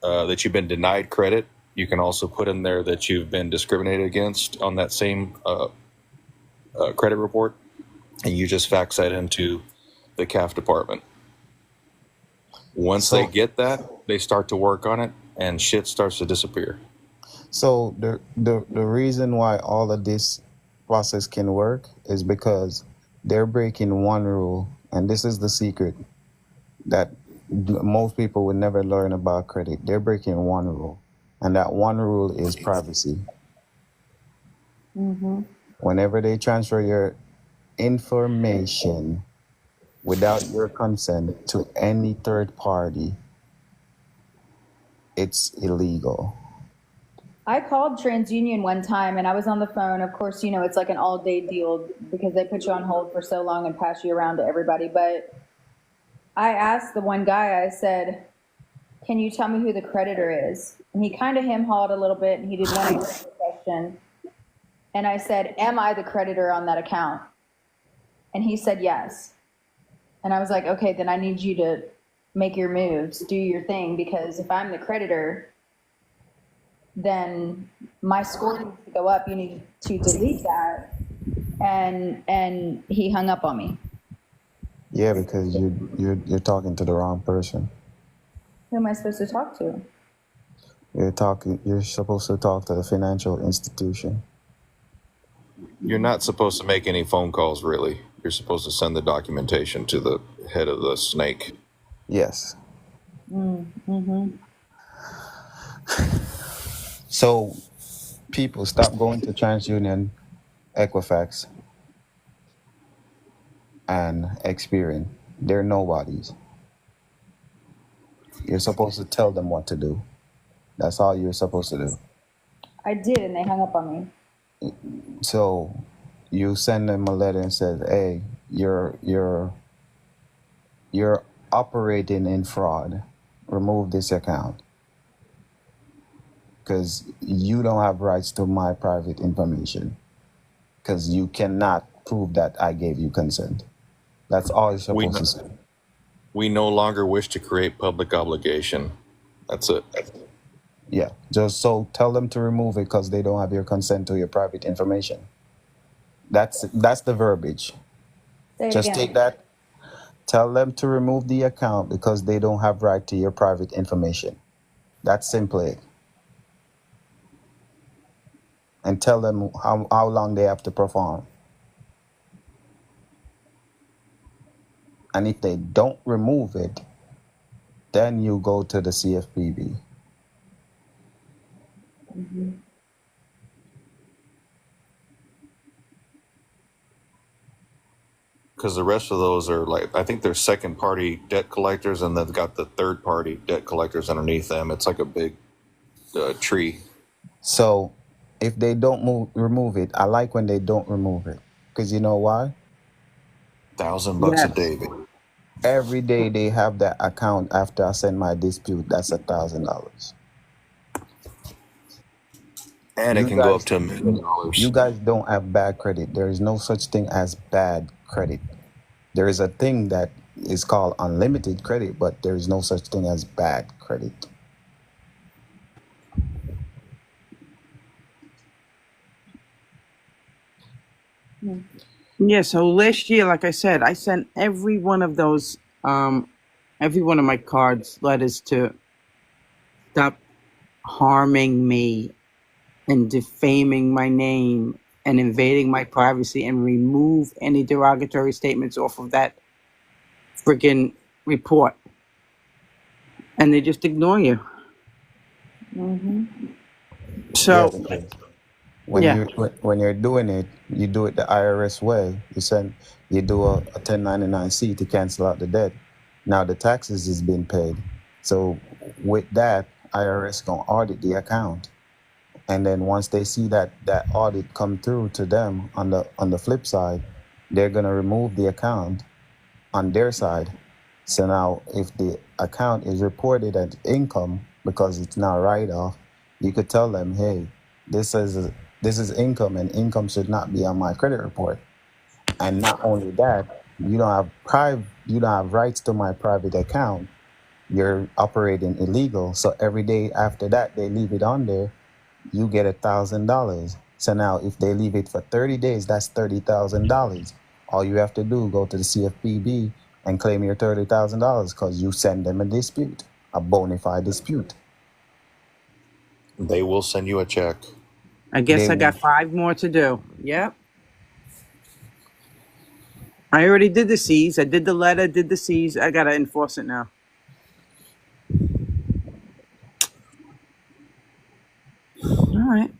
that you've been denied credit. You can also put in there that you've been discriminated against on that same credit report, and you just fax that into the CAF department. Once they get that, they start to work on it, and shit starts to disappear. So the reason why all of this process can work is because they're breaking one rule, and this is the secret that most people would never learn about credit. They're breaking one rule, and that one rule is privacy. Whenever they transfer your information without your consent to any third party, it's illegal. I called TransUnion one time and I was on the phone. Of course, you know, it's like an all day deal because they put you on hold for so long and pass you around to everybody. But I asked the one guy, I said, can you tell me who the creditor is? And he kind of hem-hawed a little bit and he didn't want to answer the question. And I said, am I the creditor on that account? And he said, yes. And I was like, okay, then I need you to make your moves, do your thing, because if I'm the creditor, then my score needs to go up. You need to delete that. And he hung up on me. Yeah, because you're talking to the wrong person. Who am I supposed to talk to? You're supposed to talk to the financial institution. You're not supposed to make any phone calls, really. You're supposed to send the documentation to the head of the snake. Yes. Mm-hmm. So people stop going to TransUnion, Equifax, and Experian. They're nobodies. You're supposed to tell them what to do. That's all you're supposed to do. I did, and they hung up on me. So you send them a letter and says, hey, you're operating in fraud. Remove this account. Because you don't have rights to my private information. Because you cannot prove that I gave you consent. That's all you're supposed to say. We no longer wish to create public obligation. That's it. Yeah, just so tell them to remove it because they don't have your consent to your private information. That's the verbiage. Say it Just again. take that. Tell them to remove the account because they don't have right to your private information. That's simply it. And tell them how long they have to perform. And if they don't remove it, then you go to the CFPB. Because the rest of those are like, I think they're second party debt collectors, and they've got the third party debt collectors underneath them. It's like a big tree. So if they don't remove it, I like when they don't remove it. Because you know why? $1,000 a day. Every day they have that account after I send my dispute, that's $1,000. And it can go up to $1 million. You guys don't have bad credit. There is no such thing as bad credit. There is a thing that is called unlimited credit, but there is no such thing as bad credit. Yeah, so last year, like I said, I sent every one of those, every one of my cards, letters to stop harming me and defaming my name and invading my privacy and remove any derogatory statements off of that freaking report. And they just ignore you. So, because when you're doing it, you do it the IRS way. You do a 1099-C to cancel out the debt. Now the taxes is being paid. So with that, IRS gonna audit the account. And then once they see that audit come through to them on the flip side, they're gonna remove the account on their side. So now if the account is reported as income because it's not write-off, you could tell them, hey, this is income, and income should not be on my credit report. And not only that, you don't have rights to my private account. You're operating illegal. So every day after that, they leave it on there. You get $1,000. So now if they leave it for 30 days, that's $30,000. All you have to do, go to the CFPB, and claim your $30,000 because you send them a dispute, a bona fide dispute. They will send you a check. I guess They I got 5 more to do. Yep. I already did the C's. I did the letter, did the C's. I got to enforce it now. All right.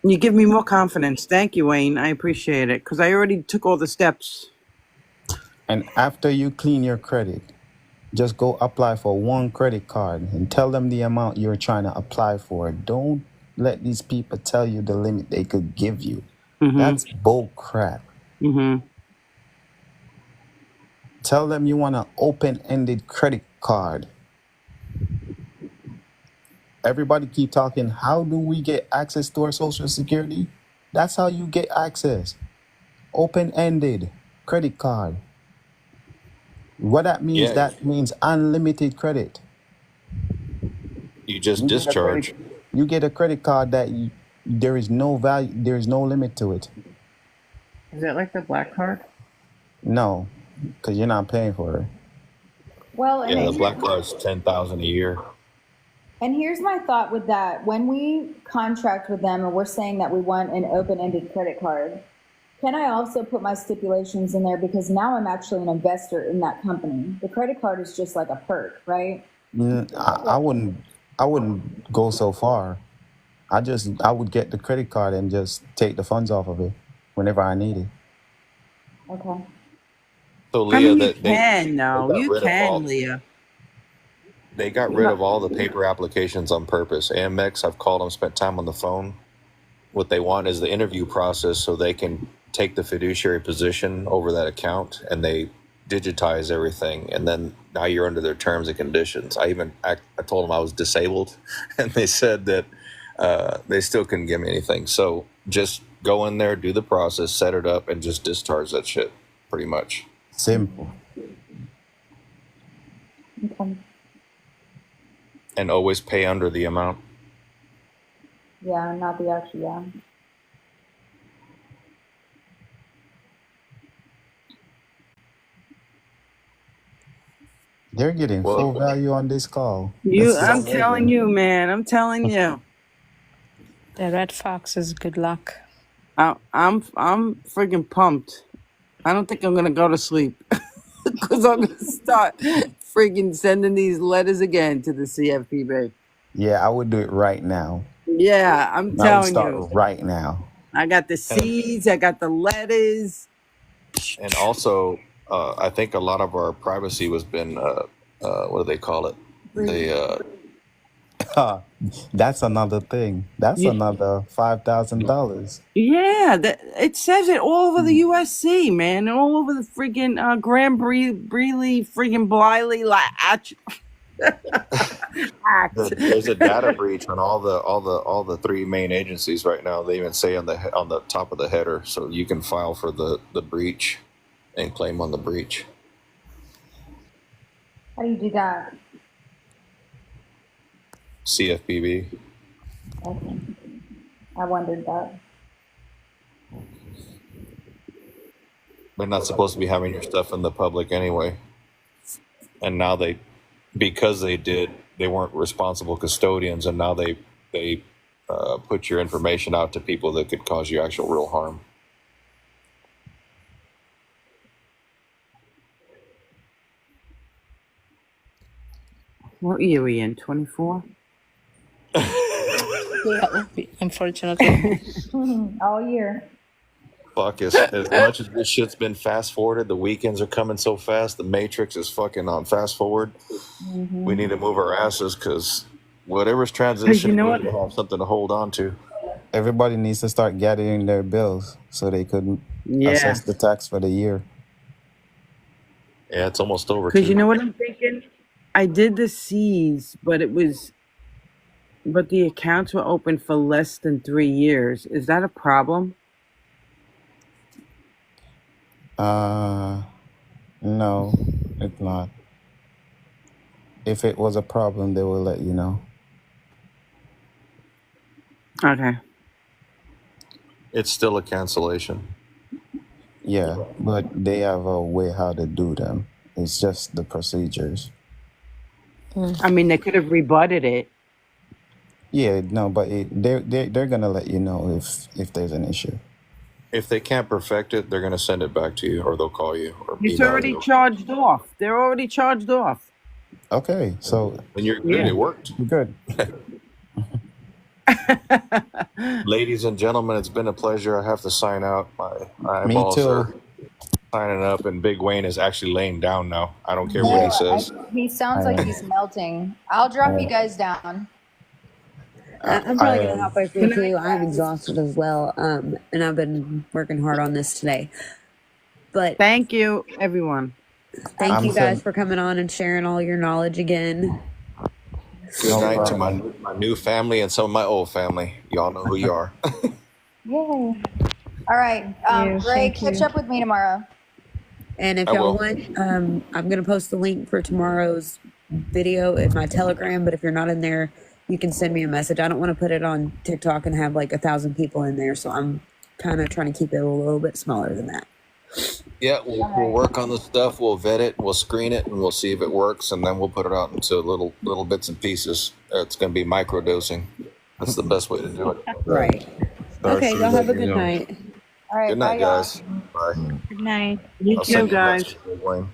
You give me more confidence. Thank you, Wayne. I appreciate it because I already took all the steps. And after you clean your credit, just go apply for one credit card and tell them the amount you're trying to apply for. Don't let these people tell you the limit they could give you. That's bull crap. Tell them you want an open-ended credit card. Everybody keep talking, how do we get access to our Social Security? That's how you get access. Open-ended credit card. What that means, Yeah, that means unlimited credit. you just You get a discharge. you get a credit card that there is no value, there is no limit to it. Is that like the black card? No, because you're not paying for it. Well, and Yeah, the it- black card's 10,000 a year. And here's my thought with that. When we contract with them and we're saying that we want an open-ended credit card, can I also put my stipulations in there? Because now I'm actually an investor in that company. The credit card is just like a perk, right? I wouldn't go so far. I would get the credit card and just take the funds off of it whenever I need it. Okay. So I Leah, mean, you that they can, though. got You rid of can, all Leah. they got rid of all the paper applications on purpose. Amex, I've called them, spent time on the phone. What they want is the interview process so they can take the fiduciary position over that account, and they digitize everything, and then now you're under their terms and conditions. I told them I was disabled, and they said that they still couldn't give me anything. So just go in there, do the process, set it up, and just discharge that shit, pretty much. Simple. Okay. And always pay under the amount. Yeah, not the actual, yeah. They're getting full value on this call. I'm telling you, man. I'm telling you. The red foxes, good luck. I'm freaking pumped. I don't think I'm gonna go to sleep because I'm gonna start freaking sending these letters again to the CFPB. Yeah, I would do it right now. Yeah, I'm I would telling start you. right now. I got the seeds. I got the letters. And also, I think a lot of our privacy was been, what do they call it? That's another thing. That's another $5,000. Yeah, it says it all over the USC, man, and all over the freaking Graham Breeley, freaking Bliley, Act. There's a data breach on all the 3 main agencies right now. They even say on the top of the header, so you can file for the breach and claim on the breach. How do you do that? CFPB. Okay. I wondered that. They're not supposed to be having your stuff in the public anyway. And now because they weren't responsible custodians, and now they put your information out to people that could cause you actual real harm. What year are we in? 24? Yeah, unfortunately. All year. Fuck, as much as this shit's been fast forwarded, the weekends are coming so fast. The Matrix is fucking on fast forward. We need to move our asses because whatever's transitioning, we need to have something to hold on to. Everybody needs to start gathering their bills so they could assess the tax for the year. Yeah, it's almost over. Because you know what I'm thinking? I did the C's, but the accounts were open for less than 3 years. Is that a problem? No, it's not. If it was a problem, they will let you know. Okay. It's still a cancellation. Yeah, but they have a way how to do them. It's just the procedures. I mean, they could have rebutted it. Yeah, no, but they're gonna let you know if there's an issue. If they can't perfect it, they're going to send it back to you, or they'll call you, or It's email already you. charged off. They're already charged off. Okay, so And you're good. Yeah. It worked. good. Ladies and gentlemen, it's been a pleasure. I have to sign out. My Me eyeballs too. are signing up, and Big Wayne is actually laying down now. I don't care what he says. He sounds like he's melting. I'll drop you guys down. I'm probably gonna halfway through too. I'm exhausted as well, and I've been working hard on this today. But thank you, everyone. Thank you guys for coming on and sharing all your knowledge again. Good night to my new family and some of my old family. Y'all know who you are. Yay. All right. Greg, catch up with me tomorrow. And if I y'all will. want, I'm going to post the link for tomorrow's video in my Telegram. But if you're not in there, you can send me a message. I don't want to put it on TikTok and have like 1,000 people in there. So I'm kind of trying to keep it a little bit smaller than that. Yeah, we'll work on the stuff. We'll vet it. We'll screen it, and we'll see if it works. And then we'll put it out into little bits and pieces. It's going to be micro dosing. That's the best way to do it. Right. Okay. Y'all have a good night. All right. Good night, bye, y'all. guys. Bye. Good night. You I'll too, send you a guys. message, Wayne.